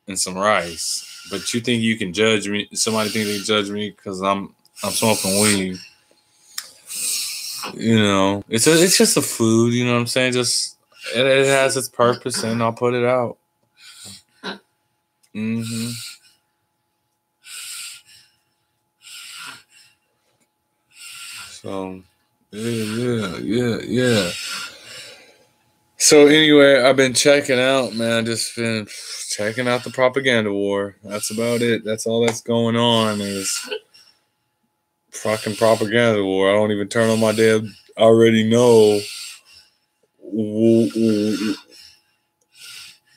and some rice. But you think you can judge me? Somebody think they judge me because I'm smoking weed. It's just a food. You know what I'm saying? Just it has its purpose, and I'll put it out. So yeah. So anyway, I've been checking out, man. Just been checking out the propaganda war. That's about it. That's all that's going on is fucking propaganda war. I don't even turn on my damn. I already know.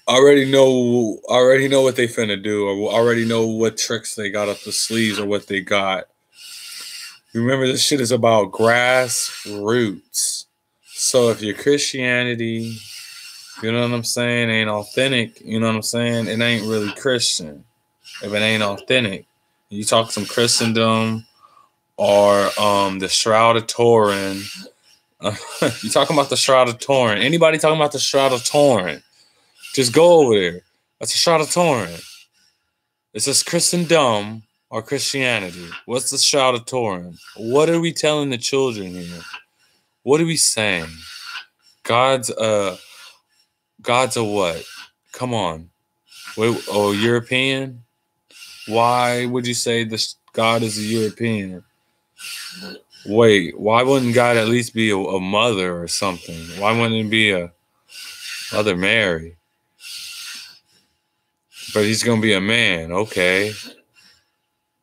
Already know what they finna do, or already know what tricks they got up the sleeves, or what they got. Remember, this shit is about grassroots. So if your Christianity, you know what I'm saying, ain't authentic, you know what I'm saying, it ain't really Christian. If it ain't authentic, you talk some Christendom or the Shroud of Turin. You talking about the Shroud of Turin? Anybody talking about the Shroud of Turin? Just go over there. That's a Shroud of Turin. It says Christendom or Christianity. What's the Shroud of Turin? What are we telling the children here? What are we saying? God's a what? Come on. Wait, European? Why would you say this God is a European? Wait, why wouldn't God at least be a mother or something? Why wouldn't it be a Mother Mary? But he's going to be a man, okay.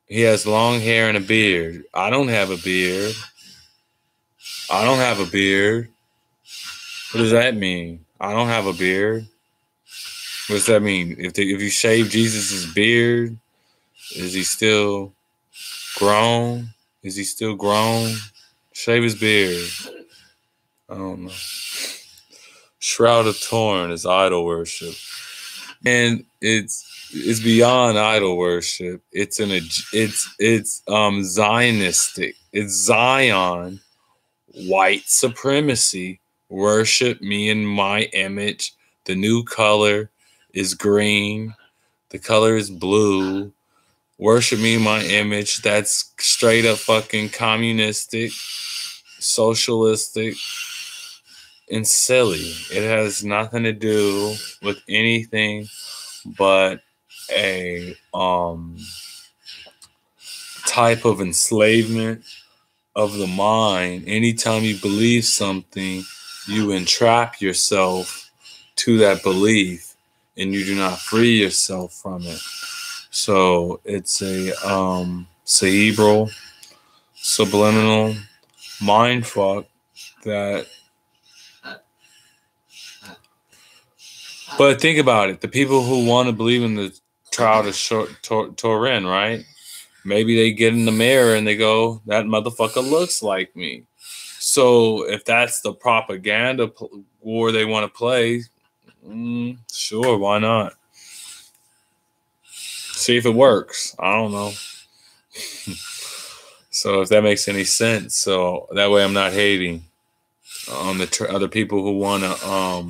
He has long hair and a beard. I don't have a beard. I don't have a beard. What does that mean? I don't have a beard. What does that mean? If you shave Jesus' beard, is he still grown? Is he still grown? Shave his beard. I don't know. Shroud of Turin is idol worship, and it's beyond idol worship. It's Zionistic. It's Zion, white supremacy. Worship me in my image. The new color is green. The color is blue. Worship me in my image. That's straight up fucking communistic, socialistic, and silly. It has nothing to do with anything but a type of enslavement of the mind. Anytime you believe something, you entrap yourself to that belief and you do not free yourself from it. So it's a cerebral, subliminal mind fuck that. But think about it. The people who want to believe in the Shroud of Turin, right? Maybe they get in the mirror and they go, that motherfucker looks like me. So if that's the propaganda war they want to play, sure, why not? See if it works. I don't know. So if that makes any sense. So that way I'm not hating on the other people who want to,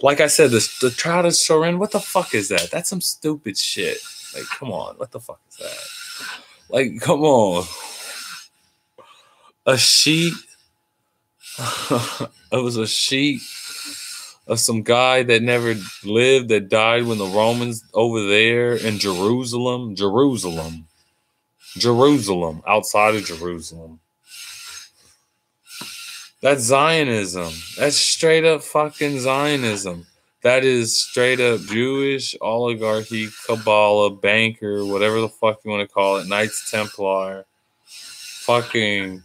like I said, the Shroud of Turin, what the fuck is that? That's some stupid shit. Like, come on. What the fuck is that? Like, come on. A sheet. It was a sheet of some guy that never lived, that died when the Romans over there in Jerusalem, outside of Jerusalem. That's Zionism. That's straight up fucking Zionism. That is straight up Jewish oligarchy, Kabbalah, banker, whatever the fuck you want to call it, Knights Templar, fucking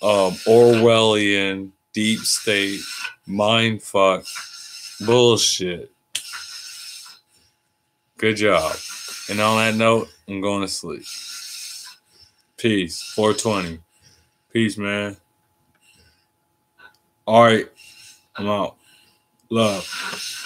Orwellian, deep state, mindfuck, bullshit. Good job. And on that note, I'm going to sleep. Peace. 420. Peace, man. All right. I'm out. Love.